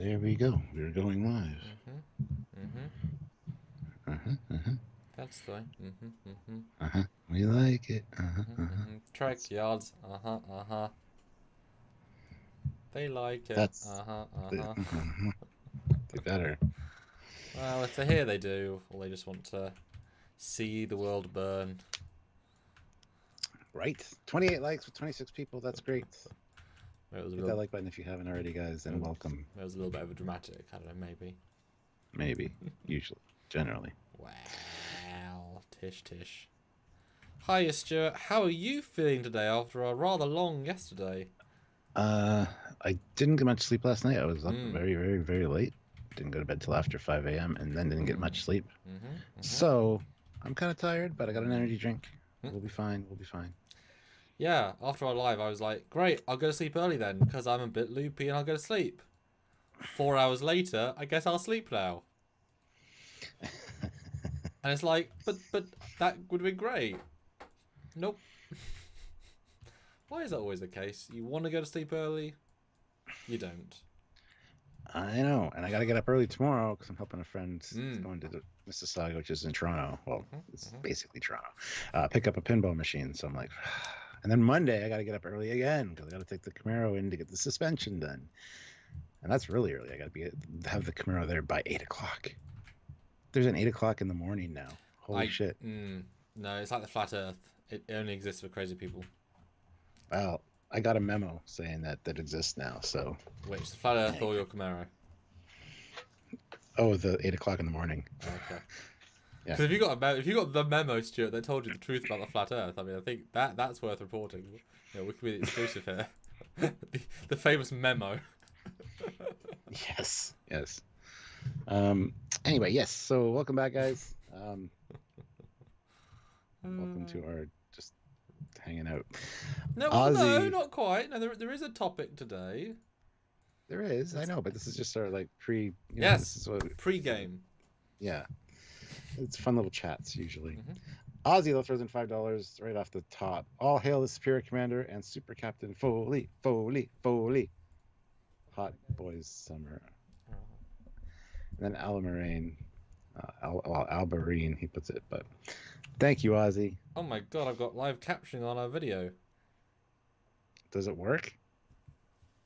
there we go. We're going live. That's the way. We like it. Trekyards. They like it. That's do better. Well, if they're here, they do. Or they just want to see the world burn. Right. 28 likes with 26 people. That's great. Hit that like button if you haven't already, guys, and welcome. It was a little bit of a dramatic. I don't know, maybe. Maybe. Usually. Generally. Wow. Tish. Hiya, Stuart. How are you feeling today after a rather long yesterday? I didn't get much sleep last night. I was up very, very, very late. Didn't go to bed till after 5 a.m. and then didn't get much sleep. So I'm kind of tired, but I got an energy drink. We'll be fine. We'll be fine. Yeah, after our live, I was like, great, I'll go to sleep early then, because I'm a bit loopy and I'll go to sleep. 4 hours later, I guess I'll sleep now. And it's like, but that would have been great. Nope. Why is that always the case? You want to go to sleep early, you don't. I know, and I got to get up early tomorrow because I'm helping a friend going to Mississauga, which is in Toronto. Well, it's basically Toronto. Pick up a pinball machine, so I'm like... And then Monday, I got to get up early again because I got to take the Camaro in to get the suspension done. And that's really early. I got to have the Camaro there by 8 o'clock. There's an 8 o'clock in the morning now. Holy shit. No, it's like the flat earth. It only exists for crazy people. Well, I got a memo saying that exists now, so... Which, the flat earth or your Camaro? Oh, the 8 o'clock in the morning. Okay. Yeah. Because if you got the memo, Stuart, that told you the truth about the flat Earth, I mean, I think that's worth reporting. You know, we could be the exclusive here. the famous memo. Yes. Anyway, yes. So welcome back, guys. Welcome to our just hanging out. No, no, not quite. No, there is a topic today. There is, I know, but this is just sort of like pre. Yes. This is what, pre-game. Yeah. It's fun little chats usually. Ozzy though throws in $5 right off the top. All hail the Superior Commander and Super Captain Foley. Hot boys summer. And then Alamarine, Albarine, he puts it. But thank you, Ozzy. Oh my god, I've got live captioning on our video. Does it work?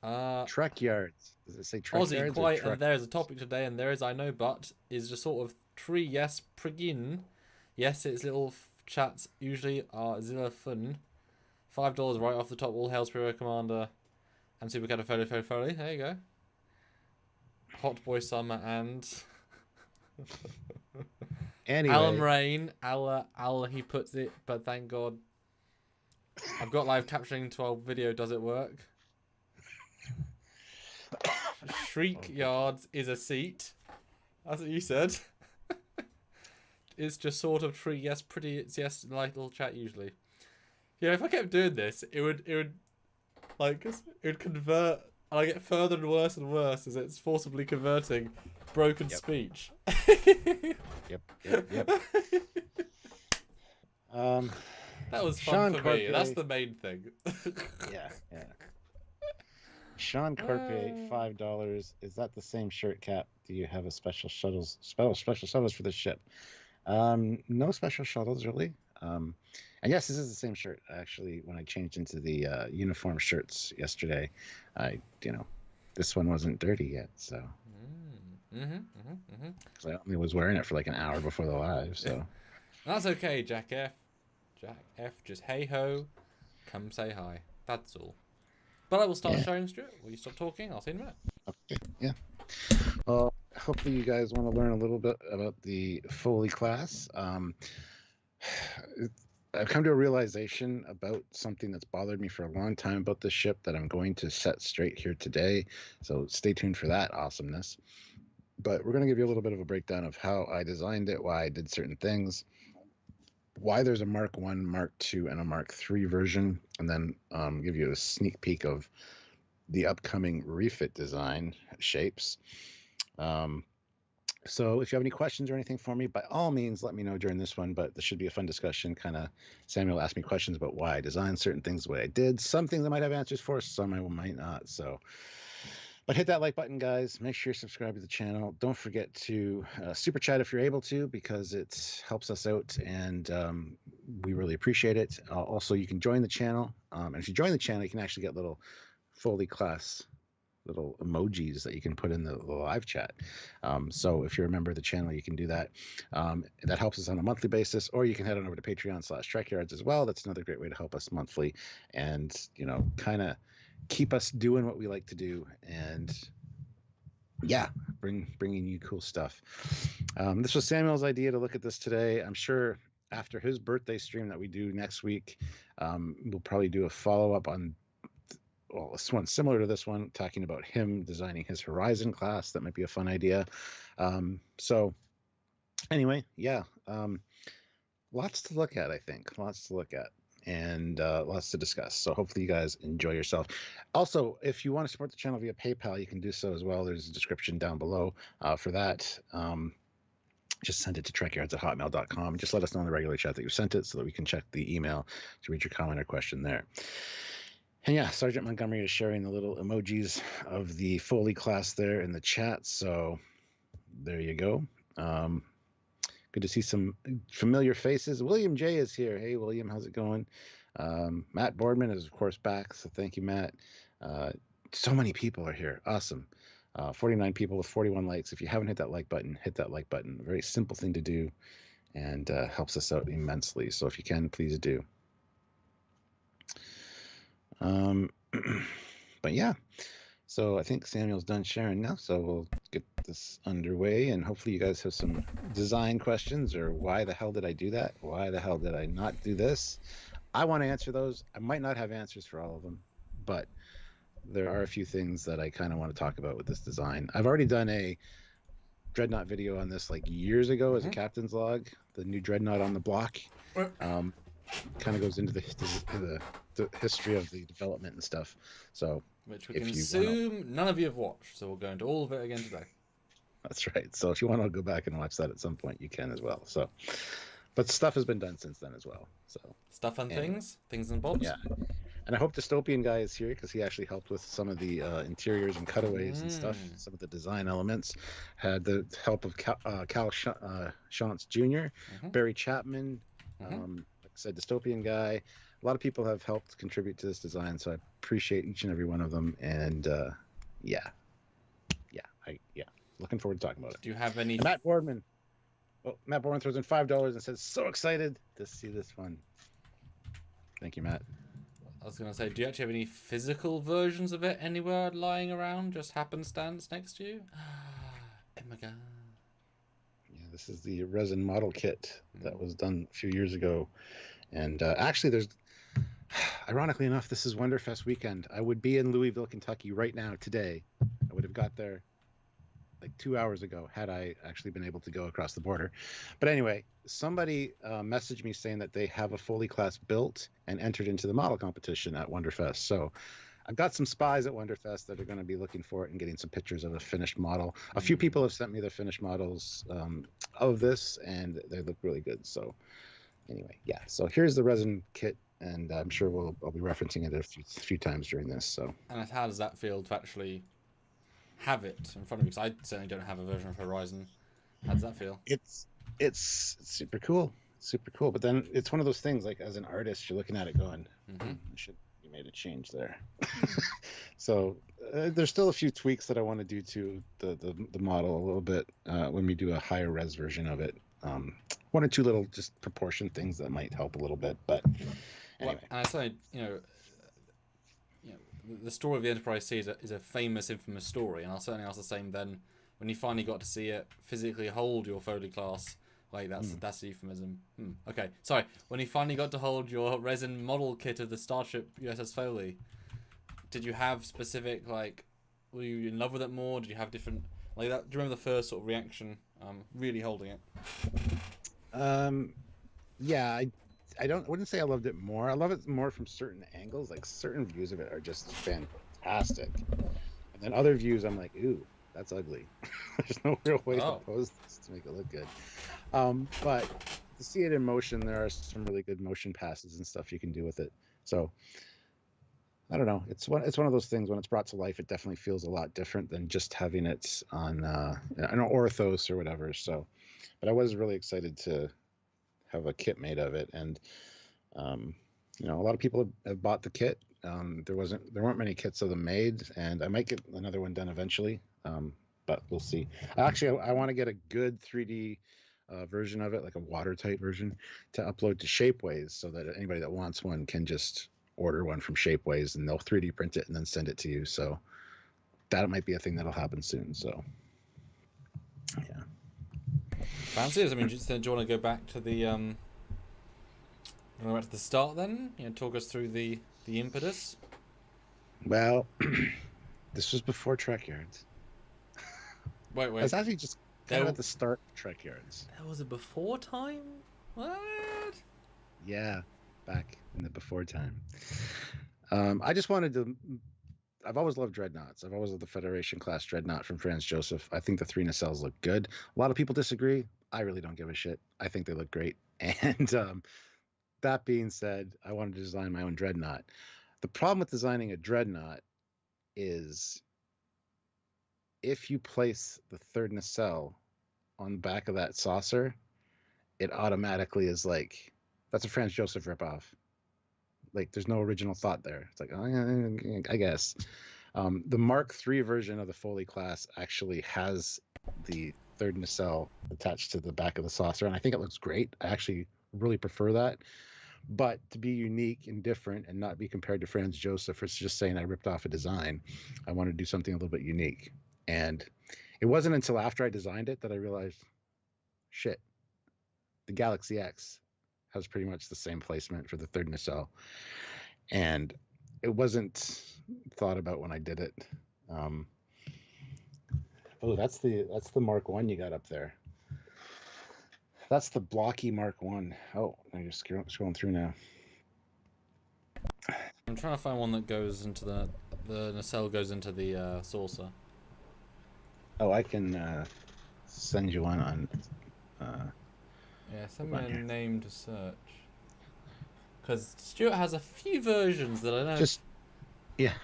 Trekyards. Does it say Trekyards? Aussie, quite, and there is a topic today, and there is, I know, but is just sort of tree, yes, pregin. Yes, it's little chats usually are zilla fun. $5 right off the top, all hail Superior Commander and Super Captain Foley. There you go. Hot Boy Summer and anyway. Alan Rain, Al he puts it, but thank God. I've got live captioning to our video, does it work? Trekyards is a seat. That's what you said. It's just sort of tree, yes, pretty, it's yes, like little chat usually. Yeah, if I kept doing this, it would convert, and I get further and worse as it's forcibly converting broken speech. Yep. That was fun for me. That's the main thing. Yeah. Sean Corpe, $5. Is that the same shirt, Cap? Do you have a special shuttles for the ship? No special shuttles really. And yes, this is the same shirt. Actually, when I changed into the uniform shirts yesterday, this one wasn't dirty yet, so. Because I only was wearing it for like an hour before the live, so. That's okay, Jack F. Just hey ho, come say hi. That's all. But I will start showing Stuart. Will you stop talking? I'll see you in a minute. Okay. Yeah. Well, hopefully you guys want to learn a little bit about the Foley class. I've come to a realization about something that's bothered me for a long time about this ship that I'm going to set straight here today. So stay tuned for that awesomeness. But we're going to give you a little bit of a breakdown of how I designed it, why I did certain things, why there's a Mark 1, Mark 2, and a Mark 3 version, and then give you a sneak peek of the upcoming refit design shapes. So if you have any questions or anything for me, by all means, let me know during this one, but this should be a fun discussion. Samuel asked me questions about why I designed certain things the way I did. Some things I might have answers for, some I might not. So But hit that like button, guys. Make sure you subscribe to the channel. Don't forget to super chat if you're able to, because it helps us out, and we really appreciate it. Also, you can join the channel. And if you join the channel, you can actually get little Foley class little emojis that you can put in the live chat. So if you're a member of the channel, you can do that. That helps us on a monthly basis, or you can head on over to Patreon/Trekyards as well. That's another great way to help us monthly, and kind of keep us doing what we like to do, and yeah, bringing you cool stuff. This was Samuel's idea to look at this today. I'm sure after his birthday stream that we do next week, we'll probably do a follow-up on this one similar to this one, talking about him designing his Horizon class. That might be a fun idea. So anyway, yeah, lots to look at, I think. Lots to look at, and lots to discuss. So hopefully you guys enjoy yourself. Also, if you want to support the channel via PayPal, you can do so as well. There's a description down below for that. Just send it to trekyards@hotmail.com. Just let us know in the regular chat that you sent it, so that we can check the email to read your comment or question there. And yeah, Sergeant Montgomery is sharing the little emojis of the Foley class there in the chat. So there you go. Good to see some familiar faces. William J is here. Hey, William, how's it going? Matt Boardman is, of course, back. So thank you, Matt. So many people are here. Awesome. 49 people with 41 likes. If you haven't hit that like button, hit that like button. Very simple thing to do, and helps us out immensely. So if you can, please do. But yeah, so I think Samuel's done sharing now, so we'll get this underway, and hopefully you guys have some design questions, or why the hell did I do that? Why the hell did I not do this? I want to answer those. I might not have answers for all of them, but there are a few things that I kind of want to talk about with this design. I've already done a Dreadnought video on this like years ago as a captain's log, the new Dreadnought on the block. Kind of goes into the history of the development and stuff. So, which we can assume none of you have watched, so we'll go into all of it again today. That's right. So if you want to go back and watch that at some point, you can as well. So, but stuff has been done since then as well. So stuff and things and bobs. Yeah, and I hope Dystopian guy is here, because he actually helped with some of the interiors and cutaways and stuff. Some of the design elements. Had the help of Cal Shantz Jr., Barry Chapman. Said Dystopian guy. A lot of people have helped contribute to this design, so I appreciate each and every one of them. And yeah, looking forward to talking about it. Do you have any? And Matt Boardman. Oh, Matt Boardman throws in $5 and says, "So excited to see this one." Thank you, Matt. I was gonna say, do you actually have any physical versions of it anywhere lying around, just happenstance next to you? Oh my god. This is the resin model kit that was done a few years ago. And actually, there's, ironically enough, this is Wonderfest weekend. I would be in Louisville, Kentucky right now today. I would have got there like 2 hours ago had I actually been able to go across the border. But anyway, somebody messaged me saying that they have a Foley class built and entered into the model competition at Wonderfest. So I've got some spies at Wonderfest that are going to be looking for it and getting some pictures of a finished model. A few people have sent me their finished models of this, and they look really good. So anyway, yeah. So here's the resin kit, and I'm sure I'll be referencing it a few times during this. So. And how does that feel to actually have it in front of me? Because I certainly don't have a version of Horizon. How does that feel? It's super cool, super cool. But then it's one of those things, like as an artist, you're looking at it going, I should. Made a change there. So there's still a few tweaks that I want to do to the model a little bit when we do a higher res version of it. One or two little just proportion things that might help a little bit, but anyway. Well, and I say, the story of the Enterprise C is a famous, infamous story, and I'll certainly ask the same then when you finally got to see it physically hold your Foley class. Like, that's a euphemism. Okay, sorry. When you finally got to hold your resin model kit of the Starship USS Foley, did you have specific, like, were you in love with it more? Did you have different, like that? Do you remember the first sort of reaction, really holding it? Yeah, I wouldn't say I loved it more. I love it more from certain angles. Like, certain views of it are just fantastic. And then other views, I'm like, ooh, that's ugly. There's no real way to pose this to make it look good. But to see it in motion, there are some really good motion passes and stuff you can do with it. So I don't know. It's one of those things when it's brought to life, it definitely feels a lot different than just having it on an orthos or whatever. So, but I was really excited to have a kit made of it, and a lot of people have bought the kit. There weren't many kits of them made, and I might get another one done eventually. But we'll see. Actually, I want to get a good 3D version of it, like a watertight version, to upload to Shapeways, so that anybody that wants one can just order one from Shapeways, and they'll 3D print it and then send it to you. So that might be a thing that'll happen soon. So yeah. Fancy it. I mean, do you want to go back to the go back to the start then? Talk us through the impetus. Well, this was before Trekyards. Wait. It's actually just kind of at the start of Trekyards. That was a before time? What? Yeah, back in the before time. I just wanted to. I've always loved Dreadnoughts. I've always loved the Federation class Dreadnought from Franz Joseph. I think the 3 nacelles look good. A lot of people disagree. I really don't give a shit. I think they look great. And that being said, I wanted to design my own Dreadnought. The problem with designing a Dreadnought is if you place the 3rd nacelle on the back of that saucer, it automatically is like, that's a Franz Joseph ripoff. Like, there's no original thought there. It's like, oh, yeah, I guess. The Mark III version of the Foley class actually has the 3rd nacelle attached to the back of the saucer, and I think it looks great. I actually really prefer that. But to be unique and different and not be compared to Franz Joseph for just saying I ripped off a design, I wanted to do something a little bit unique. And it wasn't until after I designed it that I realized, shit, the Galaxy X has pretty much the same placement for the 3rd nacelle. And it wasn't thought about when I did it. That's the Mark 1 you got up there. That's the blocky Mark 1. Oh, I'm just scrolling through now. I'm trying to find one that goes into the nacelle goes into the saucer. Oh, I can send you one on. Yeah, send me a name to search. Because Stuart has a few versions that I know.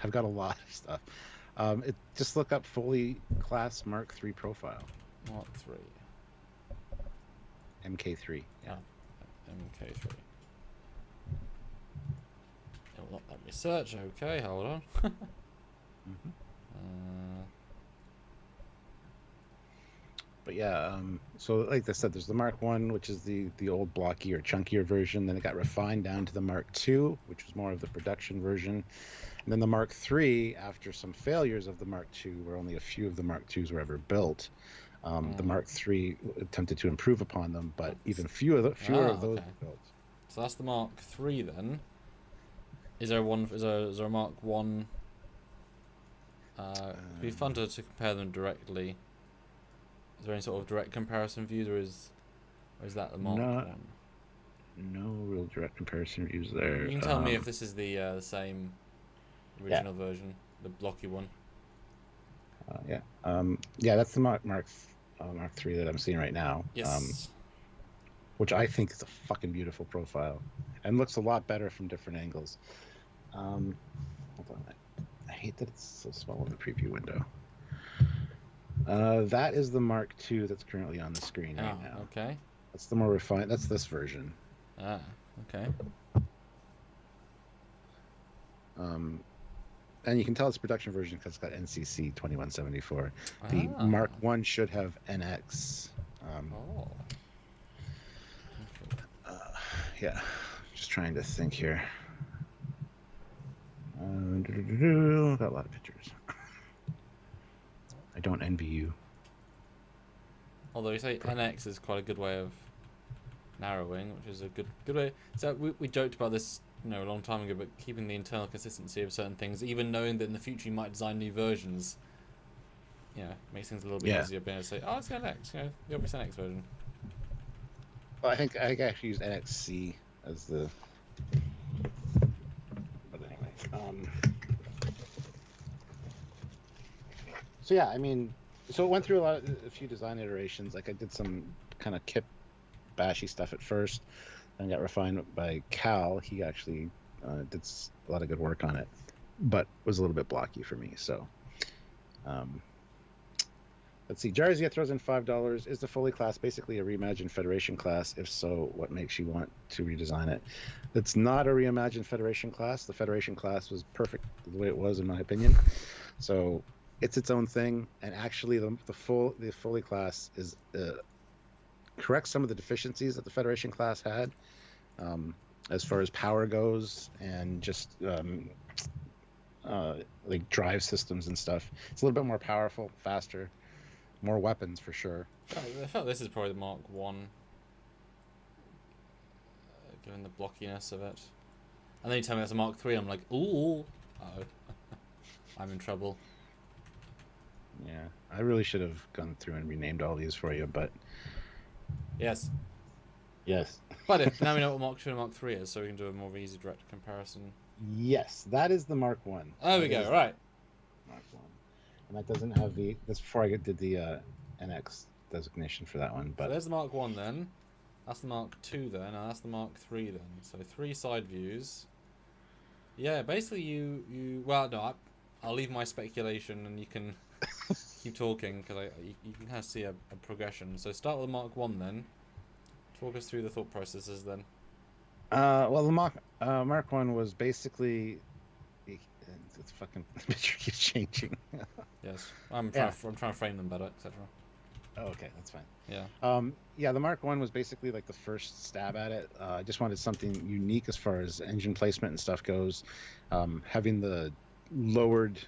I've got a lot of stuff. Just look up Foley class Mark III profile. Mark III. MK3. Yeah. MK3. It will not let me search. Okay, hold on. Mm-hmm. But yeah, so like I said, there's the Mark 1, which is the old blocky or chunkier version. Then it got refined down to the Mark 2, which was more of the production version. And then the Mark 3, after some failures of the Mark 2, where only a few of the Mark 2s were ever built, the Mark 3 attempted to improve upon them, but even fewer of those were built. So that's the Mark 3 then. Is there a Mark 1? It'd be fun to compare them directly. Is there any sort of direct comparison views, or is that the Mark 1? No real direct comparison views there. You can tell me if this is the same original version, the blocky one. That's the Mark 3 that I'm seeing right now. Yes. Which I think is a fucking beautiful profile, and looks a lot better from different angles. Hold on, I hate that it's so small in the preview window. That is the Mark II that's currently on the screen right now. Okay. That's the more refined. That's this version. Okay. And you can tell it's a production version because it's got NCC 2174. The Mark I should have NX. Just trying to think here. Got a lot of pictures. I don't envy you. Although you say NX is quite a good way of narrowing, which is a good way. So we joked about this, a long time ago, but keeping the internal consistency of certain things, even knowing that in the future you might design new versions, makes things a little bit easier being able to say, it's NX, the obvious NX version. Well, I think I actually used NXC as the. But anyway, So yeah, I mean, so it went through a few design iterations. Like I did some kind of kit bashy stuff at first, and got refined by Cal. He actually did a lot of good work on it. but was a little bit blocky for me. So, um, let's see. Jarzia throws in $5. Is the Foley class basically a reimagined Federation class? If so, what makes you want to redesign it? It's not a reimagined Federation class. The Federation class was perfect the way it was, in my opinion. So it's its own thing. And actually, the Foley class is corrects some of the deficiencies that the Federation class had, as far as power goes, and just like drive systems and stuff. It's a little bit more powerful, faster, more weapons for sure. I felt this is probably the Mark 1, given the blockiness of it. And then you tell me that's a Mark 3, I'm like, ooh, uh-oh. I'm in trouble. Yeah, I really should have gone through and renamed all these for you, but Yes. yes. But if now we know what Mark 2 and Mark 3 is, so we can do a more easy direct comparison. Yes, that is the Mark 1. Oh, we go, right. Mark 1. And that doesn't have the... That's before I did the NX designation for that one. But So there's the Mark 1 then. That's the Mark 2 then. And that's the Mark 3 then. So 3 side views. Yeah, basically you well, no, I'll leave my speculation and you can keep talking, because you can kind of see a progression. So start with the Mark 1 then. Talk us through the thought processes then. well, the Mark 1 was basically... It's fucking... The picture keeps changing. Yes, I'm trying to frame them better, etc. Oh, okay, that's fine. Yeah. Yeah, the Mark 1 was basically like the first stab at it. I just wanted something unique as far as engine placement and stuff goes. Having the lowered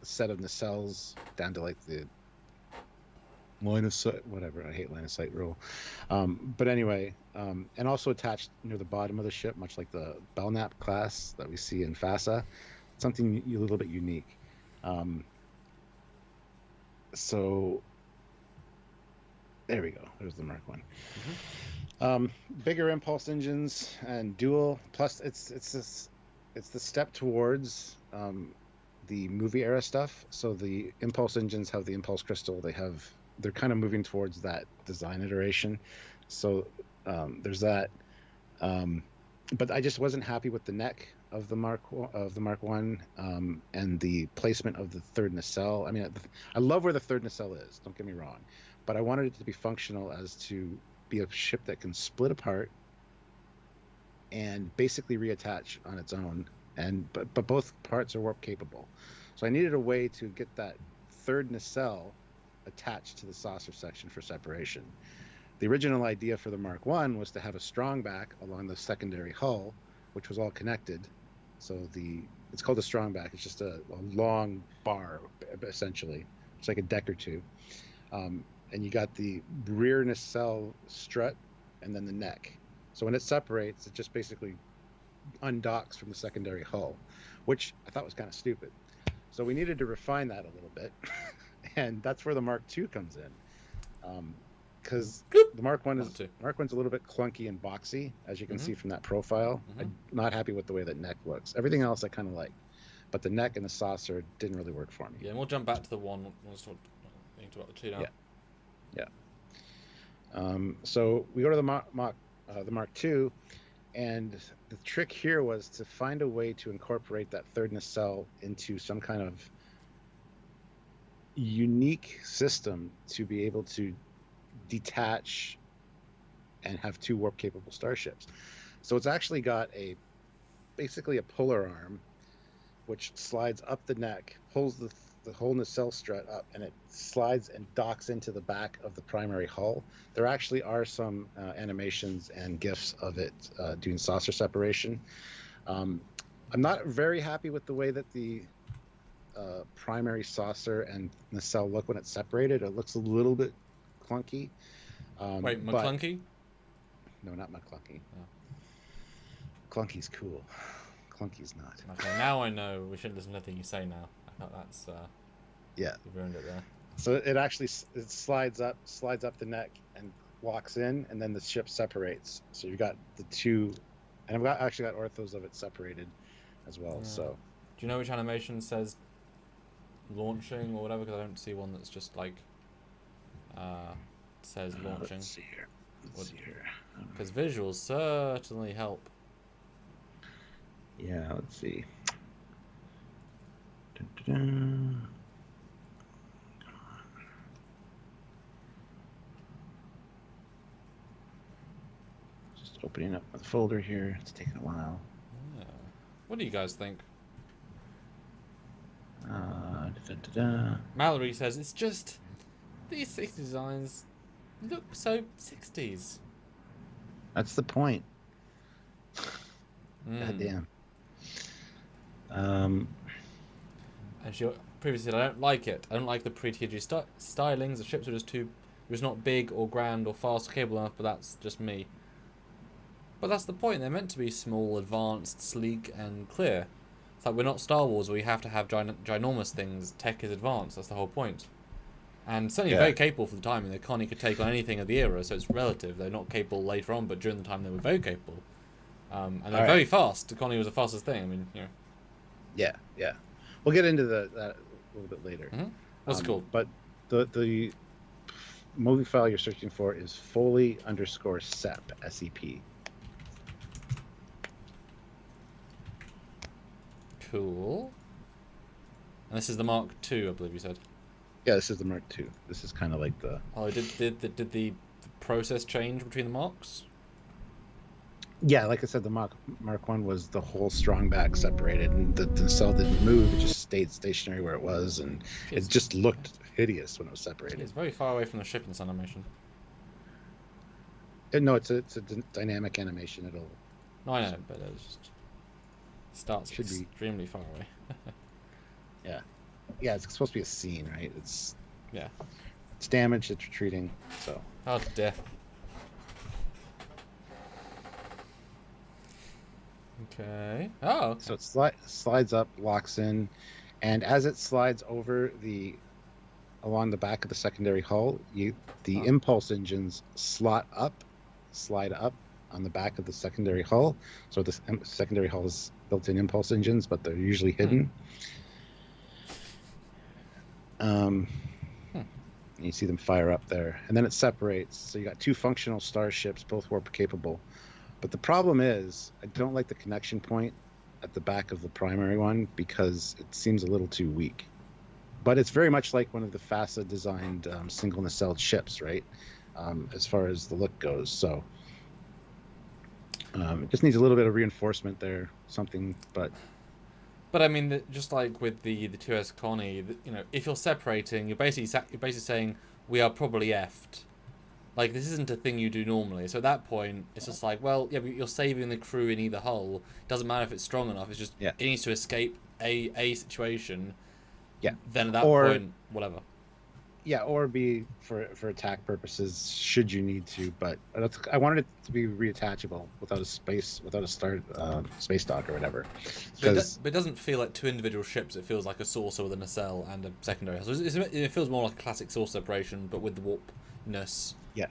set of nacelles down to like the line of sight, whatever. I hate line of sight rule. But anyway, and also attached near the bottom of the ship, much like the Belknap class that we see in FASA. Something a little bit unique. So there we go. There's the Mark 1. Mm-hmm. Bigger impulse engines and dual. Plus, it's the step towards the movie era stuff. So the impulse engines have the impulse crystal. They're kind of moving towards that design iteration. So there's that. But I just wasn't happy with the neck of the Mark 1 and the placement of the third nacelle. I mean, I love where the third nacelle is. Don't get me wrong, but I wanted it to be functional as to be a ship that can split apart and basically reattach on its own. But both parts are warp capable. So I needed a way to get that third nacelle attached to the saucer section for separation. The original idea for the Mark 1 was to have a strong back along the secondary hull, which was all connected. So it's called a strong back. It's just a long bar, essentially. It's like a deck or two. And you got the rear nacelle strut and then the neck. So when it separates, it just basically undocks from the secondary hull, which I thought was kind of stupid. So we needed to refine that a little bit. And that's where the Mark 2 comes in. Because the Mark 1's a little bit clunky and boxy, as you can see from that profile. I'm not happy with the way that neck looks. Everything else I kind of like, but the neck and the saucer didn't really work for me. Yeah, and we'll jump back to the 1. We'll talk about the 2 now. Yeah. So we go to the Mark 2, and the trick here was to find a way to incorporate that third nacelle into some kind of unique system to be able to detach and have 2 warp capable starships. So it's actually got basically a puller arm which slides up the neck, pulls the whole nacelle strut up, and it slides and docks into the back of the primary hull. There actually are some animations and GIFs of it doing saucer separation. I'm not very happy with the way that the primary saucer and nacelle look when it's separated. It looks a little bit clunky. Wait, McClunky? No, not McClunky. Oh. Clunky's cool. Clunky's not. Okay, now I know we shouldn't listen to anything you say now. I thought that's yeah. You've ruined it there. So it slides up the neck and locks in, and then the ship separates. So you've got the 2, and I've actually got orthos of it separated as well. Yeah. So do you know which animation says launching or whatever? Because I don't see one that's just like says launching. Let's see here. Because visuals certainly help. Yeah, let's see. Dun. Just opening up the folder here. It's taking a while. Yeah. What do you guys think? Mallory says it's just these 60s designs look so 60s. That's the point. God damn. And she previously said, I don't like it. I don't like the pre-TG stylings. The ships are just too... It was not big or grand or fast or capable enough, but that's just me. But that's the point. They're meant to be small, advanced, sleek, and clear. It's like we're not Star Wars where we have to have ginormous things. Tech is advanced. That's the whole point. And certainly very capable for the time. And the Connie could take on anything of the era, so it's relative. They're not capable later on, but during the time they were very capable. And they're very fast. The Connie was the fastest thing. I mean, you know. Yeah, yeah. We'll get into that a little bit later. Mm-hmm. What's it called? But the movie file you're searching for is Foley _ SEP, S-E-P. Cool. And this is the Mark II, I believe you said. Yeah, this is the Mark II. This is kind of like the... Oh, did the process change between the Marks? Yeah, like I said, the Mark I was the whole strong back separated, and the nacelle didn't move. It just stayed stationary where it was, and it just looked hideous when it was separated. It's very far away from the ship in this animation. No, it's a dynamic animation. It'll... No, I know, but it just starts extremely far away. Yeah. Yeah, it's supposed to be a scene, right? It's... Yeah. It's damaged, it's retreating, so... Oh, dear. Okay. Oh, okay. So it slides up, locks in, and as it slides over along the back of the secondary hull, the impulse engines slide up on the back of the secondary hull. So the secondary hull is built-in impulse engines, but they're usually hidden. You see them fire up there, and then it separates. So you got two functional starships, both warp capable. But the problem is, I don't like the connection point at the back of the primary one because it seems a little too weak. But it's very much like one of the FASA-designed single nacelled ships, right? As far as the look goes. So it just needs a little bit of reinforcement there, something. But I mean, just like with the 2S Connie, you know, if you're separating, you're basically saying we are probably effed. Like, this isn't a thing you do normally. So at that point, it's just like, well, yeah, but you're saving the crew in either hull. Doesn't matter if it's strong enough. It's just it needs to escape a situation. Yeah. Then at that point, whatever. Yeah, or be for attack purposes, should you need to. But I wanted it to be reattachable without a space dock or whatever. But it doesn't feel like two individual ships. It feels like a saucer with a nacelle and a secondary. So it feels more like a classic saucer separation, but with the warpness. Yeah.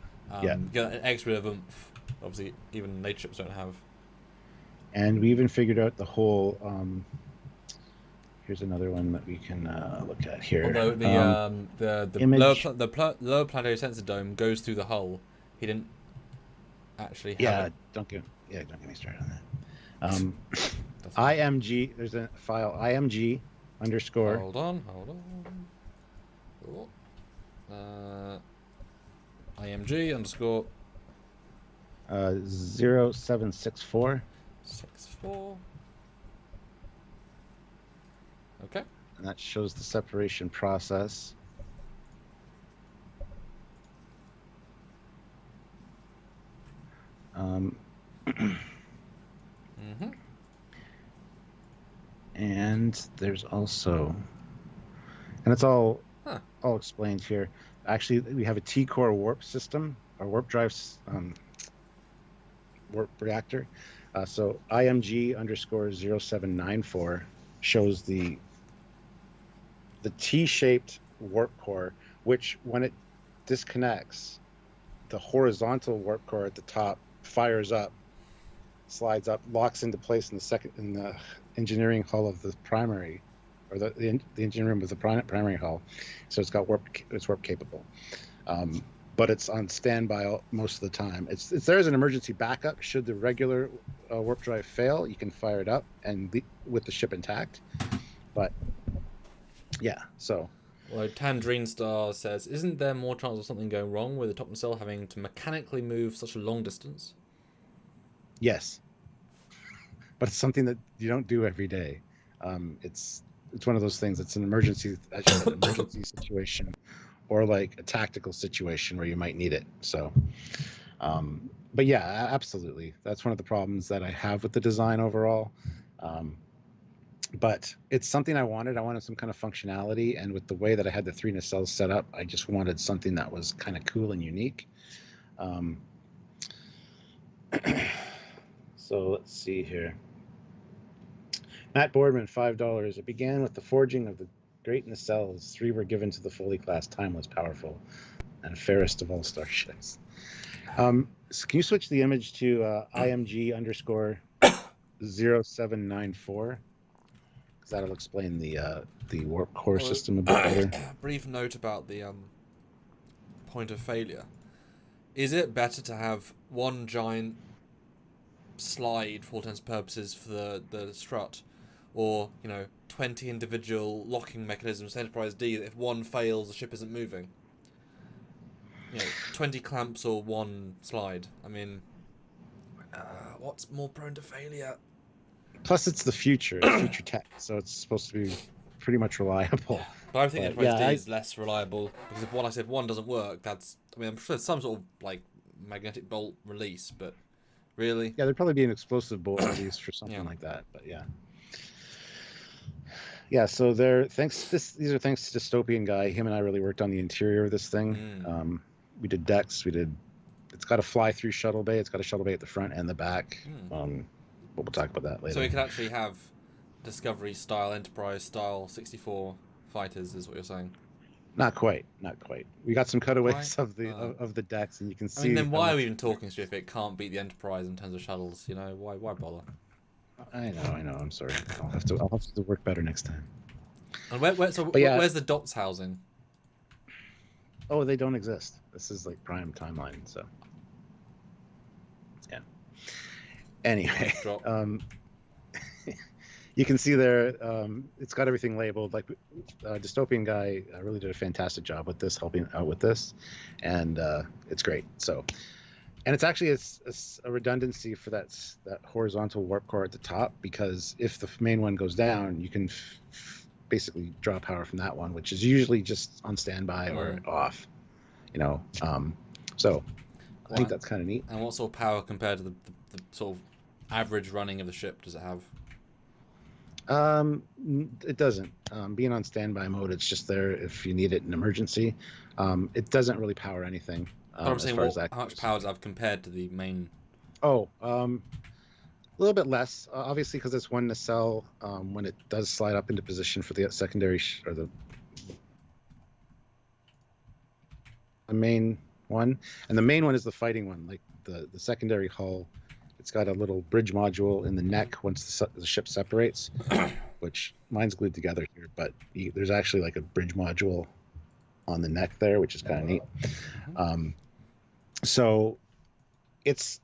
Get an extra bit of oomph. Obviously, even later ships don't have. And we even figured out the whole. Here's another one that we can look at here. Although the lower planetary sensor dome goes through the hull, he didn't actually have it. Don't get me started on that. IMG. There's a file IMG _ Hold on. IMG _ 0764. 64. Okay. And that shows the separation process. And there's also, and it's all explained here. Actually, we have a T-core warp system, or warp drive warp reactor. So IMG _ 0794 shows the T-shaped warp core, which when it disconnects, the horizontal warp core at the top fires up, slides up, locks into place in the engineering hull of the primary, or the engine room of the primary hull. So it's warp capable, but it's on standby most of the time. It's there as an emergency backup should the regular warp drive fail. You can fire it up and with the ship intact, but Yeah. So Well, Tangerine Star says, isn't there more chance of something going wrong with the top nacelle having to mechanically move such a long distance? yes, but it's something that you don't do every day. It's one of those things. It's an emergency, as you said, an emergency situation, or like a tactical situation where you might need it. So, but yeah, absolutely, that's one of the problems that I have with the design overall. Um, but it's something I wanted. I wanted some kind of functionality, and with the way that I had the three nacelles set up, I just wanted something that was kind of cool and unique. Um, so let's see here. Matt Boardman, $5. It began with the forging of the great nacelles. 3 were given to the Foley class. Time was powerful, and fairest of all starships. So can you switch the image to IMG underscore 0794? Because that'll explain the warp core system a bit better. Brief note about the point of failure. Is it better to have one giant slide, for all intents and purposes, for the strut, or 20 individual locking mechanisms to Enterprise D that if one fails, the ship isn't moving? 20 clamps or one slide. I mean, what's more prone to failure? Plus, it's the future. It's future tech, so it's supposed to be pretty much reliable. But I think Enterprise D is less reliable, because if one doesn't work, I'm sure there's some sort of like magnetic bolt release, but really, yeah, there'd probably be an explosive bolt release for something like that. But yeah. So these are thanks to Dystopian Guy. Him and I really worked on the interior of this thing. We did decks. It's got a fly-through shuttle bay. It's got a shuttle bay at the front and the back. But we'll talk about that later. So we could actually have Discovery style, Enterprise style 64 fighters, is what you're saying? Not quite. We got some cutaways of the decks, and you can see. I mean, then why are we even talking to if it can't beat the Enterprise in terms of shuttles? Why bother? I know. I'm sorry. I'll have to work better next time. And where's the dots housing? Oh, they don't exist. This is like prime timeline, so yeah. Anyway, you can see there, it's got everything labeled. Like Dystopian Guy really did a fantastic job with this, helping out with this, and it's great. So, and it's actually a redundancy for that horizontal warp core at the top, because if the main one goes down, you can basically draw power from that one, which is usually just on standby or off. So I think that's kind of neat. And what sort of power compared to the sort of average running of the ship does it have? It doesn't. Being on standby mode, it's just there if you need it in emergency. It doesn't really power anything. I'm saying, how much power does it have compared to the main? A little bit less, obviously, because it's one nacelle. When it does slide up into position for the secondary or the main one, and the main one is the fighting one, like the secondary hull. It's got a little bridge module in the neck once the ship separates, which mine's glued together here, but there's actually like a bridge module on the neck there, which is kind of neat. So it's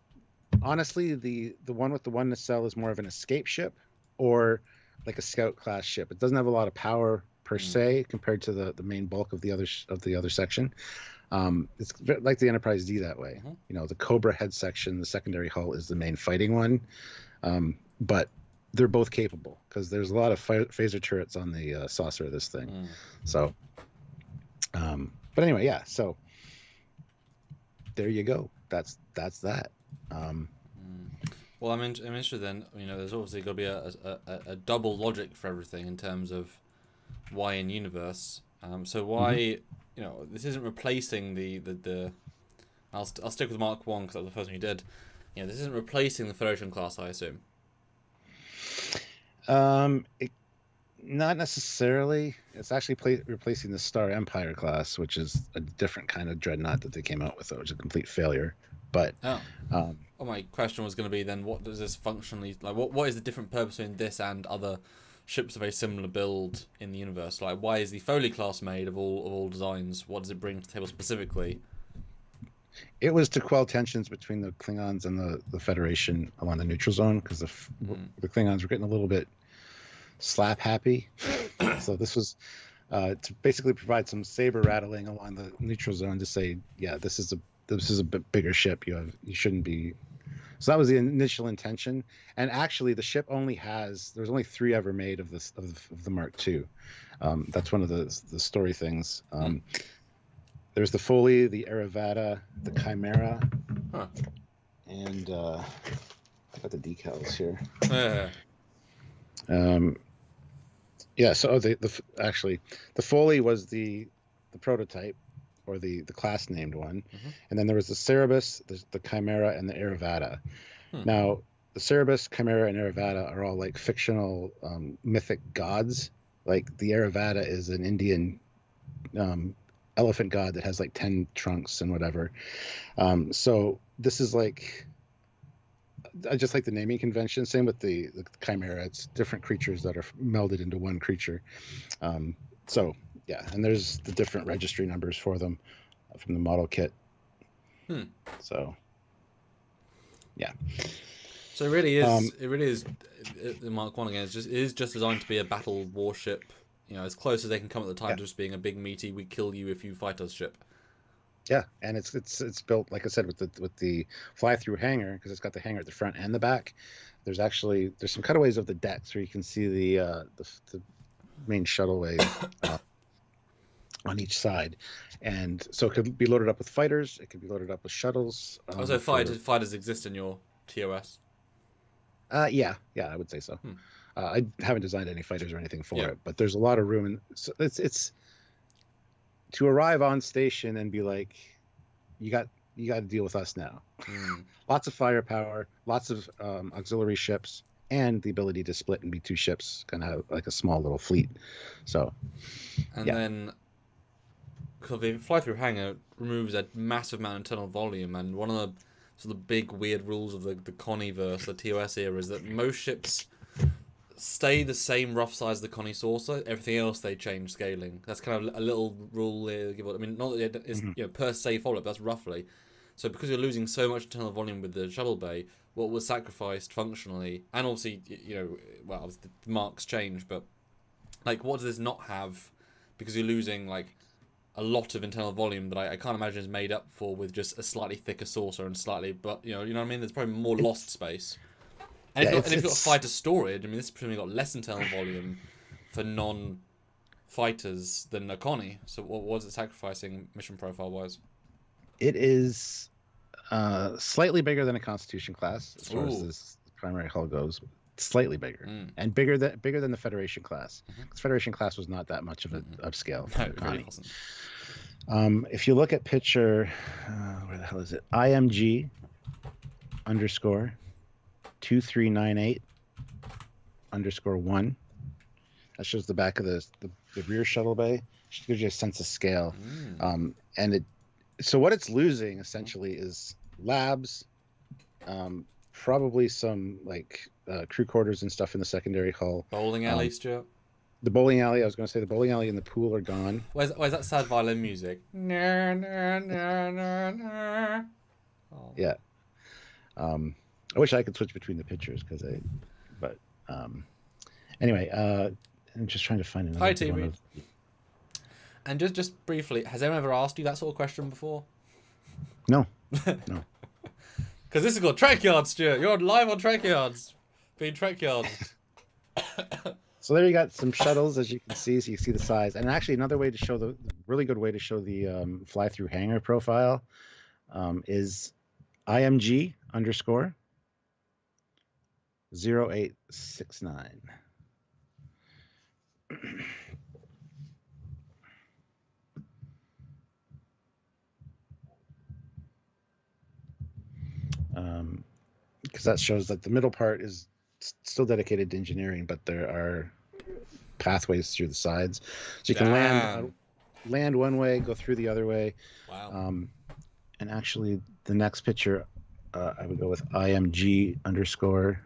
honestly the one with the one nacelle is more of an escape ship or like a scout class ship. It doesn't have a lot of power per se compared to the main bulk of the other section. It's like the Enterprise D that way. The Cobra head section, the secondary hull, is the main fighting one, but they're both capable because there's a lot of phaser turrets on the saucer of this thing. So, but anyway, yeah. So there you go. That's that. Well, I'm interested then. There's obviously got to be a double logic for everything in terms of why in universe. So why? This isn't replacing the I'll stick with Mark 1 because that was the first one you did. This isn't replacing the Federation class, I assume. Not necessarily. It's actually replacing the Star Empire class, which is a different kind of dreadnought that they came out with, which was a complete failure. But my question was going to be then, what does this functionally like? What is the different purpose in this and other ships of a similar build in the universe? Like, why is the Foley class made of all designs? What does it bring to the table specifically? It was to quell tensions between the Klingons and the Federation along the neutral zone, because the Klingons were getting a little bit slap happy. So this was to basically provide some saber rattling along the neutral zone to say, yeah, this is a bit bigger ship. You shouldn't be. So that was the initial intention. And actually, the ship there's only 3 ever made of this of the Mark II. That's one of the story things. There's the Foley, the Aravata, the Chimera, and I got the decals here. Yeah. So actually, the Foley was the prototype, or the class named one, and then there was the Cerebus, the Chimera, and the Aravata. Now, the Cerebus, Chimera, and Aravata are all like fictional mythic gods. Like the Aravata is an Indian elephant god that has like 10 trunks and whatever. So this is like, I just like the naming convention. Same with the Chimera. It's different creatures that are melded into one creature. So yeah, and there's the different registry numbers for them from the model kit. So yeah. So it really is. The Mark One again is just designed to be a battle warship. You know, as close as they can come at the time to just being a big meaty "we kill you if you fight us" ship. Yeah, and it's built, like I said, with the fly through hangar, because it's got the hangar at the front and the back. There's some cutaways of the decks where you can see the main shuttleway on each side, and so it could be loaded up with fighters. It could be loaded up with shuttles. Also, fighters exist in your TOS. Yeah, I would say so. I haven't designed any fighters or anything for it, but there's a lot of room, and so it's to arrive on station and be like, you got to deal with us now. Lots of firepower, lots of auxiliary ships, and the ability to split and be 2 ships, kind of like a small little fleet. So, and then, because the fly-through hangar removes a massive amount of internal volume, and one of the sort of big weird rules of the Connie-verse, the TOS era, is that most ships stay the same rough size as the Connie saucer. Everything else they change scaling. That's kind of a little rule there. I mean, not that it's per se followed, but that's roughly. So because you're losing so much internal volume with the shuttle bay, what was sacrificed functionally, and obviously the marks change, but like what does this not have? Because you're losing like a lot of internal volume that I can't imagine is made up for with just a slightly thicker saucer and slightly, but you know what I mean. There's probably more lost space. And if you've got fighter storage, I mean, this has presumably got less internal volume for non-fighters than a Connie. So what is it sacrificing mission profile-wise? It is slightly bigger than a Constitution class as far as this primary hull goes. Slightly bigger, and bigger than the Federation class. The Federation class was not that much of an upscale. No, it really wasn't. If you look at picture, where the hell is it? IMG _ 2398 _1. That shows the back of the rear shuttle bay. It gives you a sense of scale. And so what it's losing essentially is labs, probably some like crew quarters and stuff in the secondary hull. Bowling alley, Stuart. The bowling alley. I was going to say the bowling alley and the pool are gone. Where's that sad violin music? Yeah. I wish I could switch between the pictures anyway, I'm just trying to find another. Hi, TV. And just briefly, has anyone ever asked you that sort of question before? No. Because this is called Trekyards, Stuart. You're live on Trekyards. Being Trekyards. So there you got some shuttles, as you can see, so you see the size. And actually, another way to show really good way to show the fly-through hangar profile is IMG _ 0869. Because that shows that the middle part is still dedicated to engineering, but there are pathways through the sides, so you can land one way, go through the other way. Wow. And actually, the next picture, I would go with IMG _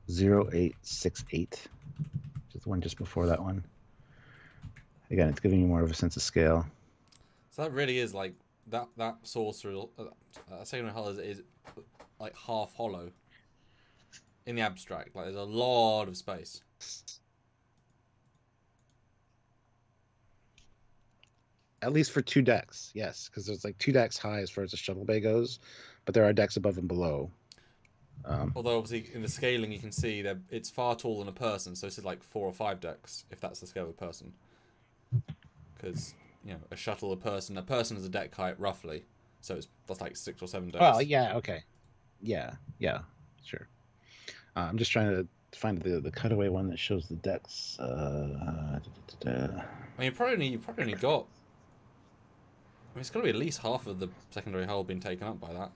0868, which is the one just before that one. Again, it's giving you more of a sense of scale. So that really is like that saucer. Secondary hull is like half hollow in the abstract. Like there's a lot of space. At least for 2 decks, yes, because there's like 2 decks high as far as the shuttle bay goes, but there are decks above and below. Although obviously in the scaling you can see that it's far taller than a person, so this is like 4 or 5 decks if that's the scale of a person. Because a shuttle, a person is a deck height roughly, so that's like 6 or 7 decks. Well, yeah, okay, yeah, sure. I'm just trying to find the cutaway one that shows the decks. I mean, you probably only got. I mean, it's got to be at least half of the secondary hull being taken up by that.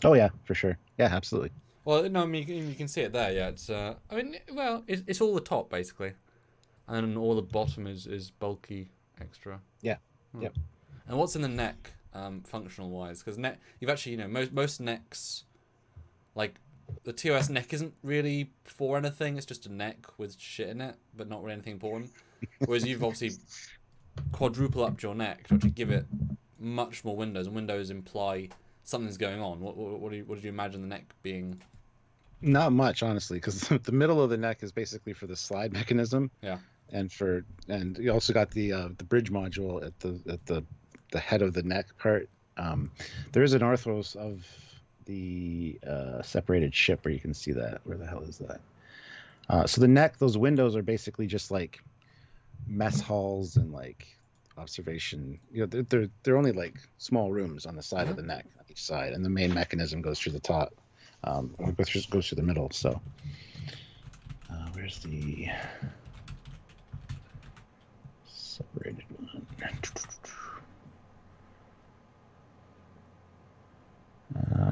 Oh yeah, for sure. Yeah, absolutely. Well, no, I mean you can see it there. Yeah, it's. I mean, well, it's all the top basically, and then all the bottom is bulky extra. Yeah. Yep. And what's in the neck, functional wise? Because you've actually most necks, like the TOS neck isn't really for anything. It's just a neck with shit in it, but not really anything important. Whereas you've obviously quadruple upped your neck to actually give it much more windows, and windows imply something's going on. What did you imagine the neck being? Not much, honestly, because the middle of the neck is basically for the slide mechanism. Yeah. And you also got the bridge module at the head of the neck part. There is an orthos of the separated ship where you can see that. Where the hell is that? So the neck, those windows are basically just like mess halls and like observation. They're only like small rooms on the side of the neck on each side, and the main mechanism goes through the top. Or goes through the middle. So where's the separated one?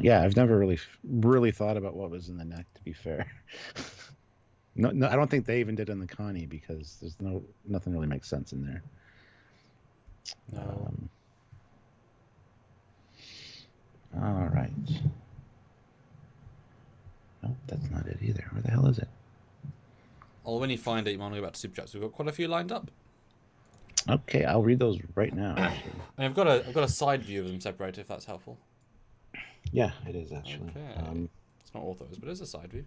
Yeah, I've never really thought about what was in the neck, to be fair. No, I don't think they even did in the Connie because there's nothing really makes sense in there. No. All right. Nope, that's not it either. Where the hell is it? Well, when you find it, you want to go back to super chats. We've got quite a few lined up. Okay, I'll read those right now. Actually. And I've got a side view of them separated, if that's helpful. Yeah, it is actually. Okay. It's not orthos, but it's a side view.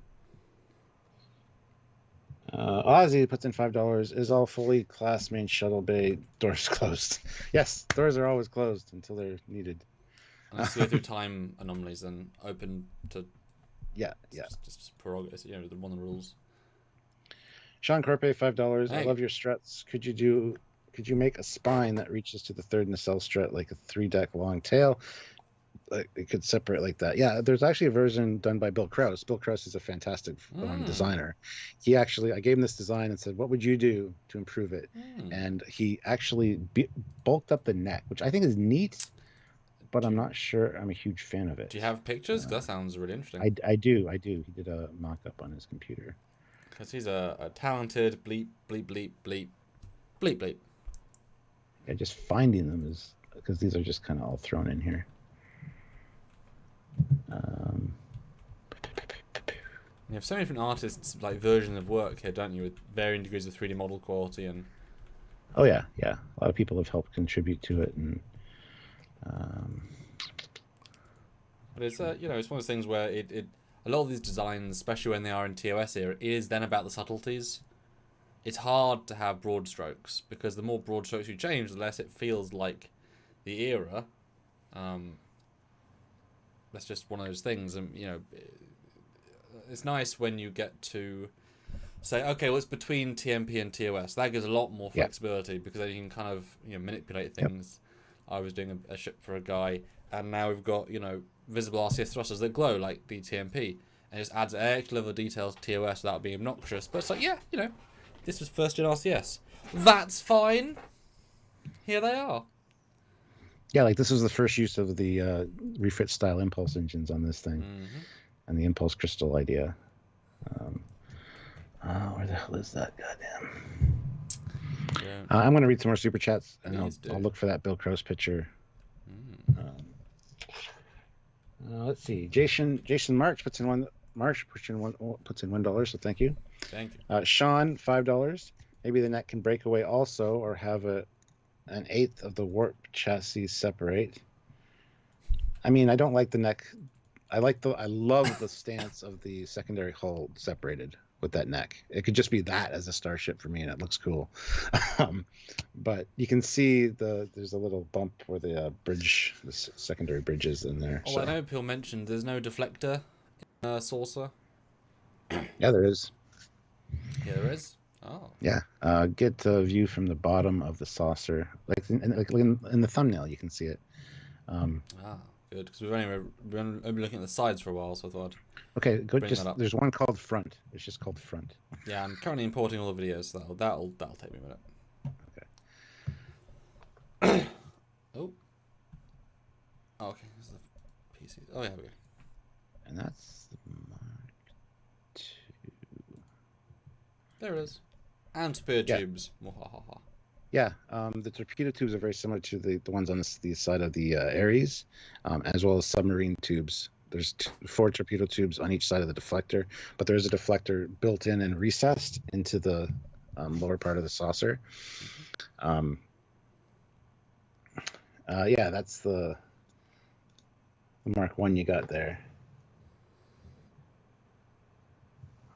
Ozzy puts in $5. Is all Foley class main shuttle bay doors closed? Yes, doors are always closed until they're needed. Unless you go through time anomalies, then open to. Yeah. Just prerogatives, one of the rules. Sean Corpe, $5. Hey. I love your struts. Could you make a spine that reaches to the third nacelle strut like a 3-deck long tail? Like it could separate like that. Yeah, there's actually a version done by Bill Krause. Bill Krause is a fantastic designer. I gave him this design and said, "What would you do to improve it?" And he actually bulked up the neck, which I think is neat, but I'm not sure I'm a huge fan of it. Do you have pictures? That sounds really interesting. I do. He did a mock-up on his computer. Because he's a talented bleep, bleep, bleep, bleep, bleep, bleep. Yeah, just finding them is because these are just kind of all thrown in here. You have so many different artists, like versions of work here, don't you, with varying degrees of 3D model quality and. Oh yeah. A lot of people have helped contribute to it, and. But it's it's one of those things where a lot of these designs, especially when they are in TOS era, is then about the subtleties. It's hard to have broad strokes because the more broad strokes you change, the less it feels like the era. That's just one of those things, and it's nice when you get to say, okay, well, it's between TMP and TOS. That gives a lot more flexibility because then you can kind of manipulate things. I was doing a ship for a guy, and now we've got visible RCS thrusters that glow like the TMP, and it just adds an extra level of detail to TOS without being obnoxious. But it's like, this was first in RCS. That's fine. Here they are. Yeah, like this was the first use of the refit style impulse engines on this thing, and the impulse crystal idea. Where the hell is that? Goddamn. Yeah. I'm going to read some more super chats, and I'll look for that Bill Krause picture. Let's see. Jason March puts in $1, so thank you. Thank you. Sean, $5. Maybe the neck can break away also, or have an eighth of the warp chassis separate. I mean, I don't like the neck. I love the stance of the secondary hull separated. with that neck. It could just be that as a starship for me, and it looks cool. But you can see there's a little bump where the bridge, the secondary bridge is in there. Oh, So. I know Peel mentioned there's no deflector in saucer. Yeah, there is. Yeah, there is. Oh. Yeah, get a view from the bottom of the saucer, like in the thumbnail, you can see it. Good, because we've only been looking at the sides for a while, so I thought. Okay, go. Bring Just that up. there's one called front. It's just called front. Yeah, I'm currently importing all the videos, so that'll take me a minute. Okay. Oh. Okay, this is the PC. Oh yeah, we go. And that's the Mark II. There it is. And torpedo tubes. Yeah, the torpedo tubes are very similar to the ones on the side of the Ares, as well as submarine tubes. There's 4 torpedo tubes on each side of the deflector, but there's a deflector built in and recessed into the lower part of the saucer. Yeah, that's the Mark I you got there.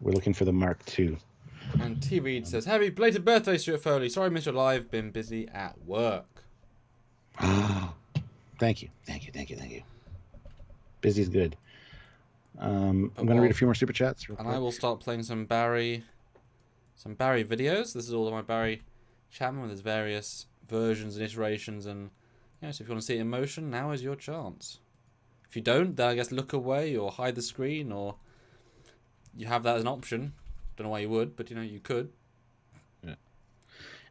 We're looking for the Mark II. And T Reed says, "Happy belated birthday, Stuart Foley. Sorry I missed your live. Been busy at work." Thank you. Busy's good. I'm going to read a few more super chats. And I will start playing some Barry videos. This is all of my Barry Chapman with his various versions and iterations. And so if you want to see it in motion, now is your chance. If you don't, then I guess look away or hide the screen, or you have that as an option. Don't know why you would, but you could. Yeah.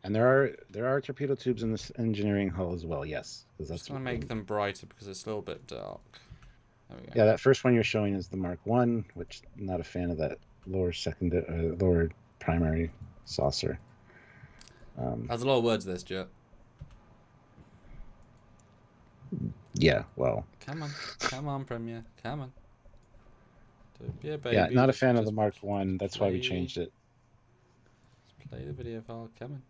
And there are torpedo tubes in this engineering hull as well. Yes, because that's going to make them brighter because it's a little bit dark. There we go. Yeah, that first one you're showing is the Mark I, which I'm not a fan of that lower primary saucer. There's a lot of words there, Stuart. Yeah, well. Come on, Premier, come on. Yeah, baby, yeah, not a fan of the Mark I. That's why we changed it. Just play the video file. Come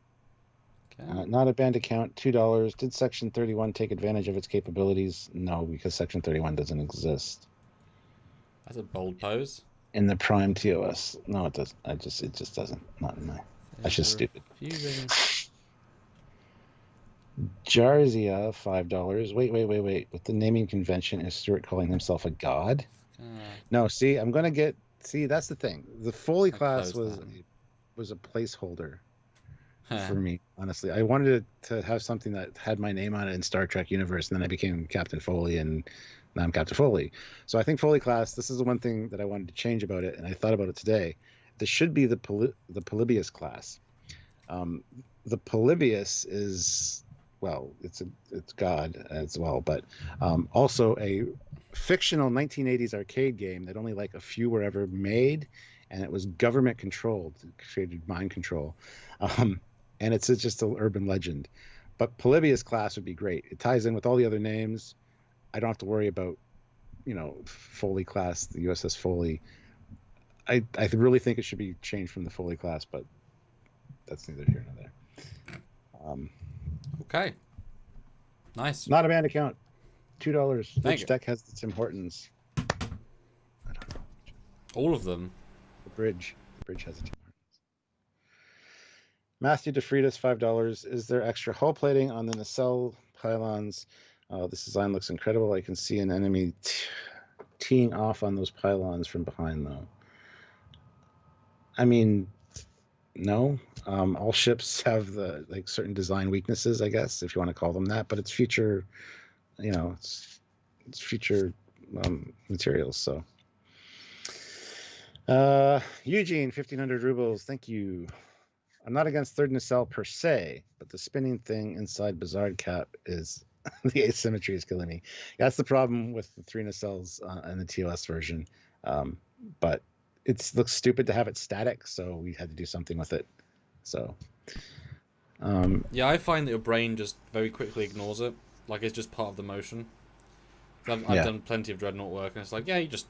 on. Not a banned account. $2. Did Section 31 take advantage of its capabilities? No, because Section 31 doesn't exist. That's a bold pose. In the Prime TOS, no, it doesn't. It just doesn't. Not in my. That's just stupid. Jarzia, $5. Wait. With the naming convention, is Stuart calling himself a god? No, see, I'm gonna get. See, that's the thing. The Foley class was a placeholder for me. Honestly, I wanted to have something that had my name on it in Star Trek universe, and then I became Captain Foley, and now I'm Captain Foley. So I think Foley class. This is the one thing that I wanted to change about it, and I thought about it today. This should be the Polybius class. The Polybius is, well, it's God as well, but also a fictional 1980s arcade game that only like a few were ever made, and it was government controlled. It created mind control, and it's just an urban legend. But Polybius class would be great. It ties in with all the other names. I don't have to worry about, Foley class, the USS Foley. I really think it should be changed from the Foley class, but that's neither here nor there. Okay. Nice. Not a banned account. $2. Which deck has the Tim Hortons? I don't know. All of them. The bridge. The bridge has a Tim Hortons. Matthew DeFridas, $5. Is there extra hull plating on the nacelle pylons? This design looks incredible. I can see an enemy teeing off on those pylons from behind, though. I mean, no. All ships have the certain design weaknesses, I guess, if you want to call them that. But it's future, it's future materials. So, Eugene, 1,500 rubles. Thank you. I'm not against third nacelle per se, but the spinning thing inside Bizarre Cap is the asymmetry is killing me. Yeah, that's the problem with the 3 nacelles and the TOS version. But it looks stupid to have it static, so we had to do something with it. So, yeah, I find that your brain just very quickly ignores it, like it's just part of the motion. I've done plenty of Dreadnought work, and it's like, yeah, you just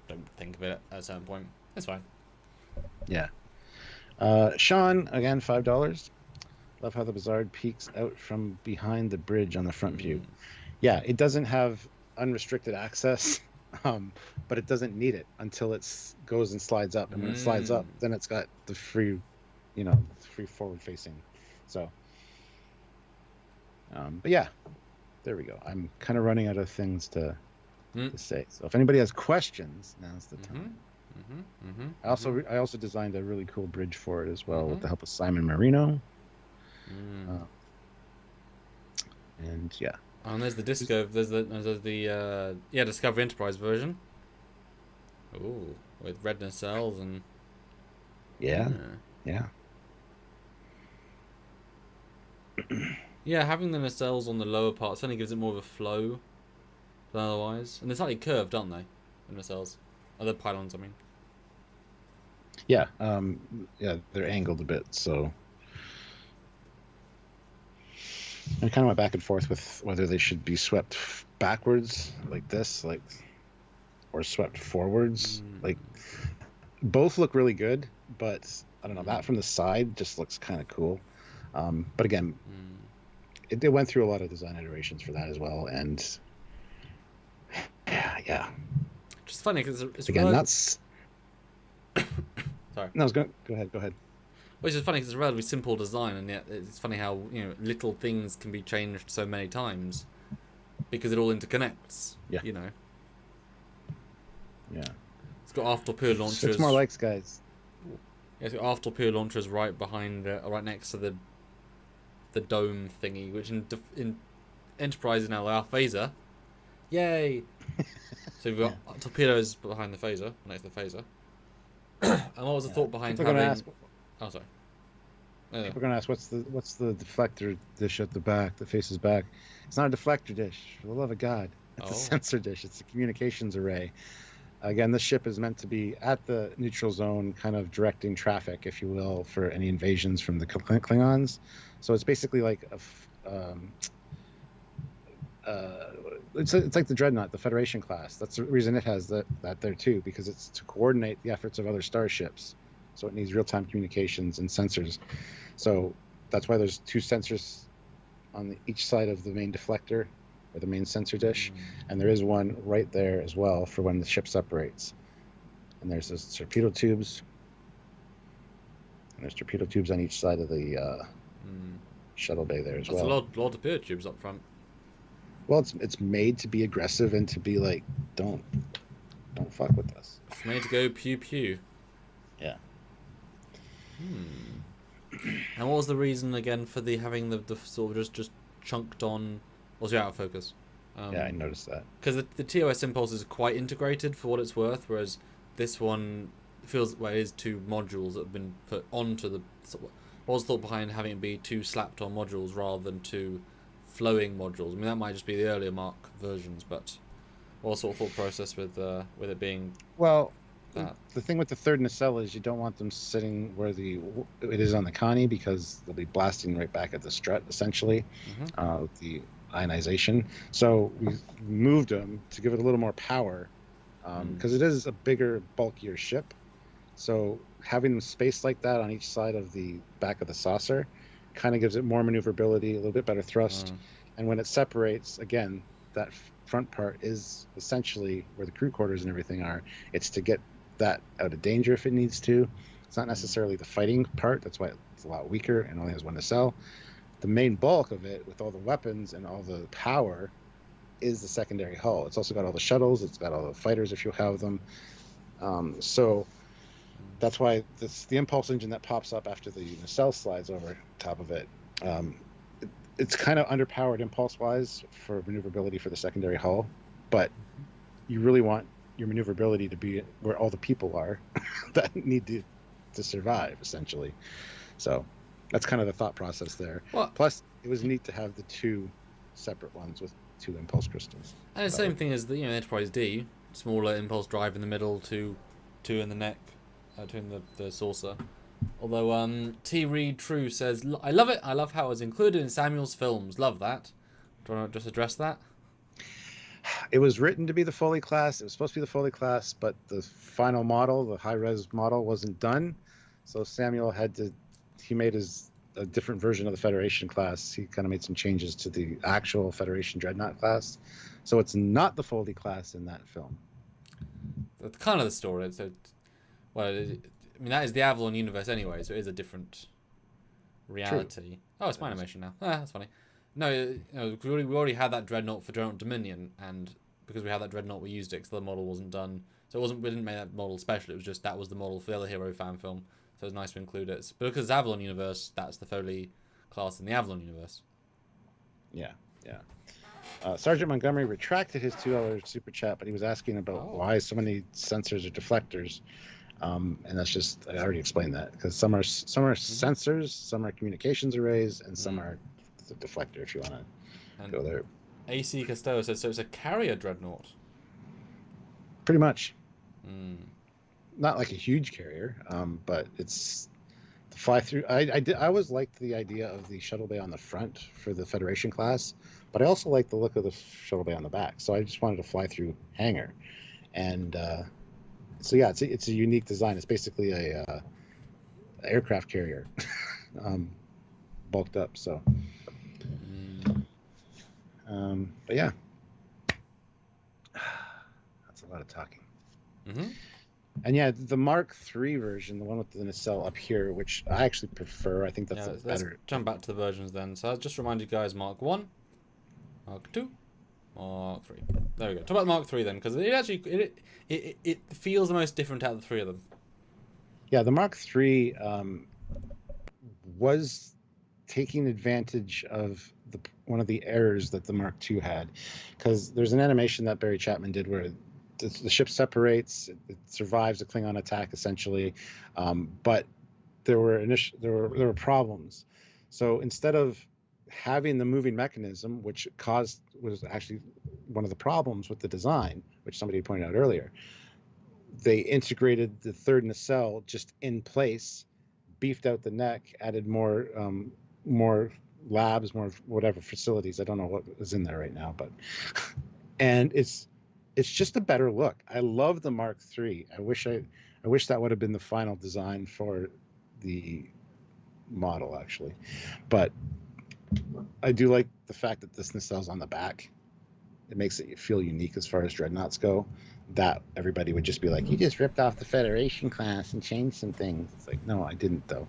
don't think of it at a certain point. It's fine. Yeah. Sean, again, $5. Love how the Bizarre peeks out from behind the bridge on the front view. Yeah, it doesn't have unrestricted access but it doesn't need it until it goes and slides up. And when it slides up, then it's got the free, free forward facing. So, but yeah, there we go. I'm kind of running out of things to say. So if anybody has questions, now's the time. I also designed a really cool bridge for it as well with the help of Simon Marino. And yeah. Oh, and there's the Disco. There's the Discovery Enterprise version. Ooh, with red nacelles and. Yeah. Yeah, having the nacelles on the lower part certainly gives it more of a flow than otherwise. And they're slightly curved, aren't they? The nacelles. Oh, the pylons, I mean. Yeah, they're angled a bit, so I kind of went back and forth with whether they should be swept backwards like this, or swept forwards. Like, both look really good, but I don't know, that from the side just looks kind of cool. But again, it went through a lot of design iterations for that as well, and yeah. Just funny because it's again, that's. Sorry. No, go ahead. Well, it's just funny because it's a relatively simple design, and yet it's funny how little things can be changed so many times because it all interconnects. Yeah. Yeah. It's got aft torpedo launchers. 6 more likes, guys. Yeah, it's got aft torpedo launchers right behind, right next to the dome thingy, which in Enterprise is now our phaser. Yay! So we've got torpedoes behind the phaser, next to the phaser. And what was the thought behind having? Oh, sorry. People are going to ask, what's the deflector dish at the back that faces back? It's not a deflector dish, for the love of God. It's a sensor dish. It's a communications array. Again, this ship is meant to be at the neutral zone, kind of directing traffic, if you will, for any invasions from the Klingons. So it's basically like it's like the Dreadnought, the Federation class. That's the reason it has that there too, because it's to coordinate the efforts of other starships. So it needs real-time communications and sensors. So that's why there's 2 sensors on each side of the main deflector or the main sensor dish, and there is one right there as well for when the ship separates. And there's those torpedo tubes, and there's torpedo tubes on each side of the shuttle bay there as well. That's a lot of torpedo tubes up front. Well, it's made to be aggressive and to be like, don't fuck with us. It's made to go pew pew. Yeah. And what was the reason again for having the sort of just chunked on? Was your out of focus? Yeah, I noticed that. Because the TOS impulse is quite integrated for what it's worth, whereas this one feels it is 2 modules that have been put onto the. What was the thought behind having it be 2 slapped on modules rather than 2 flowing modules? I mean, that might just be the earlier Mark versions, but what sort of thought process with it being? Well, the thing with the third nacelle is you don't want them sitting where it is on the Connie, because they'll be blasting right back at the strut essentially with the ionization. So we moved them to give it a little more power because it is a bigger, bulkier ship. So having them spaced like that on each side of the back of the saucer kind of gives it more maneuverability, a little bit better thrust. And when it separates, again, that front part is essentially where the crew quarters and everything are. It's to get that out of danger if it needs to. It's not necessarily the fighting part. That's why it's a lot weaker and only has 1 nacelle. The main bulk of it, with all the weapons and all the power, is the secondary hull. It's also got all the shuttles. It's got all the fighters if you have them. So that's why the impulse engine that pops up after the nacelle slides over top of it, it's kind of underpowered impulse-wise for maneuverability for the secondary hull, but you really want your maneuverability to be where all the people are that need to survive, essentially. So that's kind of the thought process there. Well, plus, it was neat to have the 2 separate ones with 2 impulse crystals. And the same thing as the Enterprise D, smaller impulse drive in the middle, 2 in the neck, 2 in the saucer. Although T. Reed True says, I love it. I love how it was included in Samuel's films. Love that. Do you want to just address that? It was written to be the Foley class. It was supposed to be the Foley class, but the final model, the high-res model, wasn't done. So Samuel he made a different version of the Federation class. He kind of made some changes to the actual Federation Dreadnought class. So it's not the Foley class in that film. That's kind of the story. So, well, I mean that is the Avalon universe anyway, so it is a different reality. True. Oh, it's my animation now. Ah, that's funny. No, we already had that Dreadnought for Dreadnought Dominion, and because we had that Dreadnought, we used it because the model wasn't done. So we didn't make that model special. It was just that was the model for the other Hero fan film. So it was nice to include it. But because it's Avalon universe, that's the Foley class in the Avalon universe. Yeah. Sergeant Montgomery retracted his $2 super chat, but he was asking about why so many sensors or deflectors. And that's just, I already explained that, because some are sensors, some are communications arrays, and some are the deflector, if you want to go there. AC Costello says, so it's a carrier Dreadnought? Pretty much. Not like a huge carrier, but it's the fly through. I always liked the idea of the shuttle bay on the front for the Federation class, but I also like the look of the shuttle bay on the back. So I just wanted to fly through hangar, and so yeah, it's a unique design. It's basically a aircraft carrier, bulked up. So, but yeah, that's a lot of talking. And yeah, the Mark III version, the one with the nacelle up here, which I actually prefer. I think that's better. Let's jump back to the versions then. So I'll just remind you guys, Mark 1, Mark 2, Mark 3. There we go. Talk about Mark 3 then, because it feels the most different out of the three of them. Yeah, the Mark III was taking advantage of one of the errors that the Mark II had, because there's an animation that Barry Chapman did where the ship separates, it survives a Klingon attack essentially, but there were problems. So instead of having the moving mechanism, which was actually one of the problems with the design, which somebody pointed out earlier, they integrated the third nacelle just in place, beefed out the neck, added more labs, more whatever facilities. I don't know what is in there right now, but and it's just a better look. I love the Mark III. I wish that would have been the final design for the model, actually. But I do like the fact that this nacelle's on the back. It makes it feel unique as far as Dreadnoughts go. That everybody would just be like, you just ripped off the Federation class and changed some things. It's like, no, I didn't though.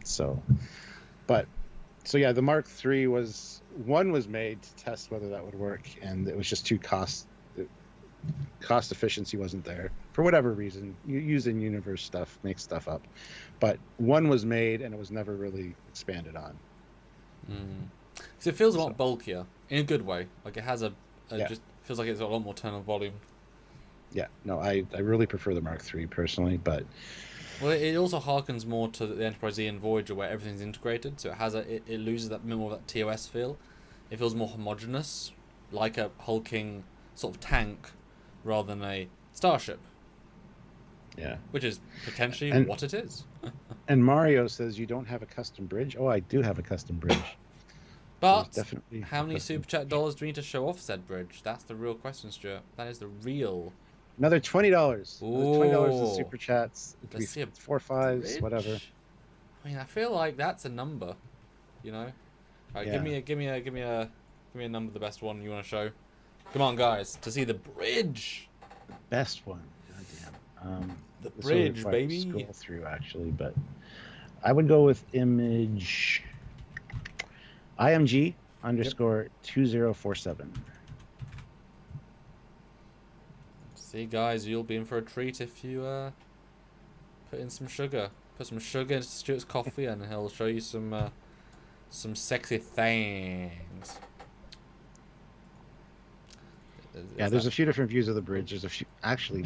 So yeah, the Mark III was made to test whether that would work, and it was just too cost efficiency wasn't there for whatever reason. You use in universe stuff, make stuff up, but one was made and it was never really expanded on. So it feels a lot bulkier in a good way. Like it has just feels like it's got a lot more turn of volume. Yeah, no, I really prefer the Mark III personally, but well, it also harkens more to the Enterprise E and Voyager where everything's integrated, so it loses that more of that TOS feel. It feels more homogeneous, like a hulking sort of tank rather than a starship. Yeah. Which is potentially what it is. And Mario says you don't have a custom bridge. Oh, I do have a custom bridge. But how many super chat dollars do we need to show off said bridge? That's the real question, Stuart. That is the real. Another $20. $20 in super chats. Let's see 4 5s, bridge? whatever. I mean, I feel like that's a number. You know. All right, Yeah. give me a number, the best one you want to show. Come on, guys, to see the bridge. The best one. Goddamn. The bridge, baby. Scroll through actually, but I would go with image IMG _ 2047. See, guys, you'll be in for a treat if you put in some sugar. Put some sugar into Stuart's coffee, and he'll show you some sexy things. Yeah, there's a few different views of the bridge. There's a few. Actually,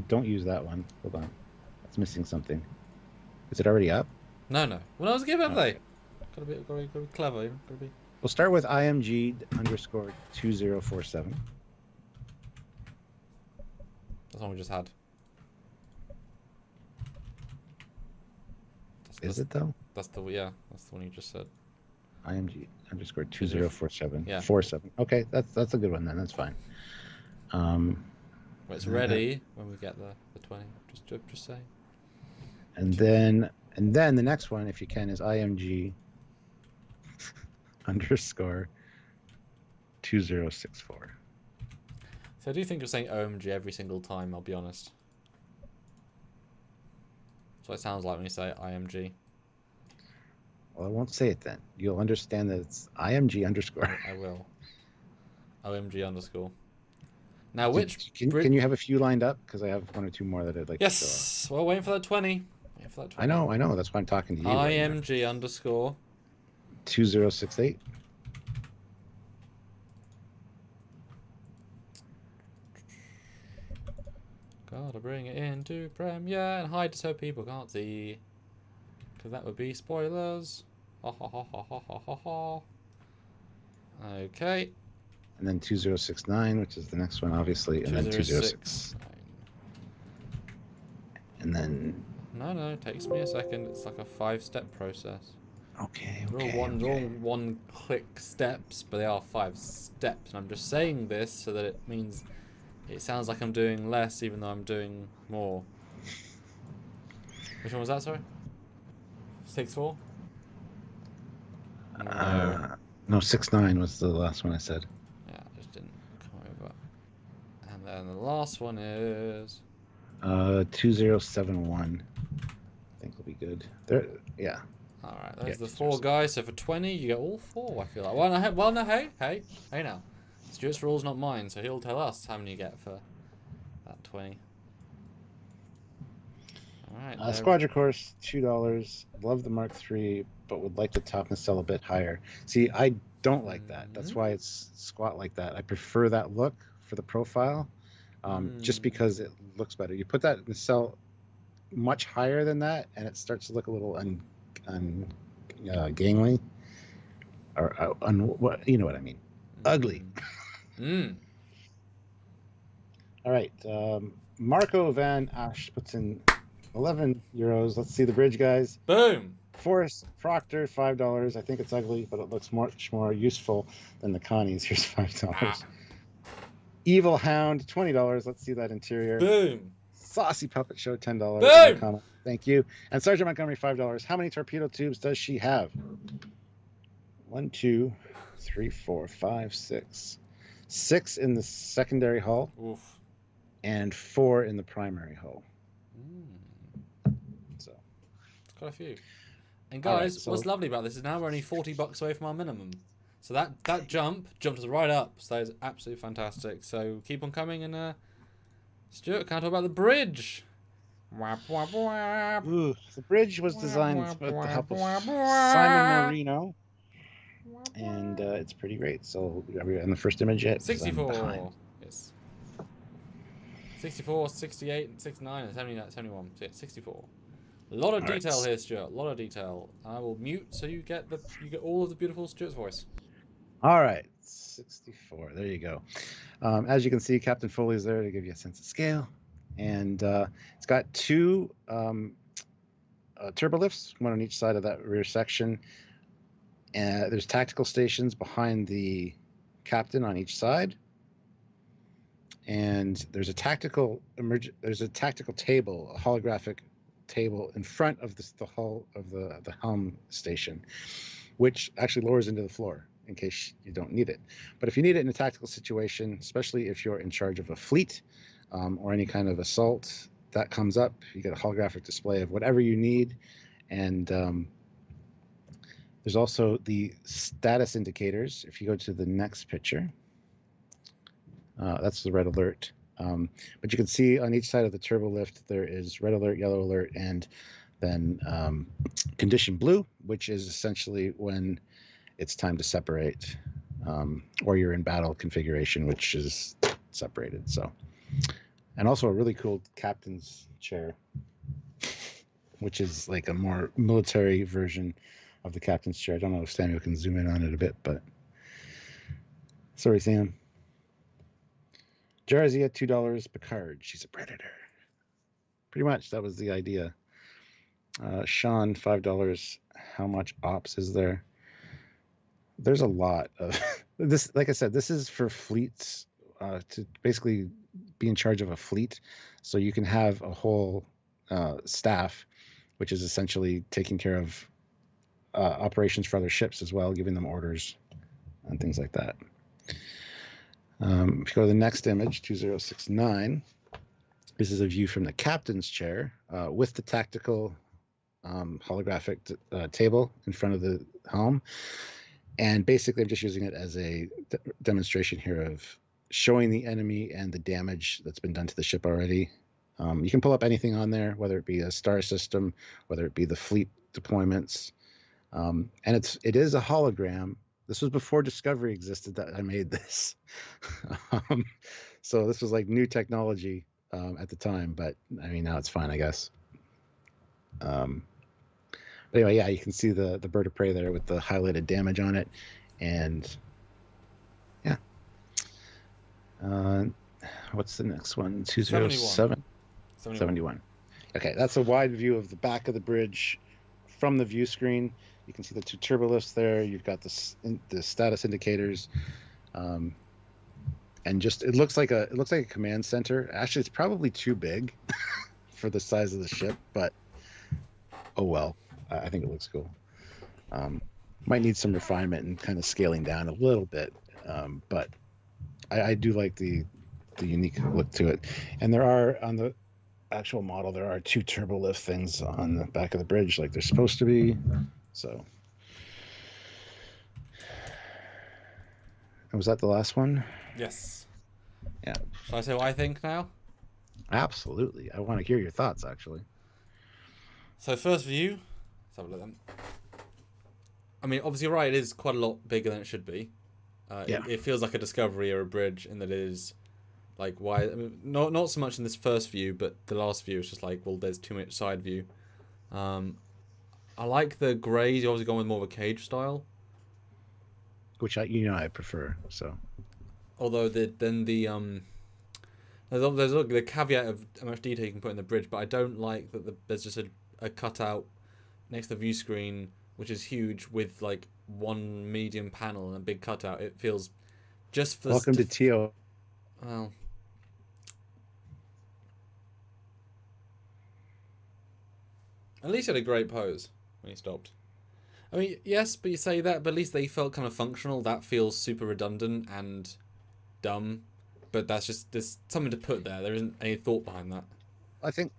don't use that one. Hold on. It's missing something. Is it already up? No. Well, I was giving up there. Gotta be clever. Gotta be. We'll start with IMG _ 2047. That's the one we just had. Is it though? That's the one you just said. IMG _ 2047. Yeah. 47. Okay, that's a good one then. That's fine. Well, it's ready when we get the 20. Just say. And then the next one, if you can, is IMG _ 2064. So I do think of saying OMG every single time, I'll be honest. That's what it sounds like when you say IMG. Well, I won't say it then. You'll understand that it's IMG underscore. I will. OMG underscore. Now, which... Can you have a few lined up? Because I have one or two more that I'd like to show off. Yes! Well, waiting for that 20. Waiting for that 20. I know. That's why I'm talking to you. IMG underscore. 2068. Gotta bring it into Premiere and hide so people can't see. Because that would be spoilers. Ha ha ha ha ha ha ha ha. Okay. And then 2069, which is the next one, obviously. And then 206. And then... No, it takes me a second. It's like a 5-step process. Okay. They're all one-click steps, but they are 5 steps. And I'm just saying this so that it means... It sounds like I'm doing less, even though I'm doing more. Which one was that, sorry? 6-4? No, 69 was the last one I said. Yeah, it just didn't come over. And then the last one is... 2071. I think will be good. There, yeah. Alright, there's the 4 guys. So for 20, you get all 4, I feel like. Well, no, hey now. Stuart's rules, not mine, so he'll tell us how many you get for that 20. Alright. Squadron course, $2. Love the Mark III, but would like the toughness cell a bit higher. See, I don't like that. That's why it's squat like that. I prefer that look for the profile, just because it looks better. You put that in the cell much higher than that, and it starts to look a little gangly, or what you know what I mean, ugly. All right, Marco Van Ash puts in €11. Let's see the bridge, guys. Boom. Forrest Proctor, $5. I think it's ugly, but it looks much more useful than the Connie's. Here's $5. Evil Hound, $20. Let's see that interior. Boom. Saucy Puppet Show, $10. Boom. Thank you. And Sergeant Montgomery, $5. How many torpedo tubes does she have? 1, 2, 3, 4, 5, 6. 6 in the secondary hull. Oof. And 4 in the primary hull. So it's quite a few. And guys, right, so what's lovely about this is now we're only $40 away from our minimum. So that jumped us right up. So that is absolutely fantastic. So keep on coming, and Stuart, can I talk about the bridge? Ooh, the bridge was designed with the help of Simon Marino, and it's pretty great. So are we on the first image yet? 64. Yes. 64, 68, 69, and 71. 64. A lot of detail here, Stuart. A lot of detail. I will mute so you get all of the beautiful Stuart's voice. All right, 64. There you go. As you can see, Captain Foley's there to give you a sense of scale, and it's got 2 turbo lifts, one on each side of that rear section. And there's tactical stations behind the captain on each side, and there's a tactical table, a holographic table in front of the hull of the helm station, which actually lowers into the floor in case you don't need it. But if you need it in a tactical situation, especially if you're in charge of a fleet or any kind of assault, that comes up. You get a holographic display of whatever you need, and there's also the status indicators. If you go to the next picture, that's the red alert. But you can see on each side of the turbo lift, there is red alert, yellow alert, and then condition blue, which is essentially when it's time to separate, or you're in battle configuration, which is separated. So, and also a really cool captain's chair, which is like a more military version of the captain's chair. I don't know if Samuel can zoom in on it a bit, but sorry, Sam. Jersey at $2. Picard, she's a predator. Pretty much, that was the idea. Sean, $5. How much ops is there? There's a lot of this. Like I said, this is for fleets to basically be in charge of a fleet, so you can have a whole staff, which is essentially taking care of operations for other ships as well, giving them orders and things like that. If you go to the next image, 2069, this is a view from the captain's chair with the tactical holographic table in front of the helm. And basically, I'm just using it as a demonstration here of showing the enemy and the damage that's been done to the ship already. You can pull up anything on there, whether it be a star system, whether it be the fleet deployments. And it is a hologram. This was before Discovery existed that I made this. So this was like new technology at the time, but I mean, now it's fine, I guess. But anyway, yeah, you can see the bird of prey there with the highlighted damage on it. And yeah. What's the next one? 207? 71. Okay, that's a wide view of the back of the bridge from the view screen. You can see the two turbolifts there. You've got the status indicators, and just it looks like a command center. Actually, it's probably too big for the size of the ship, but oh well. I think it looks cool. Might need some refinement and kind of scaling down a little bit, but I do like the unique look to it. And there are on the actual model there are two turbo lift things on the back of the bridge like they're supposed to be. So was that the last one? Yes. Yeah. Shall I say what I think now? Absolutely. I want to hear your thoughts, actually. So first view, let's have a look then. I mean, obviously, right, it is quite a lot bigger than it should be. Yeah. It feels like a Discovery or a bridge in that it is like why. I mean, not so much in this first view, but the last view is just like, well, there's too much side view. I like the greys. You're obviously going with more of a cage style, which I prefer. So, although there's the caveat of how much detail you can put in the bridge, but I don't like that there's just a cutout next to the view screen, which is huge, with like one medium panel and a big cutout. It feels just for welcome to TO. Well, at least he had a great pose when he stopped. I mean, yes, but you say that, but at least they felt kind of functional. That feels super redundant and dumb, but that's just there's something to put there. There isn't any thought behind that. I think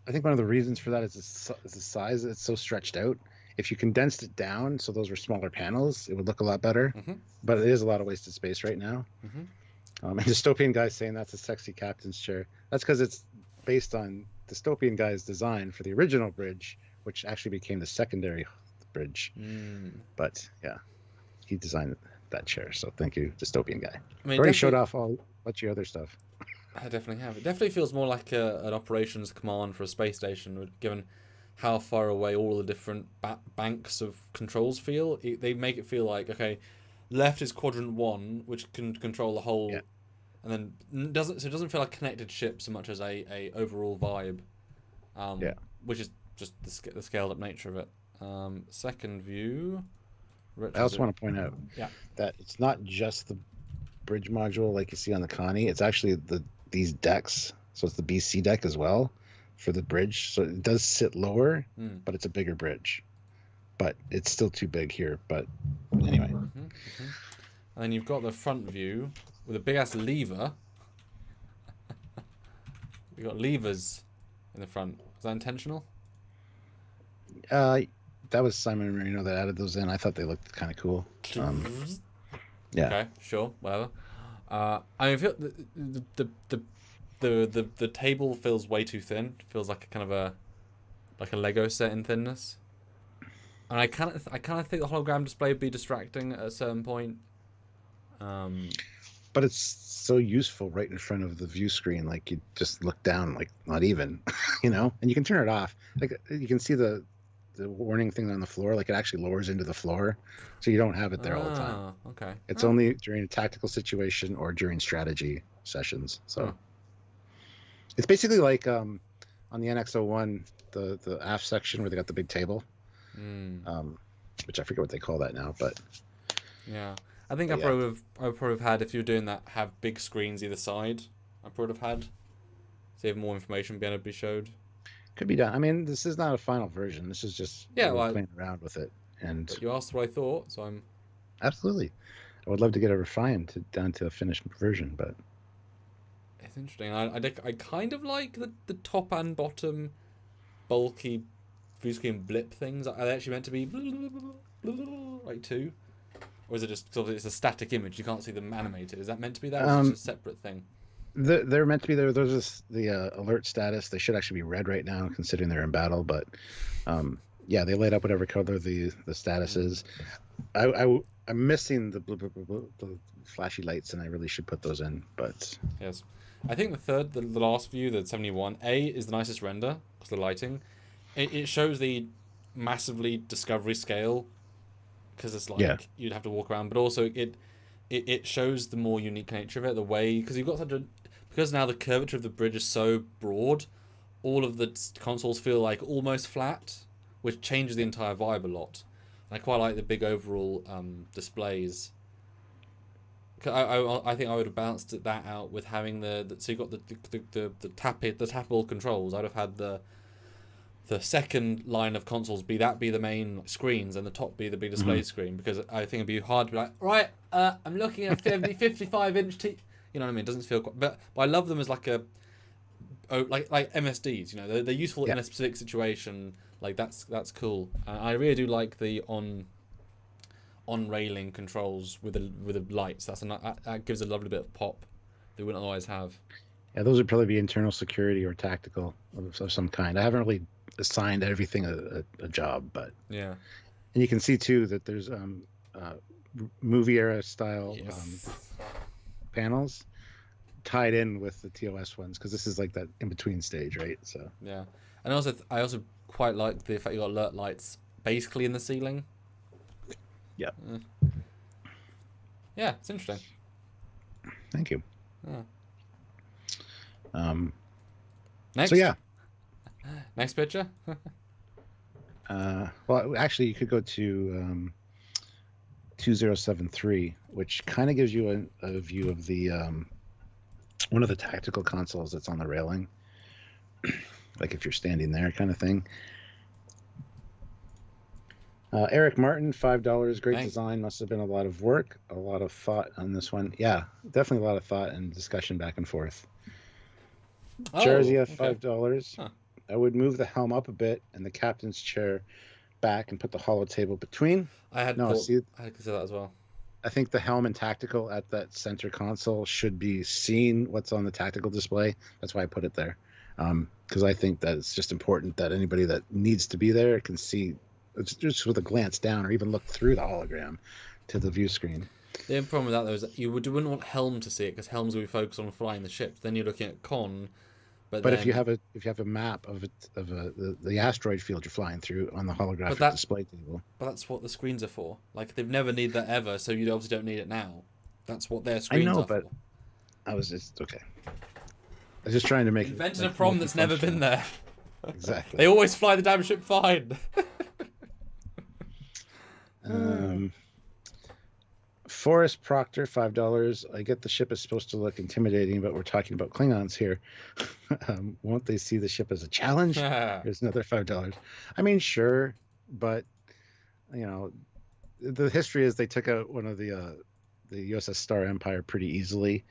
one of the reasons for that is the size. It's so stretched out. If you condensed it down so those were smaller panels, it would look a lot better. Mm-hmm. But it is a lot of wasted space right now. Mm-hmm. And Dystopian Guy's saying that's a sexy captain's chair. That's because it's based on Dystopian Guy's design for the original bridge, which actually became the secondary bridge. But yeah, he designed that chair. So thank you, Dystopian Guy. I mean, already showed off all a bunch of other stuff. I definitely have. It definitely feels more like an operations command for a space station, given how far away all the different banks of controls feel. They make it feel like, okay, left is quadrant 1, which can control the whole, and then it doesn't feel like a connected ship so much as a overall vibe, which is just the scaled up nature of it. Second view. I also want to point out that it's not just the bridge module like you see on the Connie. It's actually these decks. So it's the BC deck as well for the bridge. So it does sit lower, but it's a bigger bridge. But it's still too big here. But anyway. Mm-hmm. And then you've got the front view with a big ass lever. You've got levers in the front. Was that intentional? That was Simon Marino that added those in. I thought they looked kind of cool. Yeah. Okay, sure, whatever. I mean, I feel the table feels way too thin. It feels like a kind of a Lego set in thinness. And I kind of think the hologram display would be distracting at a certain point. But it's so useful right in front of the view screen. Like you just look down, like not even, and you can turn it off. Like you can see the warning thing on the floor. Like it actually lowers into the floor, so you don't have it there all the time. Okay. It's only during a tactical situation or during strategy sessions. So it's basically like on the NX-01, the aft section where they got the big table. Which I forget what they call that now, but yeah, I think I would probably have had, if you were doing that, have big screens either side. I probably have had, so you have more information being able to be showed. Could be done. I mean, this is not a final version. This is just playing around with it. And but you asked what I thought, so I'm absolutely. I would love to get it refined down to a finished version, but It's interesting. I kind of like the top and bottom bulky view screen blip things. Are they actually meant to be like two? Or is it just because it's a static image, you can't see them animated? Is that meant to be that, or is it just a separate thing? they're meant to be there. Those are the alert status. They should actually be red right now, considering they're in battle. But yeah, they light up whatever color the status is. I'm missing the the flashy lights, and I really should put those in. But Yes. I think the last view, the 71A, is the nicest render because the lighting. It shows the massively Discovery scale because it's like you'd have to walk around, but also it shows the more unique nature of it, the way, because you've got such a, because now the curvature of the bridge is so broad, all of the consoles feel like almost flat, which changes the entire vibe a lot. And I quite like the big overall displays. I think I would have balanced that out with having so you got the tappable controls. I'd have had the second line of consoles be the main screens and the top be the big display screen, because I think it'd be hard to be like, right, I'm looking at 55-inch you know what I mean? It doesn't feel quite, but I love them as like like MSDs, you know, they're useful in a specific situation. Like that's cool. I really do like the on railing controls with the lights. That gives a lovely bit of pop they wouldn't otherwise have. yeah, those would probably be internal security or tactical of some kind. I haven't really assigned everything a job, but Yeah. and you can see too that there's movie era style panels tied in with the TOS ones, because this is like that in between stage, right? So yeah, and I also quite like the fact you got alert lights basically in the ceiling. Yeah. Yeah, it's interesting. Thank you. Yeah. Next. So yeah. Next picture. Well, actually, you could go to 2073, which kind of gives you a view of the one of the tactical consoles that's on the railing, like if you're standing there, kind of thing. Eric Martin, $5. Great Thanks. design. Must have been a lot of work, a lot of thought on this one. Yeah, definitely a lot of thought and discussion back and forth. Jarzia, $5. Huh. I would move the helm up a bit and the captain's chair back and put the hollow table between. I had considered that as well. I think the helm and tactical at that center console should be seeing what's on the tactical display. That's why I put it there, because I think that it's just important that anybody that needs to be there can see just with a glance down, or even look through the hologram to the view screen. The only problem with that though is that you wouldn't want helm to see it, because helms will be focused on flying the ships. Then you're looking at con. But then, if you have a map of the asteroid field you're flying through on the holographic display table. But that's what the screens are for. Like, they've never needed that ever, so you obviously don't need it now. That's what their screens are for. I was just okay. I was just trying to make invented a problem that's never been there. Exactly. They always fly the damn ship fine. Forrest Proctor, $5. I get the ship is supposed to look intimidating, but we're talking about Klingons here. Won't they see the ship as a challenge? Here's another $5. I mean, sure, but you know, the history is they took out one of the USS Star Empire pretty easily,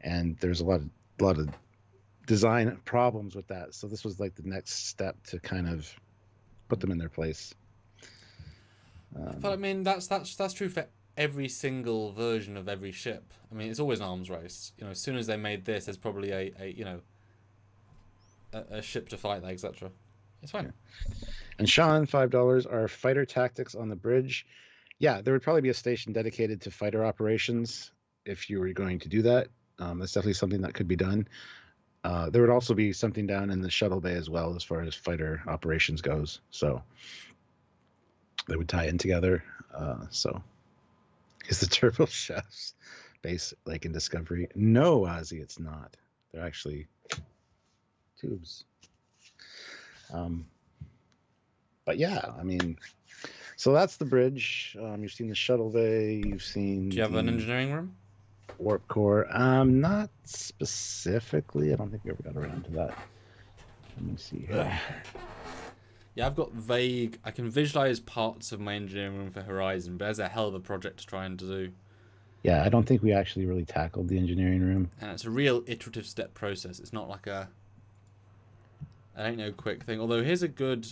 and there's a lot of design problems with that. So this was like the next step to kind of put them in their place. But I mean, that's true for every single version of every ship. I mean, it's always an arms race. You know, as soon as they made this, there's probably a ship to fight, etc. It's fine. Yeah. And Sean, $5. Are fighter tactics on the bridge? Yeah, there would probably be a station dedicated to fighter operations if you were going to do that. That's definitely something that could be done. There would also be something down in the shuttle bay as well, as far as fighter operations goes. So they would tie in together. So is the Turbo Chef's base like in Discovery? No, Ozzy, it's not. They're actually tubes. But yeah, I mean, so that's the bridge. You've seen the shuttle bay. You've seen. Do you have an engineering room? Warp core. Not specifically. I don't think we ever got around to that. Let me see here. Yeah, I've got vague. I can visualize parts of my engineering room for Horizon, but there's a hell of a project to try and do. Yeah, I don't think we actually really tackled the engineering room. And it's a real iterative step process. It's not like it ain't no quick thing. Although here's a good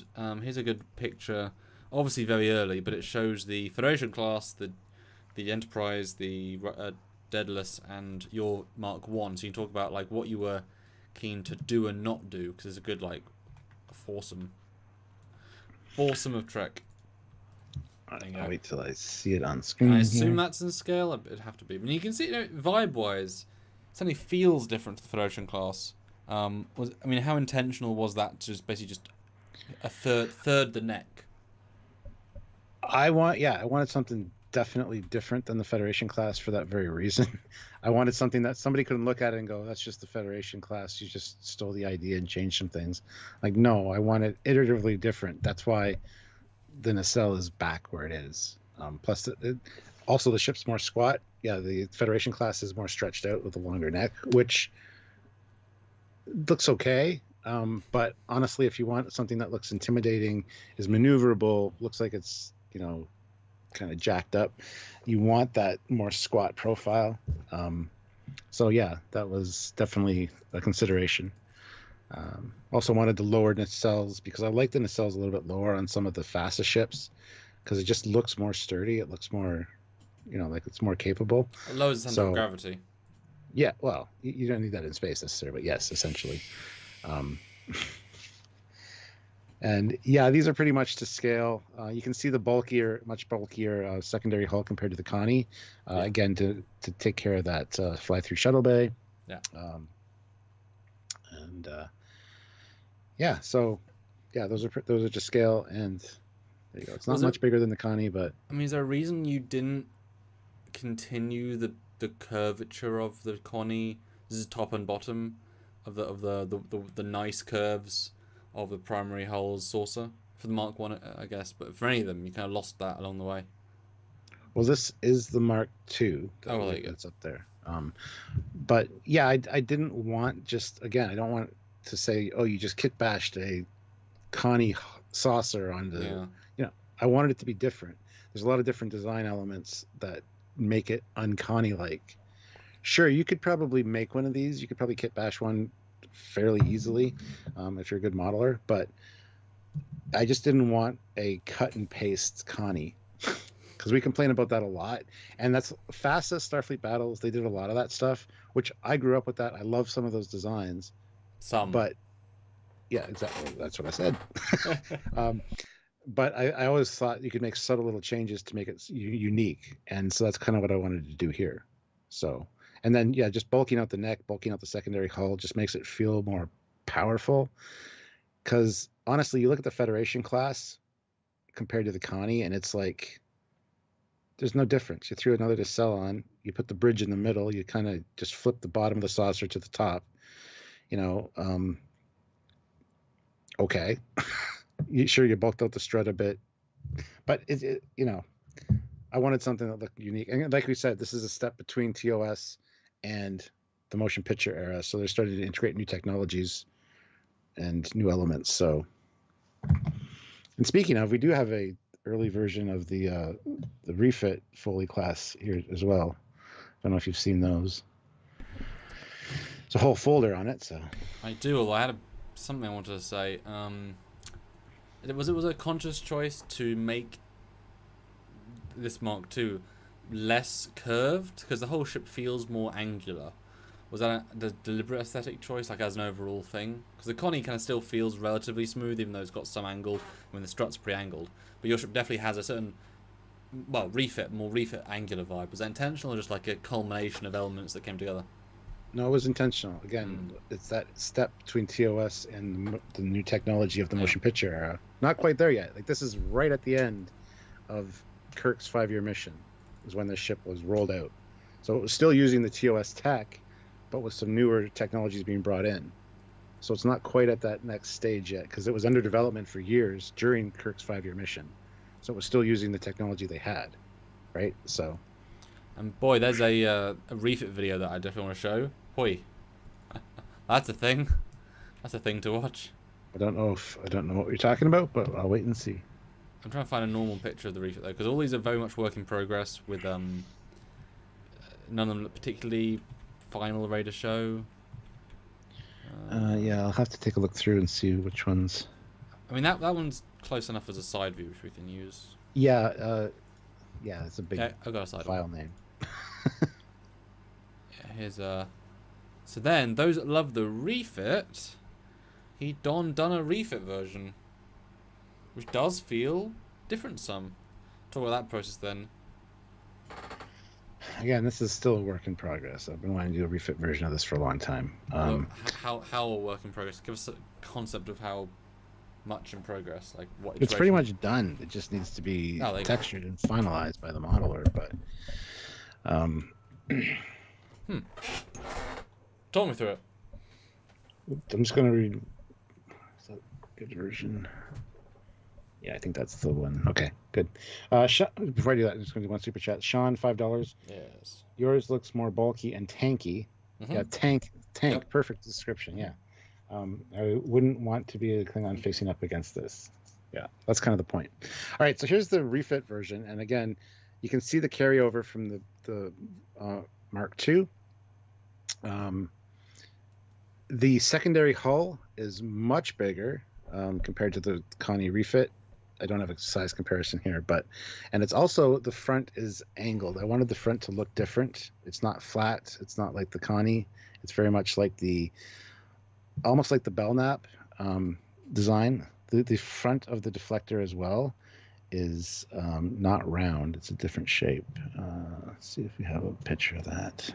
picture. Obviously very early, but it shows the Federation class, the Enterprise, the Daedalus, and your Mark 1. So you can talk about like what you were keen to do and not do, because it's a good like foursome of Trek. I'll wait till I see it on And screen. I assume here. that's in scale. It'd have to be. But you can see, vibe-wise, it certainly feels different to the Federation class. How intentional was that to just basically just a third the neck? I wanted something definitely different than the Federation class for that very reason. I wanted something that somebody couldn't look at it and go, "That's just the Federation class. You just stole the idea and changed some things." Like, no, I want it iteratively different. That's why the nacelle is back where it is. Plus, also the ship's more squat. Yeah, the Federation class is more stretched out with a longer neck, which looks okay. But honestly, if you want something that looks intimidating, is maneuverable, looks like it's, kind of jacked up, you want that more squat profile. So yeah, that was definitely a consideration. Also wanted to lower nacelles because I like the nacelles a little bit lower on some of the fastest ships because it just looks more sturdy. It looks more, like it's more capable. It lowers the center of gravity. Yeah, well, you don't need that in space necessarily, but yes, essentially. And yeah, these are pretty much to scale. You can see the much bulkier secondary hull compared to the Connie. Again, to take care of that fly-through shuttle bay. Yeah. So those are to scale, and there you go. It's not much bigger than the Connie, but is there a reason you didn't continue the curvature of the Connie? This is top and bottom of the nice curves of the primary hull's saucer for the Mark 1, I guess, but for any of them, you kind of lost that along the way. Well, this is the Mark 2 that's up there. But yeah, I didn't want I don't want to say, oh, you just kit bashed a Connie saucer onto, I wanted it to be different. There's a lot of different design elements that make it un-Connie like. Sure, you could probably make one of these. You could probably kit bash one fairly easily if you're a good modeler, but I just didn't want a cut and paste Connie because we complain about that a lot, and that's fastest Starfleet battles. They did a lot of that stuff, which I grew up with that. I love some of those designs. But yeah, exactly. That's what I said. But I always thought you could make subtle little changes to make it unique, and so that's kind of what I wanted to do here. So. And then, just bulking out the neck, bulking out the secondary hull just makes it feel more powerful. Because honestly, you look at the Federation class compared to the Connie, and it's like there's no difference. You threw another nacelle on, you put the bridge in the middle, you kind of just flip the bottom of the saucer to the top. Okay. You bulked out the strut a bit, but I wanted something that looked unique. And like we said, this is a step between TOS and the motion picture era. So they're starting to integrate new technologies and new elements. So, and speaking of, we do have a early version of the Refit Foley class here as well. I don't know if you've seen those. It's a whole folder on it. So I do. Although I had something I wanted to say. It was a conscious choice to make this Mark II less curved because the whole ship feels more angular. Was that a deliberate aesthetic choice, like as an overall thing? Because the Connie kind of still feels relatively smooth, even though it's got some angle when the strut's pre-angled. But your ship definitely has a certain, more refit angular vibe. Was that intentional, or just like a culmination of elements that came together? No, it was intentional. Again, it's that step between TOS and the new technology of the motion picture era. Not quite there yet. Like, this is right at the end of Kirk's 5-year mission is when the ship was rolled out. So it was still using the TOS tech, but with some newer technologies being brought in. So it's not quite at that next stage yet because it was under development for years during Kirk's 5-year mission. So it was still using the technology they had, right? So. And boy, there's a refit video that I definitely want to show. Boy, that's a thing. That's a thing to watch. I don't know what you're talking about, but I'll wait and see. I'm trying to find a normal picture of the refit though, because all these are very much work in progress with none of them look particularly final, ready to show. Yeah, I'll have to take a look through and see which ones. I mean, that one's close enough as a side view, which we can use. Yeah, yeah, it's a big I've got a side file name. Yeah, here's a. So then, those that love the refit, he done a refit version, which does feel different some. Talk about that process then. Again, this is still a work in progress. I've been wanting to do a refit version of this for a long time. How a work in progress? Give us a concept of how much in progress, like what. It's pretty much done. It just needs to be textured and finalized by the modeler. But talk me through it. I'm just gonna read. Is that a good version? Yeah, I think that's the one. Okay, good. Before I do that, I'm just going to do one super chat. Sean, $5. Yes. Yours looks more bulky and tanky. Yeah, tank. Yep. Perfect description. Yeah. I wouldn't want to be a Klingon facing up against this. Yeah, that's kind of the point. All right, so here's the refit version, and again, you can see the carryover from the Mark II. The secondary hull is much bigger compared to the Connie refit. I don't have a size comparison here, and it's also, the front is angled. I wanted the front to look different. It's not flat. It's not like the Connie. It's very much like almost like the Belknap design. The front of the deflector as well is not round. It's a different shape. Let's see if we have a picture of that.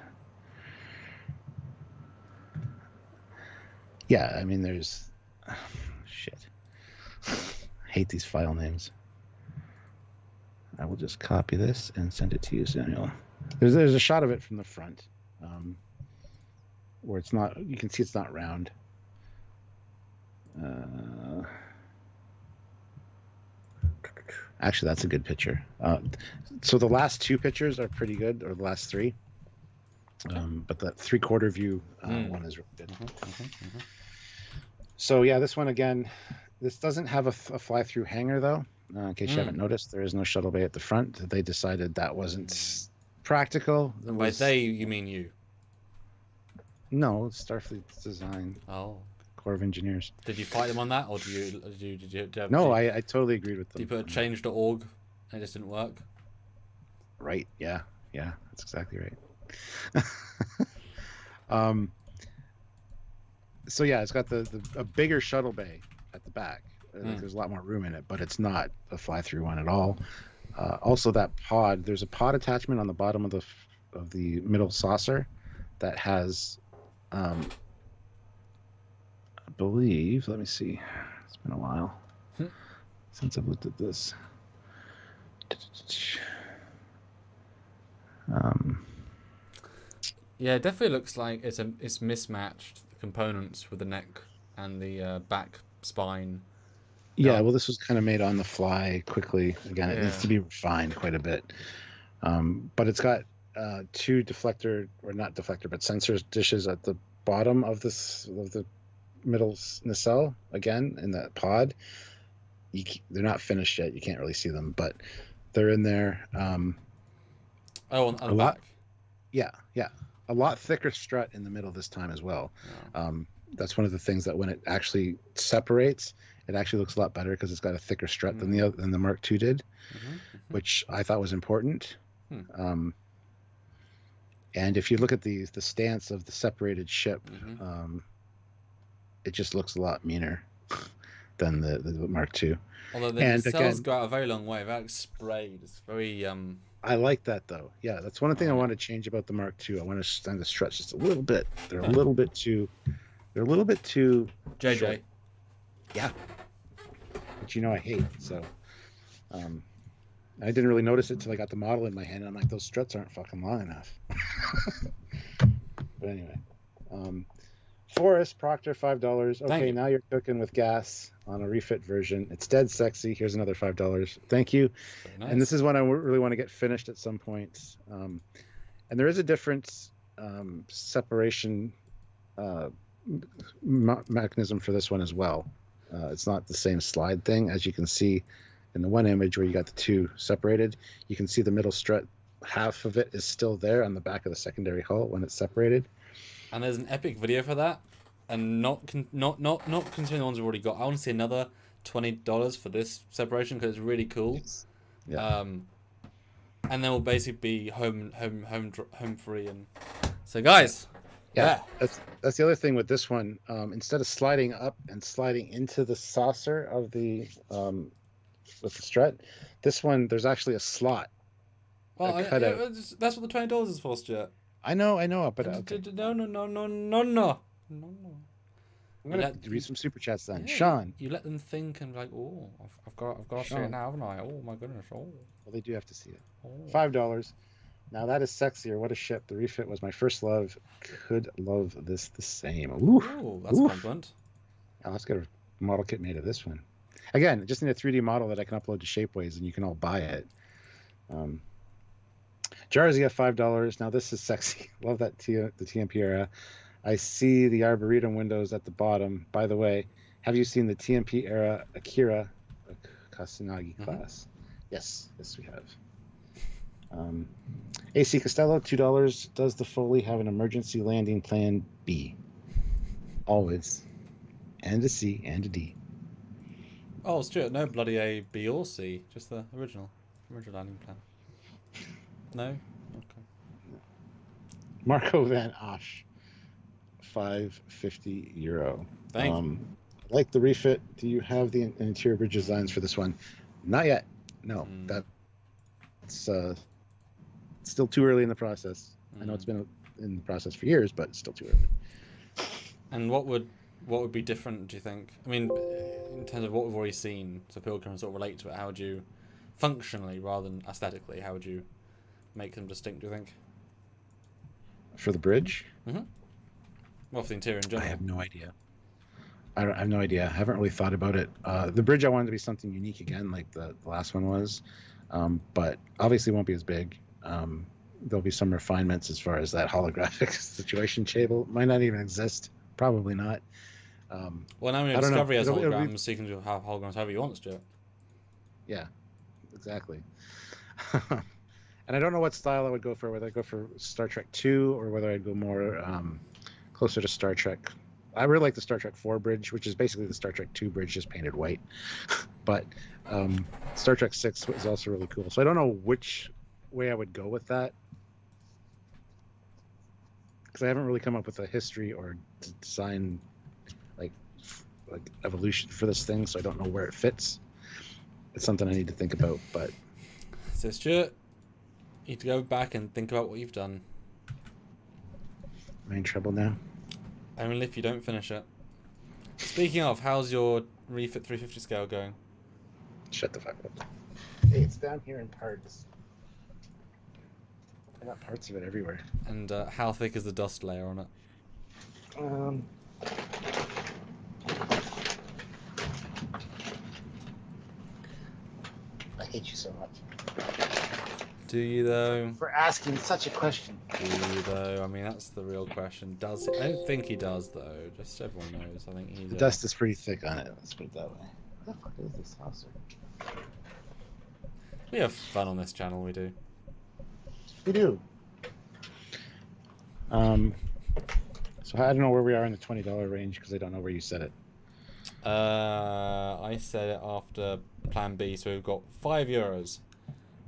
Yeah, I mean, there's shit. I hate these file names. I will just copy this and send it to you, Samuel. There's a shot of it from the front, where it's not. You can see it's not round. Actually, that's a good picture. So the last two pictures are pretty good, or the last three. But the 3/4 view one is really good. So yeah, this one again. This doesn't have a fly-through hangar, though. In case you haven't noticed, there is no shuttle bay at the front. They decided that wasn't practical. And by they, you mean you? No, it's Starfleet's design. Oh. Corps of Engineers. Did you fight them on that, or did you No, I totally agreed with them. Did you put a change.org and it just didn't work? Right, yeah, that's exactly right. So yeah, it's got a bigger shuttle bay at the back. There's a lot more room in it, but it's not a fly-through one at all. Also, that pod, there's a pod attachment on the bottom of the middle saucer that has, I believe, let me see, it's been a while since I've looked at this. Yeah, it definitely looks like it's mismatched, the components with the neck and the back spine. Yeah, well, this was kind of made on the fly quickly. Again, it needs to be refined quite a bit. But it's got two deflector, or not deflector, but sensor dishes at the bottom of the middle nacelle. Again, in that pod, they're not finished yet. You can't really see them, but they're in there. On the back. Yeah. A lot thicker strut in the middle this time as well. Yeah. That's one of the things that when it actually separates, it actually looks a lot better because it's got a thicker strut than the Mark II did, which I thought was important. And if you look at the stance of the separated ship, it just looks a lot meaner than the Mark II. Although the cells go out a very long way, very sprayed. It's very I like that though. Yeah, that's one thing I want to change about the Mark II. I want to extend the struts just a little bit. They're a little bit too JJ. short. Yeah. Which I hate. So I didn't really notice it till I got the model in my hand, and I'm like, those struts aren't fucking long enough. But anyway. Forrest Proctor, $5. Okay, now you're cooking with gas on a refit version. It's dead sexy. Here's another $5. Thank you. Nice. And this is one I really want to get finished at some point. And there is a different separation mechanism for this one as well. It's not the same slide thing. As you can see in the one image where you got the two separated, you can see the middle strut half of it is still there on the back of the secondary hull when it's separated. And there's an epic video for that, and not considering the ones we've already got. I want to see another $20 for this separation because it's really cool. Yeah. And then we'll basically be home free. And so, guys, yeah. That's the other thing with this one. Instead of sliding up and sliding into the saucer of the with the strut, this one there's actually a slot. Well, that's what the $20 is for, Stuart. I know, but No. I'm gonna read some super chats then. Yeah, Sean, you let them think and like, oh, I've got to see it now, haven't I? Oh my goodness, oh. Well, they do have to see it. Oh. $5. Now that is sexier. What a ship. The refit was my first love. Could love this the same. Ooh, that's a compliment. Now let's get a model kit made of this one. Again, I just need a 3D model that I can upload to Shapeways and you can all buy it. Jarzy at $5. Now this is sexy. Love that the TMP era. I see the Arboretum windows at the bottom. By the way, have you seen the TMP era Akira Kasunagi class? Yes, we have. AC Costello, $2. Does the Foley have an emergency landing plan B? Always. And a C and a D. Oh, Stuart, no bloody A, B, or C. Just the original landing plan. No? Okay. Marco Van Osh, €550. Thank you. Like the refit, do you have the interior bridge designs for this one? Not yet. No, that's still too early in the process. I know it's been in the process for years, but it's still too early. And what would be different, do you think? I mean, in terms of what we've already seen, so people can sort of relate to it. How would you, functionally rather than aesthetically, how would you make them distinct, do you think? For the bridge? Mm-hmm. Well, for the interior in general. I have no idea. I have no idea. I haven't really thought about it. The bridge I wanted to be something unique again, like the last one was, but obviously won't be as big. There'll be some refinements as far as that holographic situation table. Might not even exist. Probably not. Well, now we know Discovery has holograms, so you can have holograms however you want, Stuart. Yeah, exactly. And I don't know what style I would go for, whether I'd go for Star Trek 2 or whether I'd go more closer to Star Trek. I really like the Star Trek 4 bridge, which is basically the Star Trek 2 bridge, just painted white. But Star Trek 6 was also really cool. So I don't know which way I would go with that, because I haven't really come up with a history or design like evolution for this thing, so I don't know where it fits. It's something I need to think about. But so Stuart, you need to go back and think about what you've done. Am I in trouble now? Only if you don't finish it. Speaking of, how's your Refit 350 scale going? Shut the fuck up. Hey, it's down here in parts. I got parts of it everywhere. And how thick is the dust layer on it? I hate you so much. Do you though? For asking such a question. Do you though? I mean, that's the real question. Does he? I don't think he does though. Just so everyone knows. I think he's. The dust is pretty thick on it. Let's put it that way. What the fuck is this house? We have fun on this channel. We do. We do. So I don't know where we are in the $20 range because I don't know where you set it. I said it after Plan B, so we've got €5.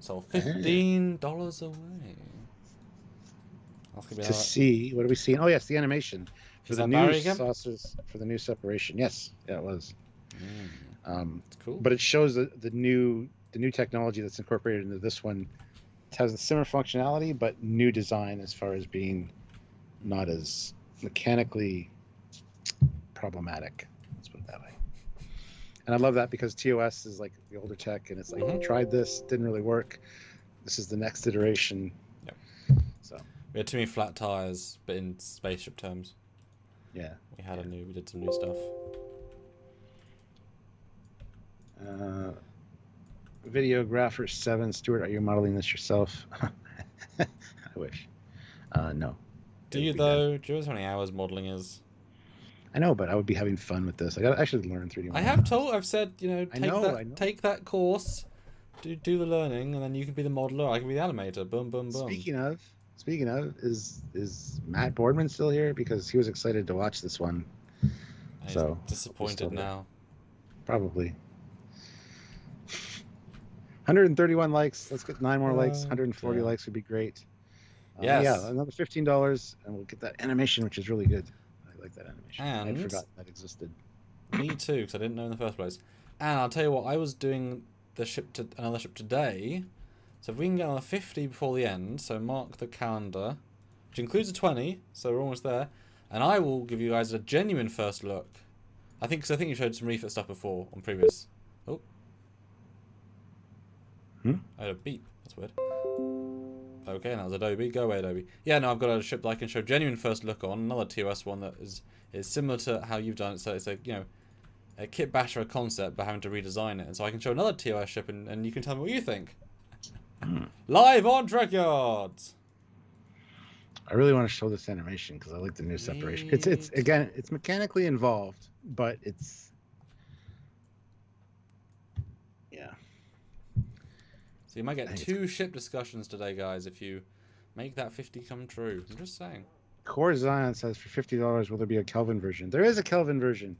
So $15 away. To see, what are we seeing? Oh yes, the animation for the new saucers for the new separation. Yes, yeah, it was. Cool. But it shows the new technology that's incorporated into this one. It has a similar functionality, but new design as far as being not as mechanically problematic. Let's put it that way. And I love that because TOS is like the older tech, and it's like we tried this, didn't really work. This is the next iteration. Yep. So we had too many flat tires, but in spaceship terms. Yeah. We did some new stuff. Videographer 7, Stuart, are you modeling this yourself? I wish. No. Do you though? Do you know how many hours modeling is? I know, but I would be having fun with this. I got to actually learn 3D modeling. I've said, take that course Do the learning, and then you can be the modeler. I can be the animator. Boom, boom, boom. Speaking of, is Matt Boardman still here? Because he was excited to watch this one. And he's So disappointed now. probably. 131 likes. Let's get 9 more likes. 140 Yeah. likes would be great. Yes. Yeah, another $15, and we'll get that animation, which is really good. I like that animation. And I'd forgotten that existed. Me too, because I didn't know in the first place. And I'll tell you what, I was doing another ship today. So if we can get another 50 before the end, so mark the calendar, which includes a 20, so we're almost there. And I will give you guys a genuine first look. I think you showed some refit stuff before on previous. Oh. I had a beep. That's weird. Okay, and that was Adobe. Go away, Adobe. Yeah, no, I've got a ship that I can show genuine first look on. Another TOS one that is similar to how you've done it. So it's a kit bash or a concept, but having to redesign it. And so I can show another TOS ship, and you can tell me what you think. Live on Trekyards. I really want to show this animation because I like the new separation. It's again, it's mechanically involved, but it's So you might get 2 ship discussions today, guys, if you make that 50 come true. I'm just saying. Core Zion says for $50, will there be a Kelvin version? There is a Kelvin version.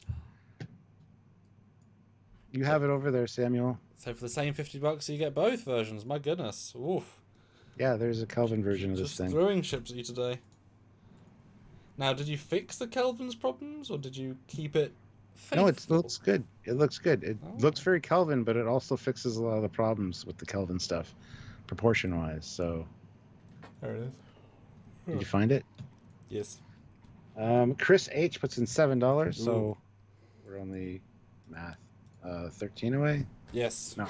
You have it over there, Samuel. So for the same $50, you get both versions. My goodness. Oof. Yeah, there's a Kelvin version of this thing. Just throwing ships at you today. Now, did you fix the Kelvin's problems, or did you keep it faithful? No, it looks good. It looks good. It looks very Kelvin, but it also fixes a lot of the problems with the Kelvin stuff, proportion-wise. So there it is. Did you find it? Yes. Chris H puts in $7, so we're on the math. 13 away? Yes. No.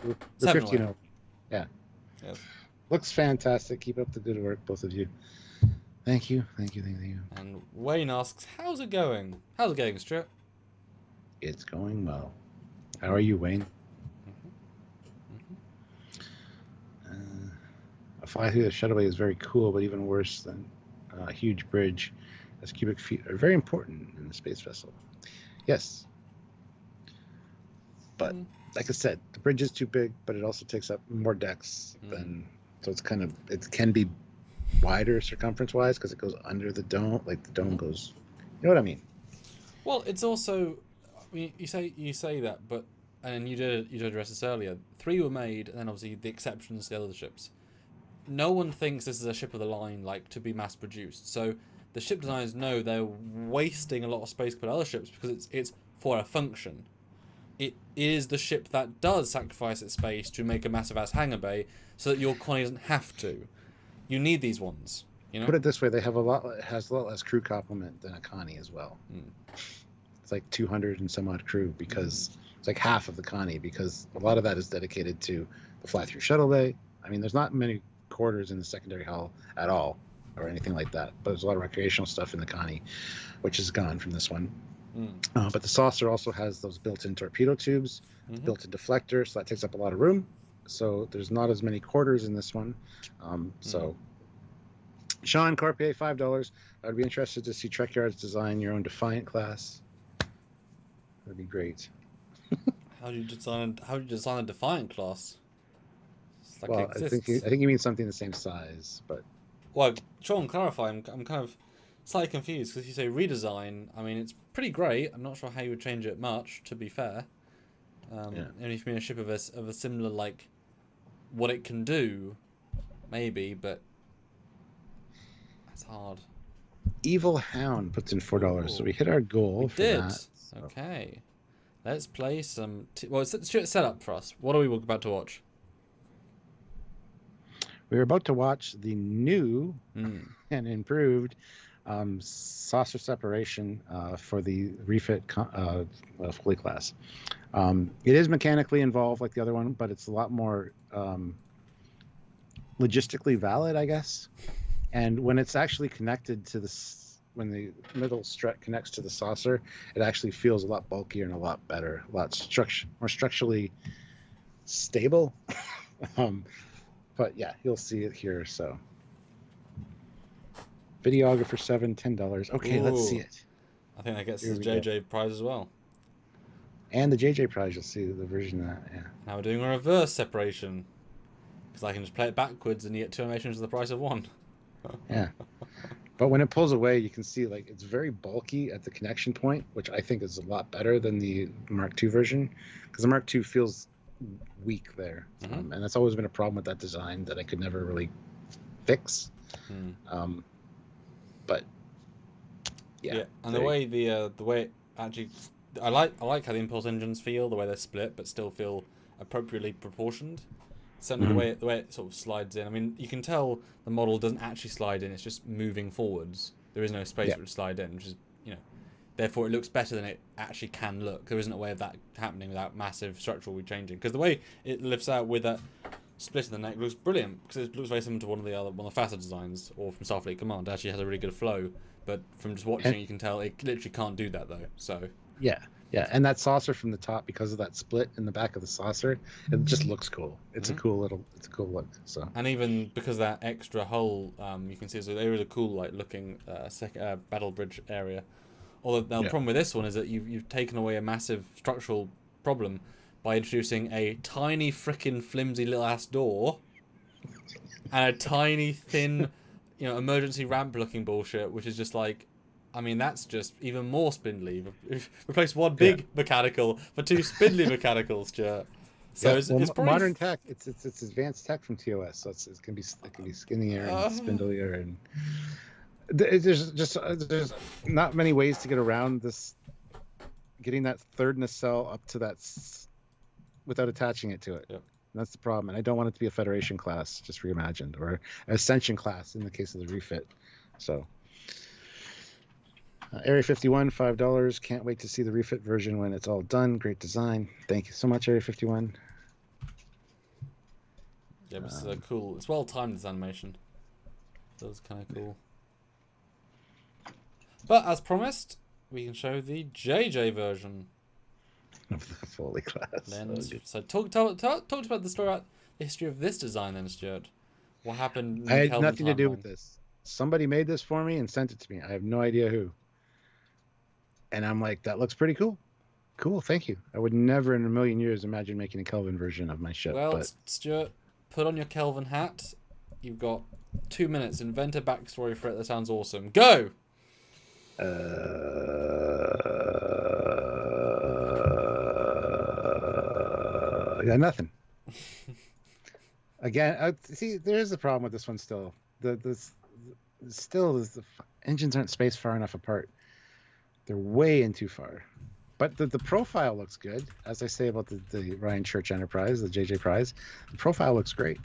We're 7 15 away. away. Yeah. Yes. Looks fantastic. Keep up the good work, both of you. Thank you. And Wayne asks, how's it going? How's it going, Stuart? It's going well. How are you, Wayne? A fly through the shuttleway is very cool, but even worse than a huge bridge, as cubic feet are very important in the space vessel. Yes. But like I said, the bridge is too big, but it also takes up more decks than, so it's kind of, it can be wider circumference-wise because it goes under the dome, like the dome goes, you know what I mean? Well, it's also, I mean, you say that, but, and you did address this earlier. 3 were made, and then obviously the exceptions to the other ships. No one thinks this is a ship of the line, like, to be mass produced. So the ship designers know they're wasting a lot of space compared to other ships because it's for a function. It is the ship that does sacrifice its space to make a massive ass hangar bay so that your colony doesn't have to. You need these ones, you know? Put it this way, it has a lot less crew complement than a Connie as well. It's like 200 and some odd crew, because it's like half of the Connie, because a lot of that is dedicated to the fly-through shuttle bay. I mean, there's not many quarters in the secondary hull at all or anything like that, but there's a lot of recreational stuff in the Connie, which is gone from this one. But the saucer also has those built-in torpedo tubes, built-in deflector, so that takes up a lot of room. So there's not as many quarters in this one. So Sean Corpier, $5. I'd be interested to see Trekyards design your own Defiant class. That'd be great. How do you design a Defiant class? Like well, I think you mean something the same size, but well, Sean, clarify. I'm kind of slightly confused because if you say redesign, I mean it's pretty great. I'm not sure how you would change it much, to be fair. And if you mean a ship of a similar, like, what it can do, maybe, but that's hard. Evil Hound puts in $4, so we hit our goal for that. So. Okay, let's play some. Well, it's set up for us. What are we about to watch? We're about to watch the new and improved saucer separation for the Refit Foley class. It is mechanically involved like the other one, but it's a lot more logistically valid, I guess. And when it's actually connected to when the middle strut connects to the saucer, it actually feels a lot bulkier and a lot better, a lot more structurally stable. But yeah, you'll see it here. So, videographer $7, $10. Okay, let's see it. I think that gets the JJ prize as well. And the JJ prize, you'll see the version of that. Yeah. Now we're doing a reverse separation. Because I can just play it backwards and you get 2 animations for the price of 1. Yeah. But when it pulls away, you can see like it's very bulky at the connection point, which I think is a lot better than the Mark II version, because the Mark II feels weak there, and that's always been a problem with that design that I could never really fix. But yeah, and the way the way it actually, I like how the impulse engines feel, the way they're split, but still feel appropriately proportioned. Certainly the way it sort of slides in. I mean, you can tell the model doesn't actually slide in; it's just moving forwards. There is no space for it to slide in, which is, therefore it looks better than it actually can look. There isn't a way of that happening without massive structural rechanging. Because the way it lifts out with that split in the neck looks brilliant, because it looks very similar to one of the faster designs, or from Starfleet Command. It actually has a really good flow, but from just watching it, you can tell it literally can't do that though. So yeah, and that saucer from the top, because of that split in the back of the saucer, it just looks cool. It's a cool look. So, and even because of that extra hole, you can see there is a cool looking battle bridge area. Although the problem with this one is that you've taken away a massive structural problem by introducing a tiny frickin' flimsy little ass door and a tiny thin, emergency ramp looking bullshit, which is just like, I mean, that's just even more spindly. Replace one big mechanical for 2 spindly mechanicals, Stuart. So it's probably modern tech. It's advanced tech from TOS, so it can be skinnier and spindlier, and there's not many ways to get around this. Getting that third nacelle up to that without attaching it to it. Yep. That's the problem, and I don't want it to be a Federation class, just reimagined, or Ascension class in the case of the refit. So. Area 51, $5. Can't wait to see the refit version when it's all done. Great design. Thank you so much, Area 51. Yeah, but it's cool. It's well timed, this animation. That was kind of cool. But as promised, we can show the JJ version of the Foley class. So talk about the story, about the history of this design, then, Stuart. What happened? I had nothing to do with this. Somebody made this for me and sent it to me. I have no idea who. And I'm like, that looks pretty cool. Cool, thank you. I would never in a million years imagine making a Kelvin version of my ship. Well, Stuart, put on your Kelvin hat. You've got 2 minutes. Invent a backstory for it that sounds awesome. Go! Yeah, nothing. Again, see, there's the problem with this one still. The engines aren't spaced far enough apart. They're way in too far. But the profile looks good. As I say about the Ryan Church Enterprise, the JJ Prize, the profile looks great.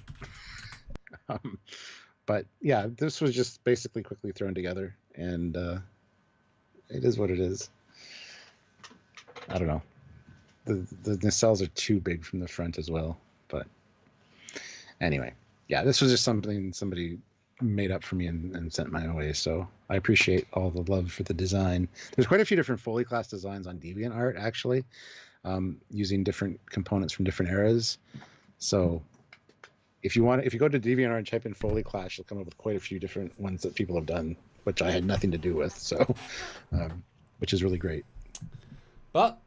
But yeah, this was just basically quickly thrown together, and it is what it is. I don't know. The nacelles are too big from the front as well. But anyway, yeah, this was just something somebody made up for me and sent my way, so I appreciate all the love for the design. There's quite a few different Foley class designs on DeviantArt, actually, using different components from different eras. So if you go to DeviantArt and type in Foley class, you'll come up with quite a few different ones that people have done, which I had nothing to do with, so which is really great. But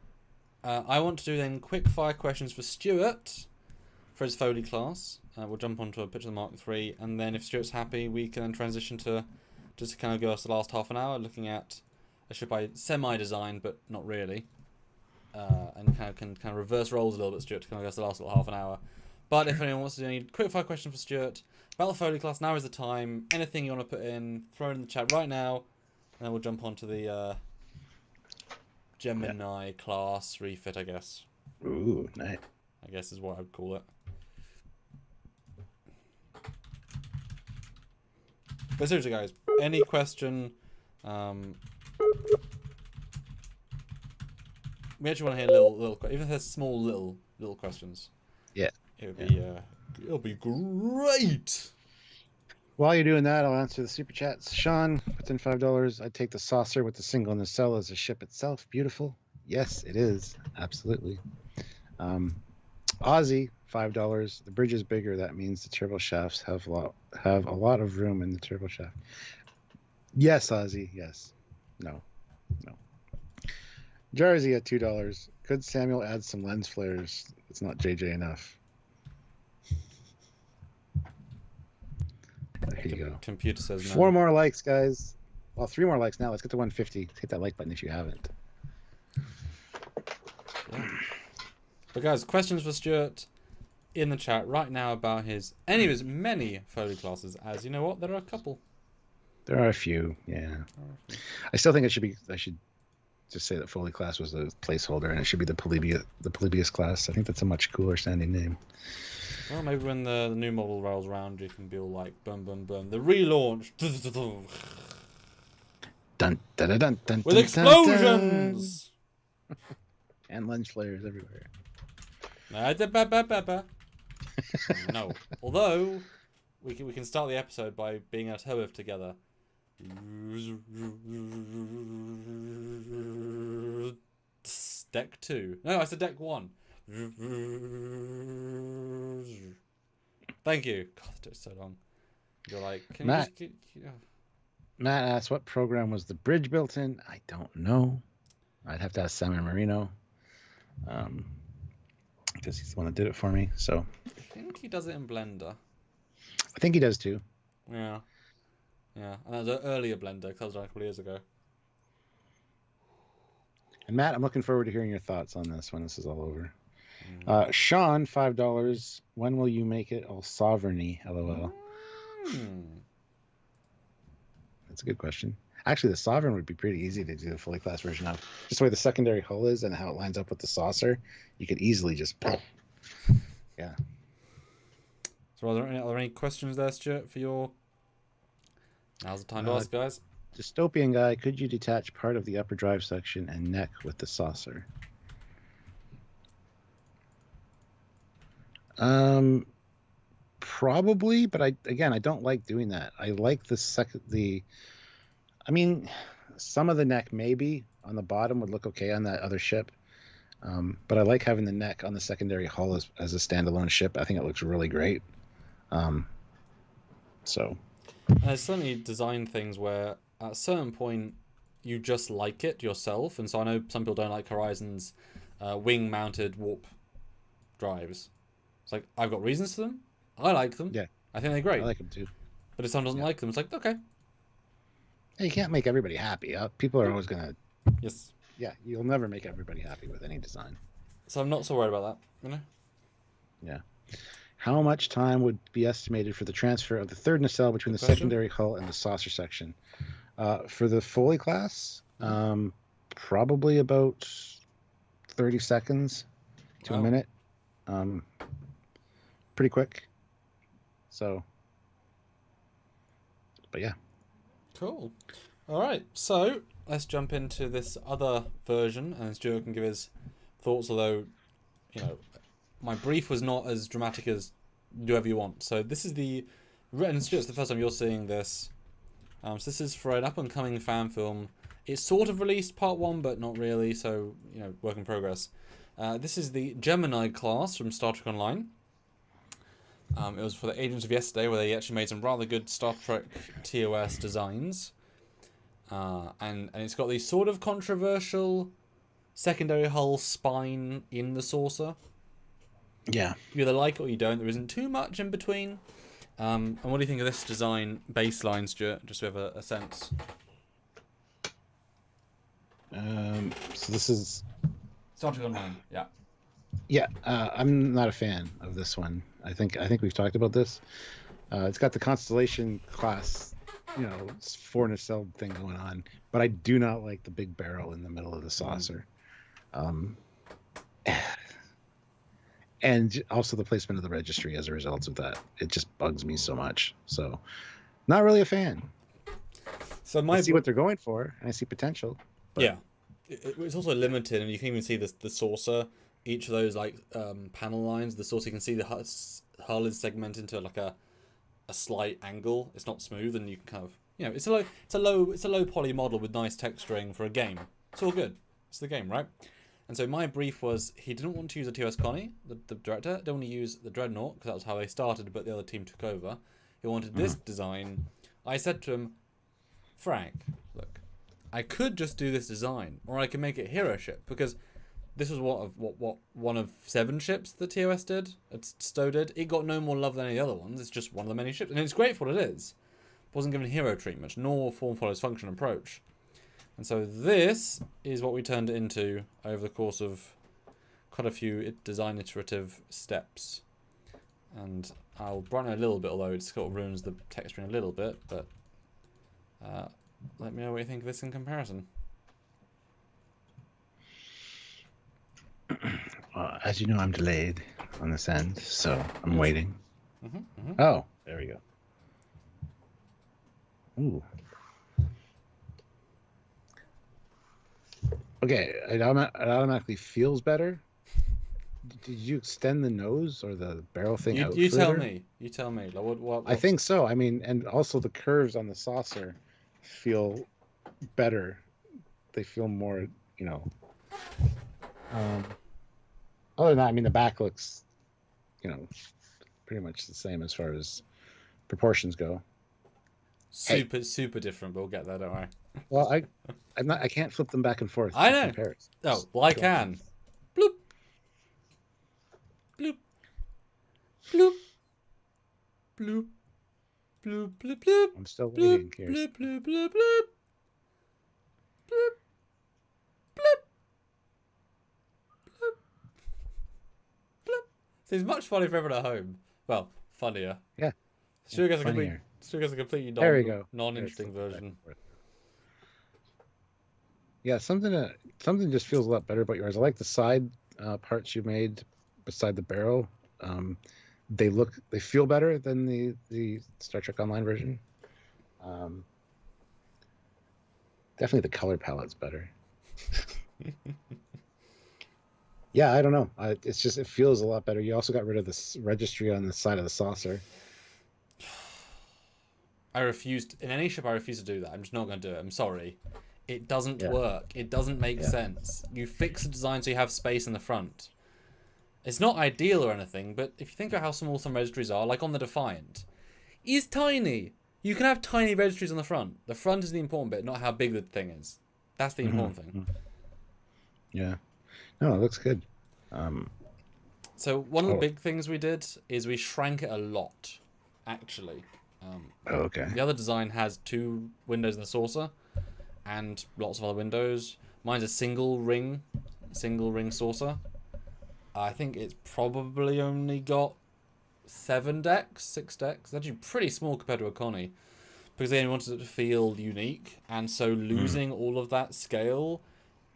I want to do then quick fire questions for Stuart for his Foley class. We'll jump onto a picture of the Mark III, and then if Stuart's happy, we can then transition to just to kind of go us the last half an hour looking at a ship I semi-designed, but not really, and kind of reverse roles a little bit, Stuart, to kind of go us the last little half an hour. But if anyone wants to do any quick fire question for Stuart about the Foley class, now is the time. Anything you want to put in, throw it in the chat right now, and then we'll jump onto the Gemini class refit, I guess. Ooh, nice. I guess is what I'd call it. But seriously, guys, any question? We actually want to hear little, even if there's small little questions. Yeah, it'll be great. While you're doing that, I'll answer the super chats. Sean puts in $5. I'd take the saucer with the single nacelle as a ship itself. Beautiful. Yes, it is. Absolutely. Ozzy, $5. The bridge is bigger. That means the turbo shafts have a lot of room in the turbo shaft. Yes, Ozzy. Yes. No. Jarzy at $2. Could Samuel add some lens flares? It's not JJ enough. Here you go. Computer says no. 4 more likes, guys. Well, 3 more likes now. Let's get to 150. Hit that like button if you haven't. Yeah. But guys, questions for Stuart in the chat right now about any of his many Foley classes. As you know what, there are a couple. There are a few, yeah. I still think I should just say that Foley class was a placeholder, and it should be the Polybius class. I think that's a much cooler sounding name. Well, maybe when the new model rolls around, you can be all like, boom, boom, boom. The relaunch. Dun, dun, dun, dun, dun, With dun, explosions! Dun. And lens flares everywhere. No. Although, we can start the episode by being at Hobith together. Deck 2. No, I said deck 1. Thank you. God, that took so long. You're like, can Matt, you just get... Matt asks, what program was the bridge built in? I don't know. I'd have to ask Simon Marino. Because he's the one that did it for me. So I think he does it in Blender. I think he does too. Yeah. Yeah. And that was an earlier Blender, because that was like a couple of years ago. And Matt, I'm looking forward to hearing your thoughts on this when this is all over. Sean, $5. When will you make it all sovereignty? LOL. That's a good question. Actually, the sovereign would be pretty easy to do the fully class version of. Just the way the secondary hull is and how it lines up with the saucer, you could easily just... Yeah. So are there any questions there, Stuart, for your... Now's the time to ask, guys. Dystopian guy, could you detach part of the upper drive section and neck with the saucer? Probably, but I don't like doing that. I like I mean, some of the neck maybe on the bottom would look okay on that other ship. But I like having the neck on the secondary hull as a standalone ship. I think it looks really great. So There's certainly design things where at a certain point you just like it yourself, and so I know some people don't like Horizon's wing-mounted warp drives. It's like, I've got reasons for them. I like them. Yeah, I think they're great. I like them too. But if someone doesn't like them, it's like, okay. You can't make everybody happy. People are always gonna. Yes. Yeah, you'll never make everybody happy with any design. So I'm not so worried about that, you know? Yeah. How much time would be estimated for the transfer of the third nacelle between the secondary hull and the saucer section? For the Foley class, probably about 30 seconds to a minute. Pretty quick. So, but yeah. Cool. All right, so let's jump into this other version, and Stuart can give his thoughts, although, you know, my brief was not as dramatic as do whatever you want. So this is and Stuart, it's the first time you're seeing this. So this is for an up-and-coming fan film. It's sort of released part 1, but not really, so, you know, work in progress. This is the Gemini class from Star Trek Online. It was for the Agents of Yesterday, where they actually made some rather good Star Trek TOS designs. And it's got these sort of controversial secondary hull spine in the saucer. Yeah. You either like it or you don't. There isn't too much in between. And what do you think of this design baseline, Stuart? Just so we have a sense. So this is... Star Trek Online, yeah. Yeah, I'm not a fan of this one. I think we've talked about this. It's got the Constellation class, you know, 4 nacelle thing going on, but I do not like the big barrel in the middle of the saucer. And also the placement of the registry as a result of that. It just bugs me so much. So, not really a fan. So I see what they're going for, and I see potential. But... Yeah, it's also limited, and you can even see the saucer. Each of those like panel lines, the saucer, you can see the hull is segmented into like a slight angle. It's not smooth, and you can kind of, you know, it's a low poly model with nice texturing for a game. It's all good. It's the game, right? And so my brief was he didn't want to use a TOS Connie, the director. Didn't want to use the Dreadnought because that was how they started, but the other team took over. He wanted this design. I said to him, Frank, look, I could just do this design, or I can make it hero ship, because this was what one of 7 ships that TOS did, Stowe did. It got no more love than any other ones. It's just one of the many ships, and it's great for what it is. It wasn't given hero treatment, nor form follows function approach. And so this is what we turned it into over the course of quite a few design iterative steps. And I'll brighten it a little bit, although it sort of ruins the texturing a little bit, but let me know what you think of this in comparison. As you know, I'm delayed on this end, so I'm waiting. Oh, there we go. Ooh. Okay, it automatically feels better. Did you extend the nose or the barrel thing out? You tell me. You tell me. Like, what? I think so. I mean, and also the curves on the saucer feel better. They feel more, you know. Other than that, I mean, the back looks, you know, pretty much the same as far as proportions go. Super different, but we'll get there, don't worry. Well, I can't flip them back and forth. I know. Oh, well, I can. Bloop. Bloop. Bloop. Bloop. Bloop, bloop, bloop. I'm still waiting here. Bloop, bloop, bloop, bloop. Bloop. Bloop. Bloop. Bloop. So it's much funnier for everyone at home. Well, funnier. Yeah. Still gets a completely non-interesting version. Yeah, something just feels a lot better about yours. I like the side parts you made beside the barrel. They feel better than the Star Trek Online version. Definitely the color palette's better. Yeah, I don't know. It's just, it feels a lot better. You also got rid of this registry on the side of the saucer. I refused, in any ship I refuse to do that. I'm just not going to do it. I'm sorry. It doesn't work. It doesn't make sense. You fix the design so you have space in the front. It's not ideal or anything, but if you think about how small some registries are, like on the Defiant, it's tiny. You can have tiny registries on the front. The front is the important bit, not how big the thing is. That's the important thing. Yeah. No, it looks good. So one of the big things we did is we shrank it a lot, actually. Okay. The other design has 2 windows in the saucer and lots of other windows. Mine's a single ring saucer. I think it's probably only got 6 decks. It's actually pretty small compared to a Connie, because they wanted it to feel unique, and so losing all of that scale,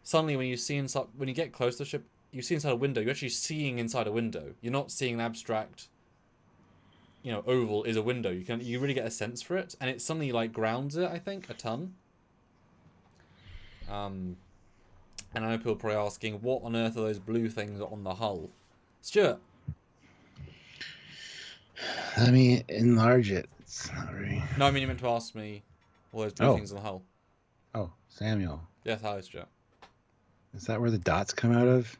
suddenly when you get close to the ship, you see inside a window. You're actually seeing inside a window. You're not seeing an abstract, oval is a window. You really get a sense for it, and it suddenly like grounds it, I think, a ton. And I know people are probably asking, what on earth are those blue things on the hull? Stuart. Let me enlarge it. It's not really... No, I mean you meant to ask me all those blue things on the hull. Oh, Samuel. Yes, hi, Stuart. Is that where the dots come out of?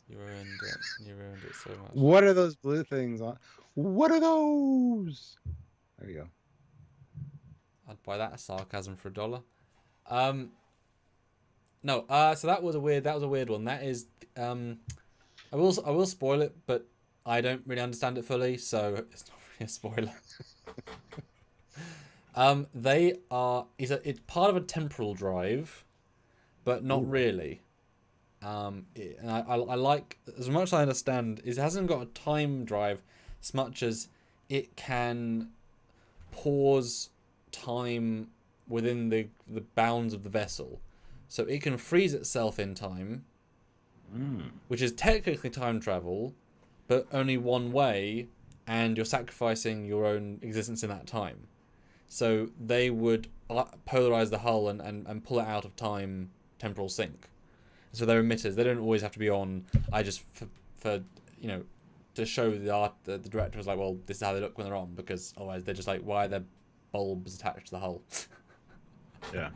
You ruined it. You ruined it so much. What are those blue things on? What are those? There you go. I'd buy that as sarcasm for $1. No, so that was a weird one. That is, I will spoil it, but I don't really understand it fully, so it's not really a spoiler. It's part of a temporal drive, but not really. And I like, as much as I understand, it hasn't got a time drive as much as it can pause time within the bounds of the vessel. So it can freeze itself in time, which is technically time travel, but only one way, and you're sacrificing your own existence in that time. So they would polarize the hull and pull it out of time temporal sync. So they're emitters. They don't always have to be on. I just for to show the director was like, well, this is how they look when they're on, because otherwise they're just like, why are there bulbs attached to the hull? Yeah.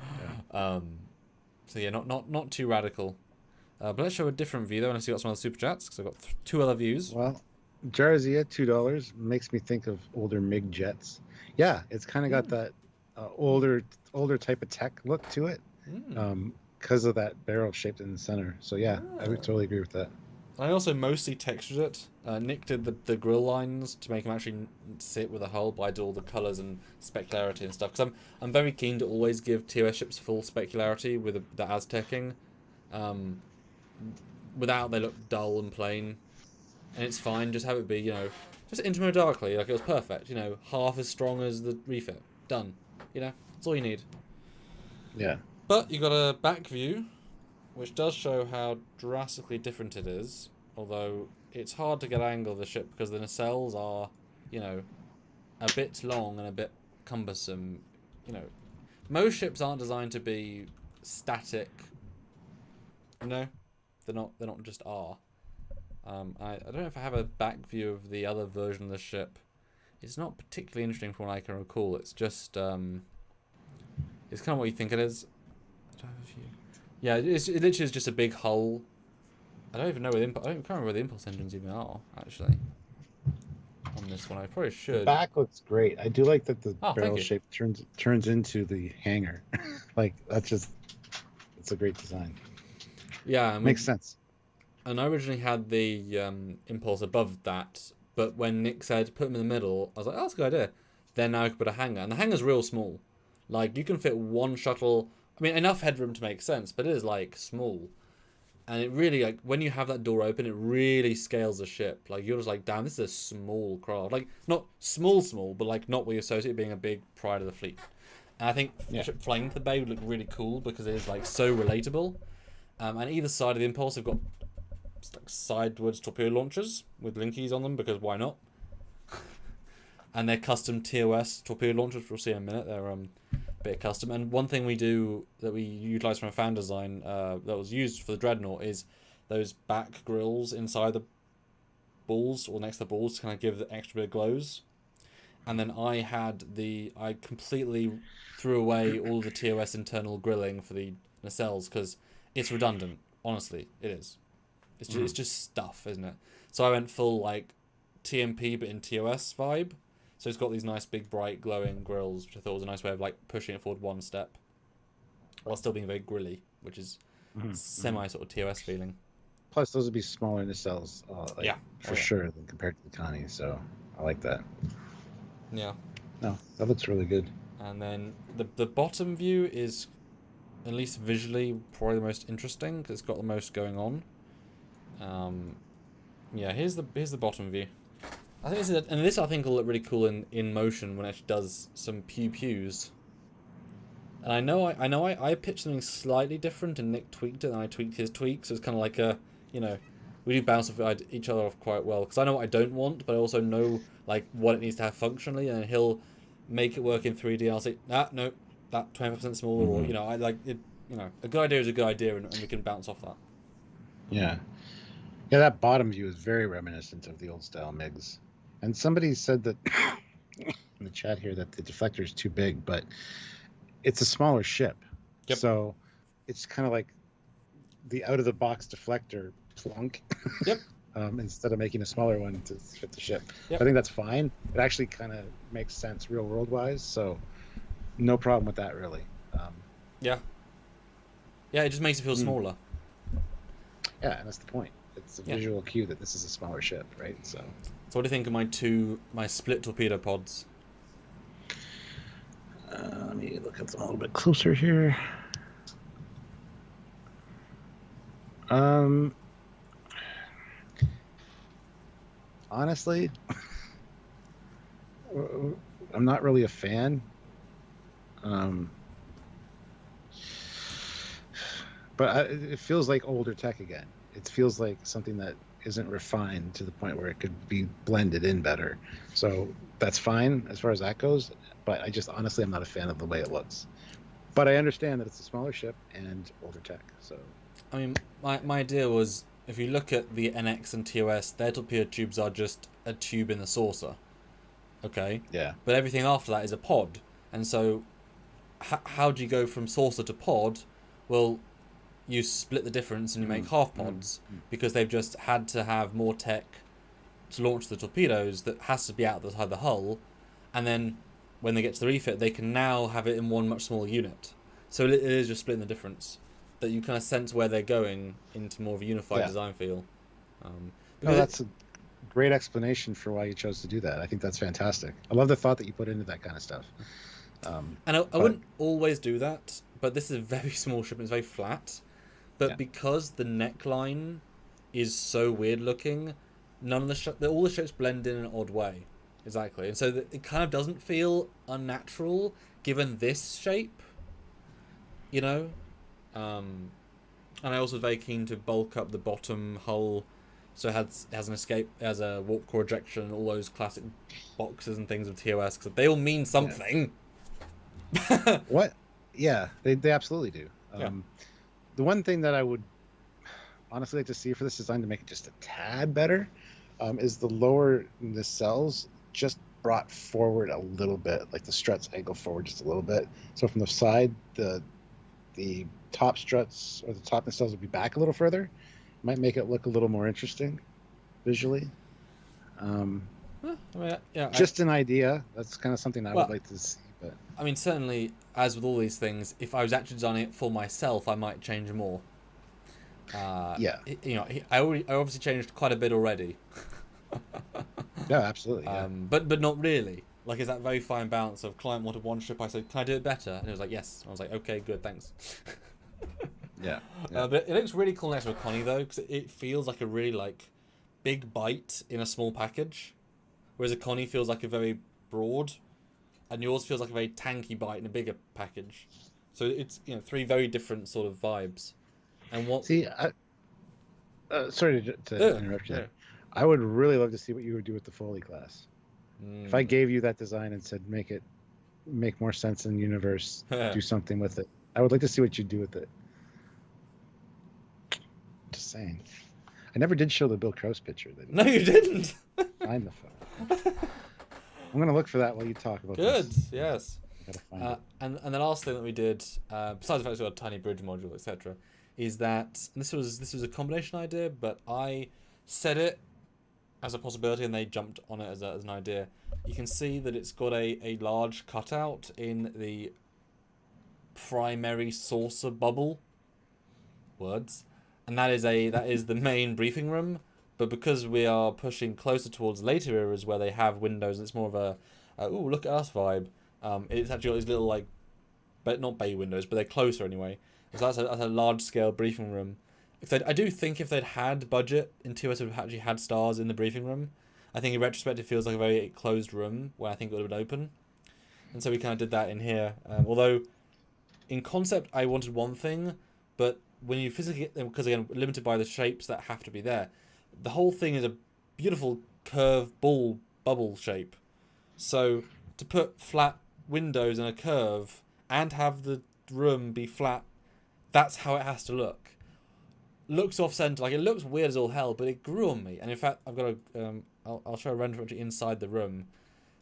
So yeah, not too radical. But let's show a different view though, unless you got some other super chats, because I've got 2 other views. Well, Jarzia, $2 makes me think of older MiG jets. Yeah, it's kind of got that older type of tech look to it, Mm. because of that barrel shaped in the center. So yeah, I would Ah. totally agree with that. I also mostly textured it. Nick did the grill lines to make them actually sit with a hull, but I did all the colours and specularity and stuff. Because I'm very keen to always give TOS ships full specularity with the Aztecing. Um, Without they look dull and plain. And it's fine, just have it be, just intimo darkly, like it was perfect. Half as strong as the refit. Done. That's all you need. Yeah. But you got a back view, which does show how drastically different it is. Although it's hard to get an angle of the ship because the nacelles are, a bit long and a bit cumbersome. You know, most ships aren't designed to be static. They're not. They're not just are. I don't know if I have a back view of the other version of the ship. It's not particularly interesting from what I can recall. It's just it's kind of what you think it is. Yeah, it literally is just a big hull. I don't even know where the I can't remember where the impulse engines even are actually. On this one, I probably The should. back looks great. I do like that the Oh, thank barrel you. shape turns into the hanger. Like it's a great design. Yeah, and Makes sense. and I originally had the impulse above that, but when Nick said put them in the middle, I was like, oh, that's a good idea. Then now I can put a hanger, and the hanger's real small. Like you can fit one shuttle. I mean, enough headroom to make sense, but it is like small. And it really, like, when you have that door open, it really scales the ship. Like, you're just like, damn, this is a small craft. Like, not small, but, like, not what you associate being a big pride of the fleet. And I think a ship flying into the bay would look really cool because it is, like, so relatable. And either side of the Impulse have got like, sidewards torpedo launchers with linkies on them because why not? And they're custom TOS torpedo launchers, which we'll see in a minute. They're bit custom. And one thing we do that we utilize from a fan design that was used for the Dreadnought is those back grills inside the balls or next to the balls to kind of give the extra bit of glows. And then I completely threw away all the TOS internal grilling for the nacelles because it's redundant. Honestly, it is. It's just stuff, isn't it? So I went full like TMP but in TOS vibe. So it's got these nice big bright glowing grills, which I thought was a nice way of like pushing it forward one step, while still being very grilly, which is semi sort of TOS feeling. Plus, those would be smaller nacelles, for yeah. sure, than compared to the Connie. So I like that. Yeah. No, that looks really good. And then the bottom view is, at least visually, probably the most interesting because it's got the most going on. Yeah. Here's the bottom view. I think this I think will look really cool in motion when it actually does some pews. And I know I pitched something slightly different and Nick tweaked it and I tweaked his tweak, so it's kind of like we do bounce off each other off quite well because I know what I don't want, but I also know like what it needs to have functionally, and he'll make it work in 3D. And I'll say, no, that 25% smaller, or I like it. A good idea is a good idea, and we can bounce off that. Yeah, that bottom view is very reminiscent of the old style MiGs. And somebody said that in the chat here that the deflector is too big, but it's a smaller ship. Yep. So it's kind of like the out-of-the-box deflector plunk. Yep. Instead of making a smaller one to fit the ship. Yep. I think that's fine. It actually kind of makes sense real world-wise, so no problem with that, really. Yeah, it just makes it feel smaller. Yeah, and that's the point. It's a visual cue that this is a smaller ship, right? So what do you think of my split torpedo pods? Let me look at them a little bit closer here. Honestly, I'm not really a fan. But it feels like older tech again. It feels like something that isn't refined to the point where it could be blended in better. So that's fine as far as that goes. But honestly, I'm not a fan of the way it looks. But I understand that it's a smaller ship and older tech. So, I mean, my idea was if you look at the NX and TOS, their torpedo tubes are just a tube in the saucer. Okay. Yeah. But everything after that is a pod, and so how do you go from saucer to pod? Well, you split the difference and you make half pods because they've just had to have more tech to launch the torpedoes that has to be out the side of the hull, and then when they get to the refit, they can now have it in one much smaller unit. So it is just splitting the difference. That you kind of sense where they're going into more of a unified Yeah. design feel. No, Because that's a great explanation for why you chose to do that. I think that's fantastic. I love the thought that you put into that kind of stuff. and I But wouldn't always do that, but this is a very small ship and it's very flat. But yeah, because the neckline is so weird looking, none of all the shapes blend in an odd way. Exactly, and so it kind of doesn't feel unnatural given this shape, you know. Um, and I also was very keen to bulk up the bottom hull, so it has an escape, it has a warp core ejection, all those classic boxes and things of TOS, because they all mean yeah. something. What? Yeah, they absolutely do. Yeah. The one thing that I would honestly like to see for this design to make it just a tad better is the cells just brought forward a little bit, like the struts angle forward just a little bit. So from the side, the top struts or the top nacelles would be back a little further. Might make it look a little more interesting visually. I mean, yeah. Just an idea. That's kind of something I would Well, like to see. But I mean, certainly, as with all these things, if I was actually designing it for myself, I might change more. yeah, I obviously changed quite a bit already. yeah, absolutely. Yeah, But not really. Like, it's that very fine balance of client wanted one strip. I said, "Can I do it better?" And it was like, "Yes." I was like, "Okay, good, thanks." yeah, yeah. But it looks really cool next to a Connie though, because it feels like a really like big bite in a small package, whereas a Connie feels like a very broad, and yours feels like a very tanky bite in a bigger package. So it's three very different sort of vibes. And what? See, sorry to interrupt you there. I would really love to see what you would do with the Foley class. If I gave you that design and said make more sense in the universe, do something with it, I would like to see what you do with it. Just saying. I never did show the Bill Krause picture. No, you didn't. Find the photo. I'm gonna look for that while you talk about Good. this. Yes. I gotta find it. And the last thing that we did, besides the fact we got a tiny bridge module, etc., is that this was a combination idea, but I said it as a possibility, and they jumped on it as an idea. You can see that it's got a large cutout in the primary saucer bubble words, and that is the main briefing room. But because we are pushing closer towards later eras where they have windows, it's more of a ooh, look at us vibe. It's actually got these little like, but not bay windows, but they're closer anyway. So that's a large scale briefing room. I do think if they'd had budget in TOS, would have actually had stars in the briefing room. I think in retrospect it feels like a very closed room where I think it would have been open. And so we kind of did that in here. Although in concept I wanted one thing, but when you physically get them, because again limited by the shapes that have to be there, the whole thing is a beautiful curved bubble shape. So to put flat windows and a curve and have the room be flat, that's how it has to look. Looks off center, like it looks weird as all hell, but it grew on me. And in fact, I've got a I'll show a render actually inside the room.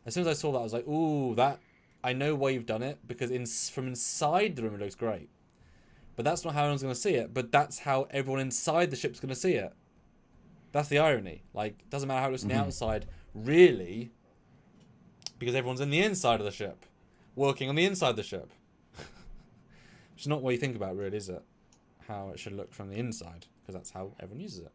As soon as I saw that, I was like, ooh, that I know why you've done it, because from inside the room it looks great. But that's not how anyone's going to see it. But that's how everyone inside the ship's going to see it. That's the irony. Like, it doesn't matter how it looks on the outside, really, because everyone's in the inside of the ship, working on the inside of the ship. Which is not what you think about, really, is it? How it should look from the inside, because that's how everyone uses it.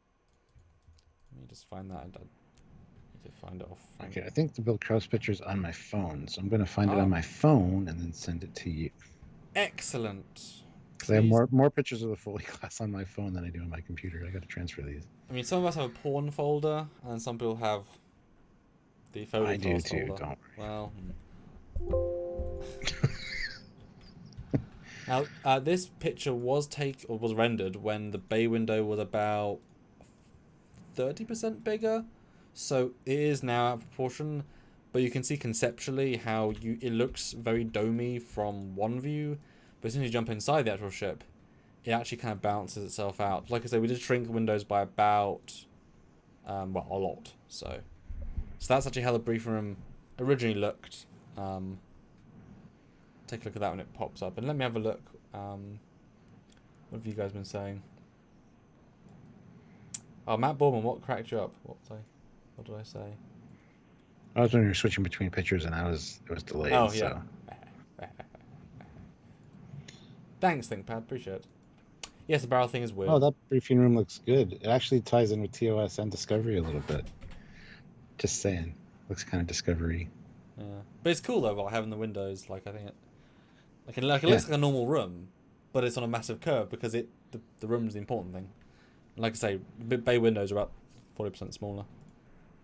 Let me just find that. I need to find it off. Okay, I think the Bill Krause picture is on my phone, so I'm going to find it on my phone and then send it to you. Excellent. Because I have more pictures of the Foley class on my phone than I do on my computer. I got to transfer these. I mean, some of us have a porn folder, and some people have the Foley I do class too. folder. Don't worry. Well. Now, this picture was rendered when the bay window was about 30% bigger, so it is now out of proportion. But you can see conceptually how it looks very domey from one view, but as soon as you jump inside the actual ship, it actually kind of balances itself out. Like I said, we did shrink the windows by about, a lot. So that's actually how the briefing room originally looked. Take a look at that when it pops up, and let me have a look. What have you guys been saying? Oh, Matt Borman, what cracked you up? What did I say? I was when you were switching between pictures and it was delayed. Oh, yeah. So Thanks, ThinkPad. Appreciate it. Yes, the barrel thing is weird. oh, that briefing room looks good. It actually ties in with TOS and Discovery a little bit. Just saying, looks kind of Discovery. Yeah, but it's cool though, by having the windows. Like I think it looks Yeah. like a normal room, but it's on a massive curve because the room's the important thing. And like I say, bay windows are about 40% smaller.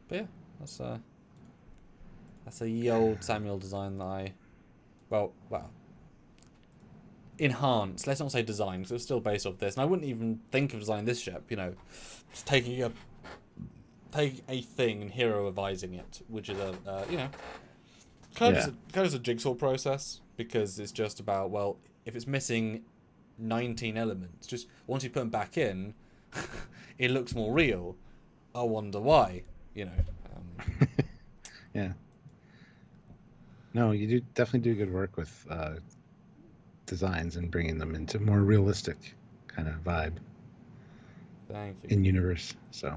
But yeah, that's a ye old Samuel design that I, well, enhanced. Let's not say design, because it was still based off this, and I wouldn't even think of designing this ship. You know, just taking a thing and heroizing it, which is kind of a jigsaw process, because it's just about, well, if it's missing 19 elements, just once you put them back in, it looks more real. I wonder why, you know. Yeah. No, you do definitely do good work with designs and bringing them into more realistic kind of vibe. Thank you. In universe, so.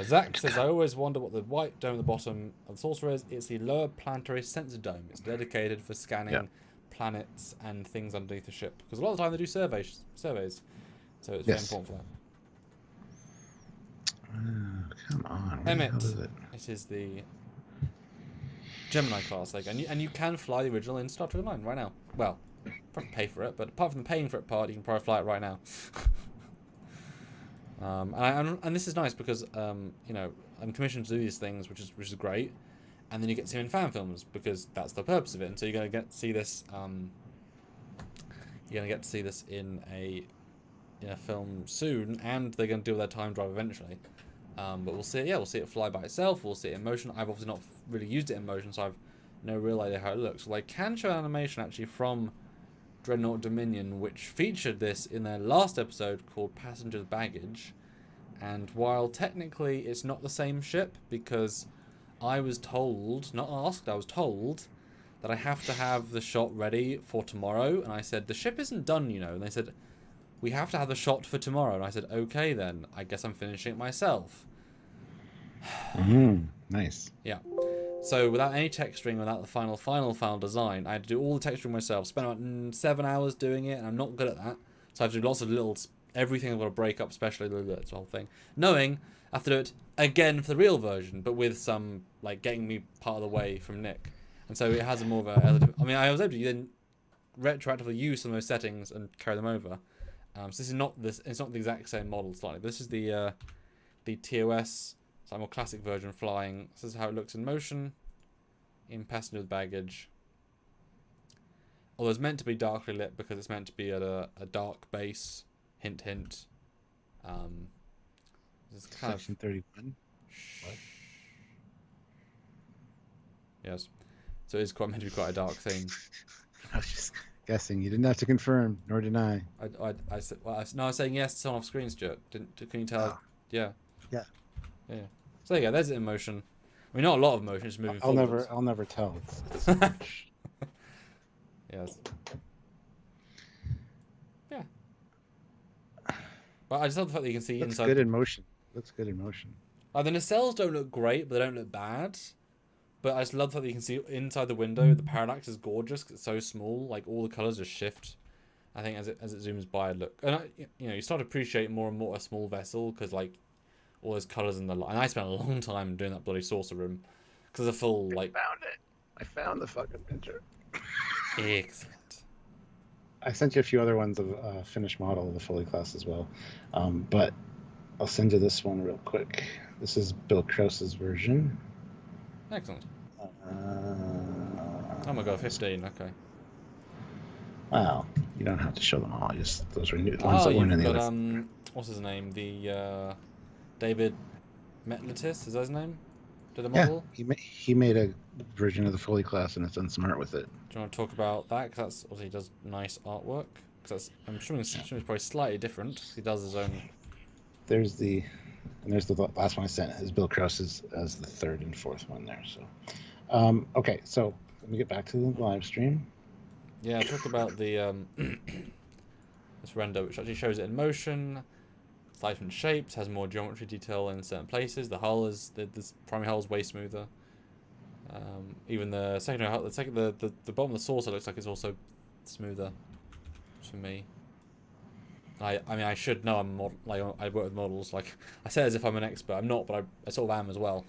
Zach says, I always wonder what the white dome at the bottom of the saucer is. It's the lower planetary sensor dome. It's dedicated for scanning planets and things underneath the ship. Because a lot of the time they do surveys. So it's very important for that. Come on. Where Emmett, the hell is it? it is the Gemini class. Like, and you can fly the original in Star Trek 9 right now. Well, probably pay for it, but apart from the paying for it part, you can probably fly it right now. And this is nice because you know, I'm commissioned to do these things, which is great, and then you get to see them in fan films because that's the purpose of it. And so you're gonna get to see this. You're gonna get to see this in a film soon, and they're gonna do their time drive eventually. But we'll see it. Yeah, we'll see it fly by itself. We'll see it in motion. I've obviously not really used it in motion, so I've no real idea how it looks. Well, I can show animation actually from Dreadnought Dominion, which featured this in their last episode called Passenger's Baggage. And while technically it's not the same ship, because I was told, not asked, I was told that I have to have the shot ready for tomorrow. And I said, the ship isn't done, you know. And they said, we have to have the shot for tomorrow. And I said, okay then, I guess I'm finishing it myself. Nice. Yeah. So without any texturing, without the final design, I had to do all the texturing myself. Spent about 7 hours doing it, and I'm not good at that. So I have to do lots of little, everything I've got to break up, especially the whole thing. Knowing I have to do it again for the real version, but with some, like, getting me part of the way from Nick. And so it has a more of a, I mean, I was able to then retroactively use some of those settings and carry them over. So this is not it's not the exact same model slightly. This is the TOS, so more classic version flying. This is how it looks in motion, in passenger with baggage. Although it's meant to be darkly lit because it's meant to be at a dark base. Hint, hint. This is kind Section 31. What? Yes. So it's quite meant to be quite a dark theme. I was just guessing. You didn't have to confirm nor deny. I said, well, I was saying yes to someone off screen, Stuart. Can you tell? Oh. Yeah. Yeah. Yeah. So there you go. There's it in motion. I mean, not a lot of motion. It's moving forward. I'll never tell. It's much. Yes. Yeah. But I just love the fact that you can see Looks inside. good in motion. Looks good in motion. The nacelles don't look great, but they don't look bad. But I just love the fact that you can see inside the window. The parallax is gorgeous because it's so small. Like, all the colors just shift. I think as it zooms by, look, and you start to appreciate more and more a small vessel because, like, all those colors in the light. And I spent a long time doing that bloody saucer room because the full, like, I found the fucking picture. Excellent. I sent you a few other ones of finished model of the Foley class as well, but I'll send you this one real quick. This is Bill Krause's version. Excellent. Oh my god, 15. Okay. Wow, you don't have to show them all. Just those were new ones that weren't in the other. What's his name? The David Metlitis, is that his name? Did a model? Yeah, he made a version of the Foley class and it's done smart with it. Do you want to talk about that? Because that's obviously he does nice artwork. Because I'm sure it's probably slightly different. He does his own. There's the last one I sent is Bill Krause's as the third and fourth one there. So, okay, so let me get back to the live stream. Yeah, talk about the this render, which actually shows it in motion. Slightly different shapes, has more geometry detail in certain places. The hull is the primary hull is way smoother. Even the secondary hull, the bottom of the saucer looks like it's also smoother to me. I mean, I should know I'm like I work with models. Like I say as if I'm an expert. I'm not, but I sort of am as well.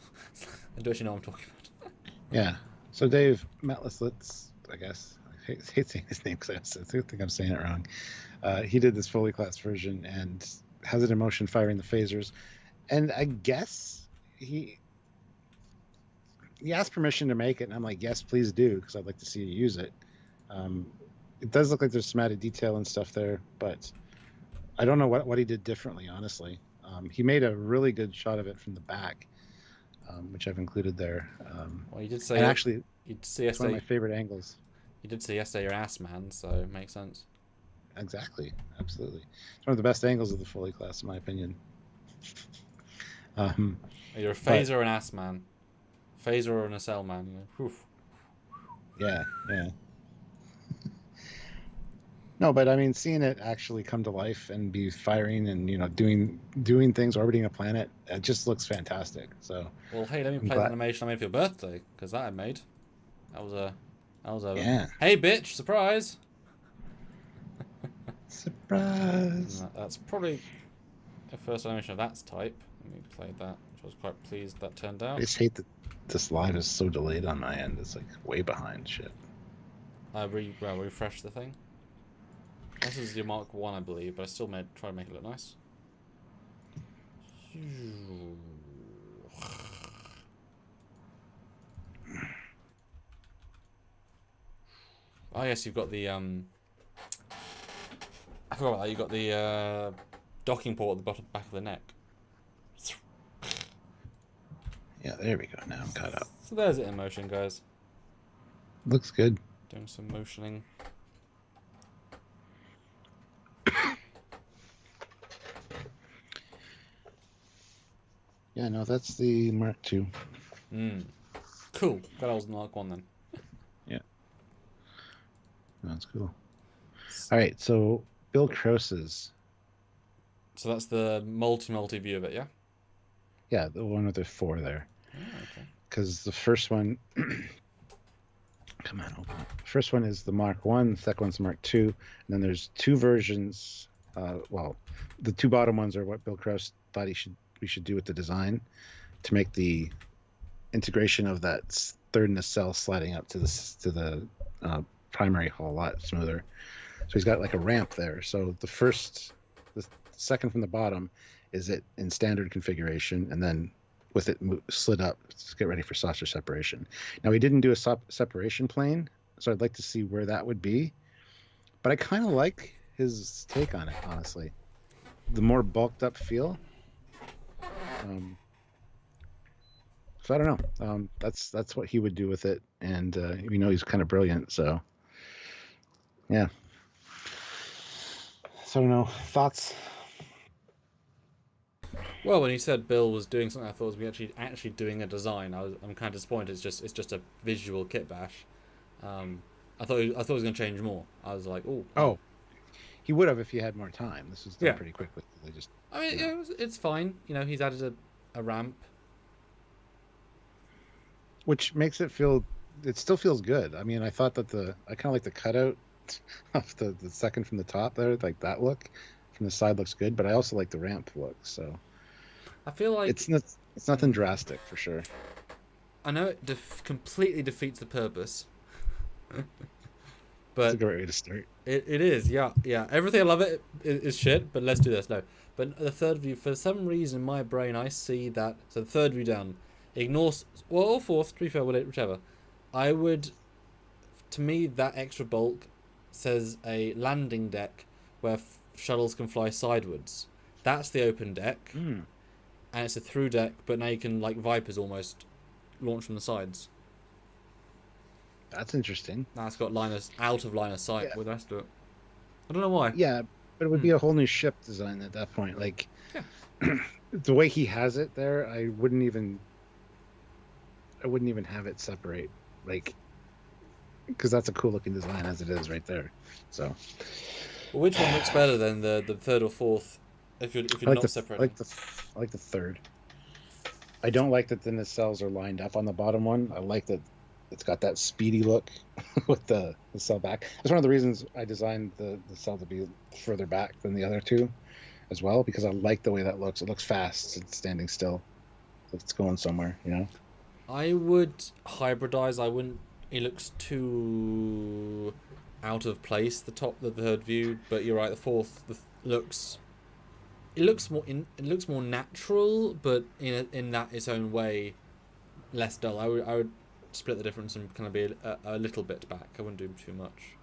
I do actually know what I'm talking about. Yeah. So Dave Matlislitz, I guess. I hate saying his name because I think I'm saying it wrong. He did this Foley class version and has it in motion firing the phasers. And I guess he asked permission to make it, and I'm like, yes, please do, because I'd like to see you use it. It does look like there's some added detail and stuff there, but I don't know what he did differently, honestly. He made a really good shot of it from the back, which I've included there. Well, you did say and actually, it's one of my favorite angles. You did say yesterday you're an ass man, so it makes sense. Exactly, absolutely. It's one of the best angles of the Foley class, in my opinion. You're a phaser or an ass man. Phaser or a nacelle man, you know. Yeah. No, but I mean, seeing it actually come to life and be firing and doing things, orbiting a planet, it just looks fantastic. So. Well, hey, let me play the animation I made for your birthday, because that I made. That was a. Yeah. Hey, bitch! Surprise! Surprise! That's probably the first animation of that type. Let me play that, which I was quite pleased that turned out. I just hate that this live is so delayed on my end. It's like way behind shit. Refresh the thing. This is your Mark 1, I believe, but I still try to make it look nice. Oh yes, you've got the I forgot about that. You've got the docking port at the bottom back of the neck. Yeah, there we go. Now I'm caught up. So there's it in motion, guys. Looks good. Doing some motioning. Yeah, no, that's the Mark II. Cool. Glad I was Mark 1 then. Yeah. That's cool. All right, so Bill Croce's. So that's the multi view of it, yeah? Yeah, the one with the 4 there. Oh, okay. Because the first one... Come on, open it. The first one is the Mark 1, the second one's the Mark II, and then there's 2 versions. Well, the 2 bottom ones are what Bill Croce thought we should do with the design to make the integration of that third nacelle sliding up to the primary hull a lot smoother. So he's got like a ramp there. So the second from the bottom is it in standard configuration, and then with it slid up to get ready for saucer separation. Now he didn't do a separation plane, so I'd like to see where that would be. But I kind of like his take on it, honestly. The more bulked up feel. So I don't know. That's what he would do with it, and he's kind of brilliant. So yeah. So I don't know, thoughts. Well, when he said Bill was doing something, I thought it was actually doing a design. I'm kind of disappointed. It's just a visual kit bash. I thought it was going to change more. I was like, oh, he would have if he had more time. This was done pretty quickly. It's fine. He's added a ramp, which makes it feel. It still feels good. I mean, I thought that I kind of like the cutout of the second from the top there, like that look from the side looks good. But I also like the ramp look. So I feel like it's nothing drastic for sure. I know it completely defeats the purpose. But it's a great way to start. It is, yeah. Everything I love it is shit, but let's do this. No. But the third view, for some reason in my brain, I see that. So the third view down, ignores, or fourth, to be fair, whichever. To me, that extra bulk says a landing deck where shuttles can fly sidewards. That's the open deck. And it's a through deck, but now you can, like Vipers almost, launch from the sides. That's interesting. Now it's got out of line of sight with the rest of it. I don't know why. Yeah, but it would be a whole new ship design at that point. Like, the way he has it there, I wouldn't even have it separate. Like, because that's a cool looking design as it is right there. So, well, which one looks better than the third or fourth? If you're not separating. I like the third. I don't like that the nacelles are lined up on the bottom one. I like that it's got that speedy look with the cell back. That's one of the reasons I designed the cell to be further back than the other two as well, because I like the way that looks. It looks fast. It's standing still. It's going somewhere, you know? I would hybridize. I wouldn't. It looks too out of place. The third view, but you're right. The fourth looks. It looks more it looks more natural, but in that its own way, less dull. I would split the difference and kind of be a little bit back. I wouldn't do too much.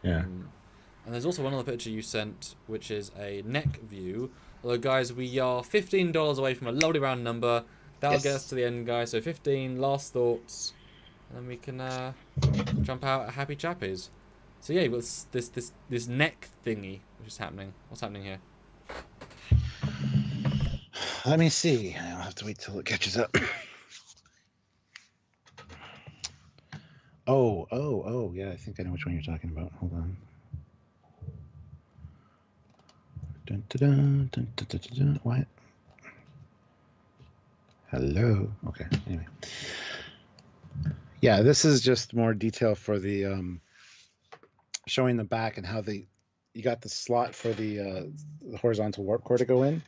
Yeah. And there's also one other picture you sent, which is a neck view. Although, guys, we are $15 away from a lovely round number. That'll get us to the end, guys. So 15, last thoughts, and then we can jump out at happy chappies. So yeah, you've got this neck thingy which is happening. What's happening here? Let me see. I'll have to wait till it catches up. Oh, yeah, I think I know which one you're talking about. Hold on. Dun, dun, dun, dun, dun, dun, dun. What? Hello. Okay, anyway. Yeah, this is just more detail for the showing the back and how you got the slot for the horizontal warp core to go in.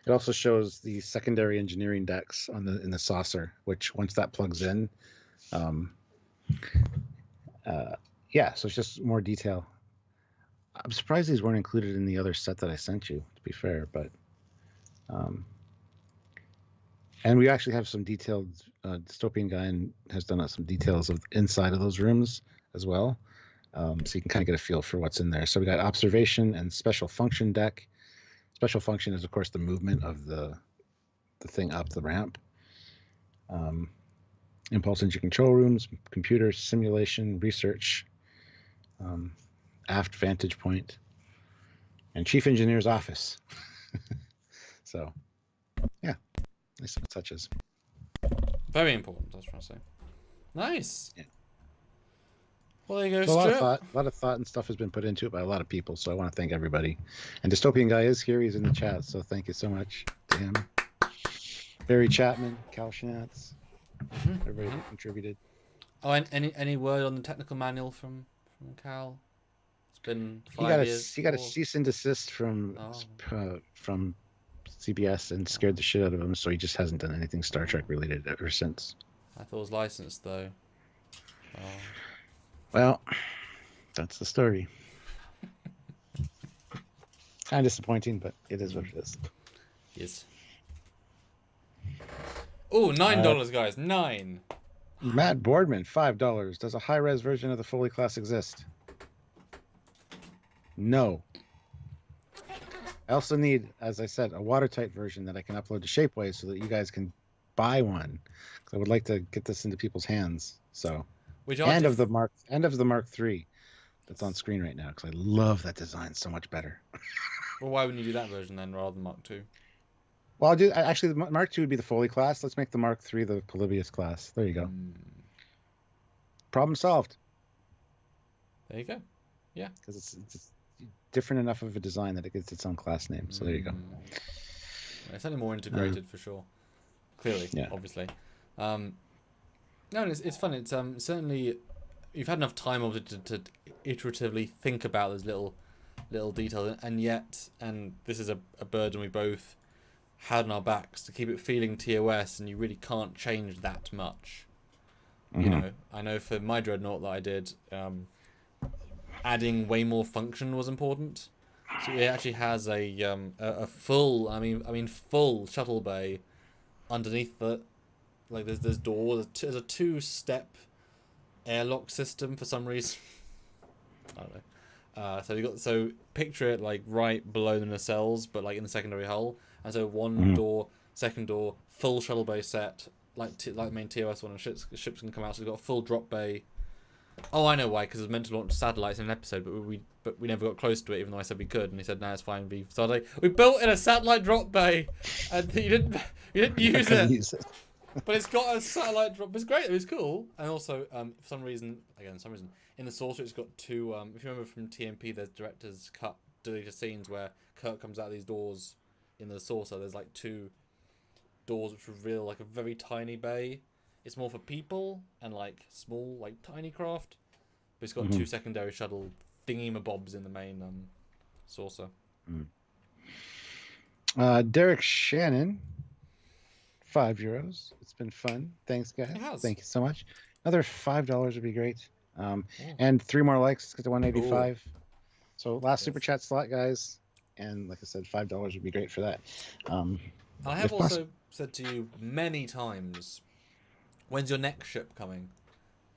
It also shows the secondary engineering decks in the saucer, which once that plugs in, yeah, so it's just more detail. I'm surprised these weren't included in the other set that I sent you, to be fair, but and we actually have some detailed dystopian guy has done some details of inside of those rooms as well, so you can kind of get a feel for what's in there. So we got observation and special function deck. Special function is, of course, the movement of the thing up the ramp. Impulse engine control rooms, computers, simulation, research, aft vantage point, and chief engineer's office. So, yeah, nice little touches. Very important, I was trying to say. Nice. Yeah. Well, there you go, So Stuart. a lot of thought and stuff has been put into it by a lot of people, so I want to thank everybody. And Dystopian Guy is here. He's in the chat, so thank you so much to him. Barry Chapman, Cal Schnatz, everybody who contributed. Oh, and any word on the technical manual from Cal? It's been 5 years. He got a cease and desist from CBS and scared the shit out of him, so he just hasn't done anything Star Trek related ever since. I thought it was licensed, though. Oh. Well, that's the story. Kind of disappointing, but it is what it is. Yes. Oh, $9, guys. $9. Matt Boardman, $5. Does a high-res version of the Foley class exist? No. I also need, as I said, a watertight version that I can upload to Shapeways so that you guys can buy one. Because I would like to get this into people's hands. So, end of the Mark III that's on screen right now, because I love that design so much better. Well, why wouldn't you do that version then rather than Mark II? Well, actually, the Mark II would be the Foley class. Let's make the Mark III the Polybius class. There you go. Problem solved. There you go. Yeah. Because it's different enough of a design that it gets its own class name. So there you go. It's only more integrated for sure. Clearly, yeah. Obviously. No, it's fun. It's certainly you've had enough time obviously to iteratively think about those little details, and this is a burden we both had on our backs to keep it feeling TOS, and you really can't change that much. You know, I know for my Dreadnought that I did, adding way more function was important. So it actually has a full, full shuttle bay underneath the, like there's doors. There's a 2-step airlock system for some reason. I don't know. So picture it like right below the nacelles, but like in the secondary hull. And so one door, second door, full shuttle bay set, like the main TOS one, and ships can come out. So we've got a full drop bay. Oh, I know why, because it was meant to launch satellites in an episode, but we never got close to it, even though I said we could. And he said, "No, it's fine." So I was like, we built in a satellite drop bay, and you didn't use it. But it's got a satellite drop. It's great. It was cool. And also, for some reason, in the saucer, it's got two. If you remember from TMP, there's director's cut deleted scenes where Kirk comes out of these doors in the saucer. There's like two doors which reveal like a very tiny bay. It's more for people and like small, like tiny craft. But it's got two secondary shuttle thingy-mabobs in the main saucer. Derek Shannon, €5. It's been fun. Thanks, guys. It has. Thank you so much. Another $5 would be great. And 3 more likes to get to 185. Ooh. So last super chat slot, guys. And like I said, $5 would be great for that. I have also said to you many times, when's your next ship coming?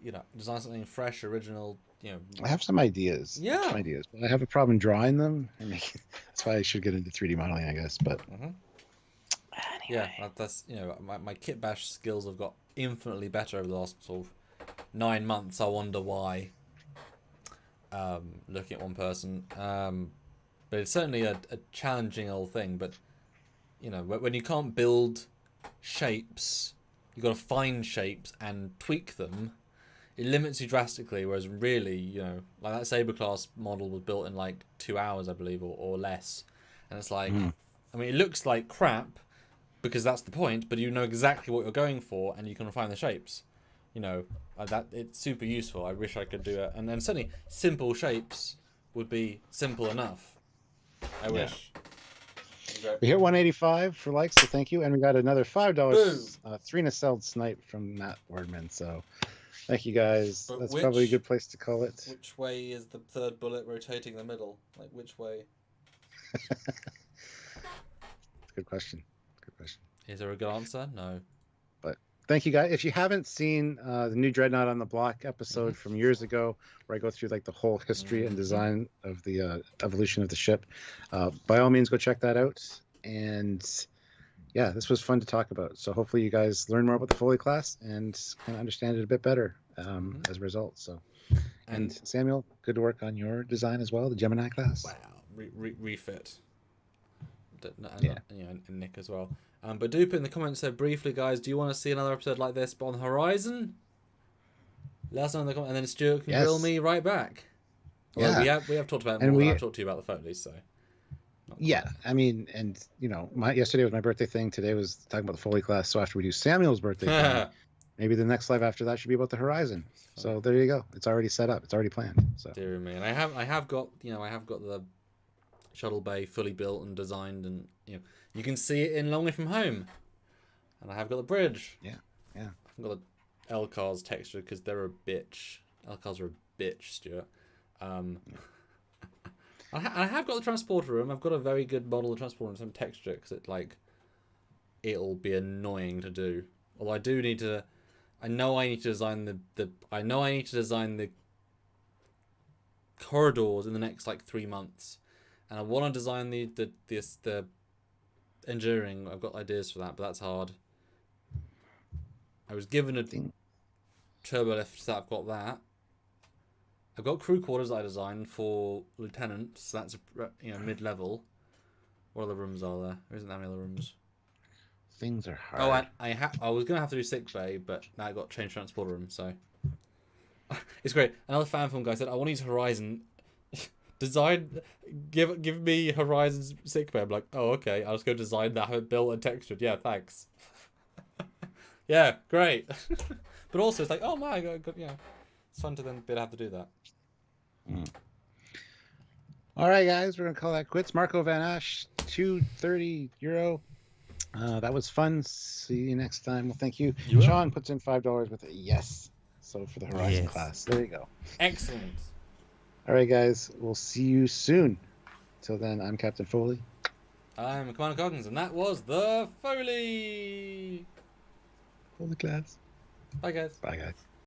You know, design something fresh, original. You know, I have some ideas. Yeah. Some ideas, but I have a problem drawing them. That's why I should get into 3D modeling, I guess. But anyway. Yeah, that's my kit bash skills have got infinitely better over the last sort of 9 months. I wonder why. Looking at one person, but it's certainly a challenging old thing. But you know, when you can't build shapes, you've got to find shapes and tweak them. It limits you drastically, whereas really, you know, like that Saber class model was built in like 2 hours, I believe, or less. And it's like, I mean, it looks like crap because that's the point, but you know exactly what you're going for and you can refine the shapes. You know, that it's super useful. I wish I could do it. And then certainly simple shapes would be simple enough. I wish. We hit 185 for likes, so thank you. And we got another $5 3 nacelled snipe from Matt Wardman. So thank you, guys. But that's probably a good place to call it. Which way is the third bullet rotating the middle? Like, which way? Good question. Good question. Is there a good answer? No. But thank you, guys. If you haven't seen the new Dreadnought on the Block episode from years ago, where I go through like the whole history and design of the evolution of the ship, by all means, go check that out. And yeah, this was fun to talk about. So hopefully you guys learn more about the Foley class and kind of understand it a bit better as a result. So, and Samuel, good work on your design as well, the Gemini class. Wow, refit. And Nick as well. But do put in the comments there briefly, guys. Do you want to see another episode like this, but on the horizon? Let us know in the comments, and then Stuart can grill me right back. Well, we have talked about it more than I've talked to you about the Foleys, so. Yeah, I mean, and you know, yesterday was my birthday thing. Today was talking about the Foley class. So after we do Samuel's birthday thing, maybe the next live after that should be about the horizon. So there you go. It's already set up. It's already planned. So. Dear me, and I have got the shuttle bay fully built and designed, and you can see it in Long Way From Home. And I have got the bridge. Yeah. I've got the L-Cars texture because they're a bitch. L-Cars are a bitch, Stuart. I have got the transporter room. I've got a very good model of the transporter and some texture because it'll be annoying to do. Although I do need to. I know I need to design the corridors in the next like 3 months, and I want to design the engineering. I've got ideas for that, but that's hard. I was given a turbo lift, so I've got that. I've got crew quarters that I designed for lieutenants, so that's mid-level. What other rooms are there? There isn't that many other rooms. Things are hard. Oh, I was gonna have to do sick bay, but now I got changed transporter room, so it's great. Another fan film guy said, "I want to use Horizon design. Give me Horizon's sick bay." I'm like, "Oh, okay. I'll just go design that, have it built and textured. Yeah, thanks." Yeah, great. But also, it's like, oh my god, it's fun to then have to do that. All right, guys, we're gonna call that quits. Marco Van Ash, €230. That was fun. See you next time. Well, thank you. Sean puts in $5 with a yes. So for the Horizon class, there you go. Excellent. All right, guys, we'll see you soon. Till then, I'm Captain Foley. I'm Commander Coggins, and that was the Foley. Foley class. Bye, guys. Bye, guys.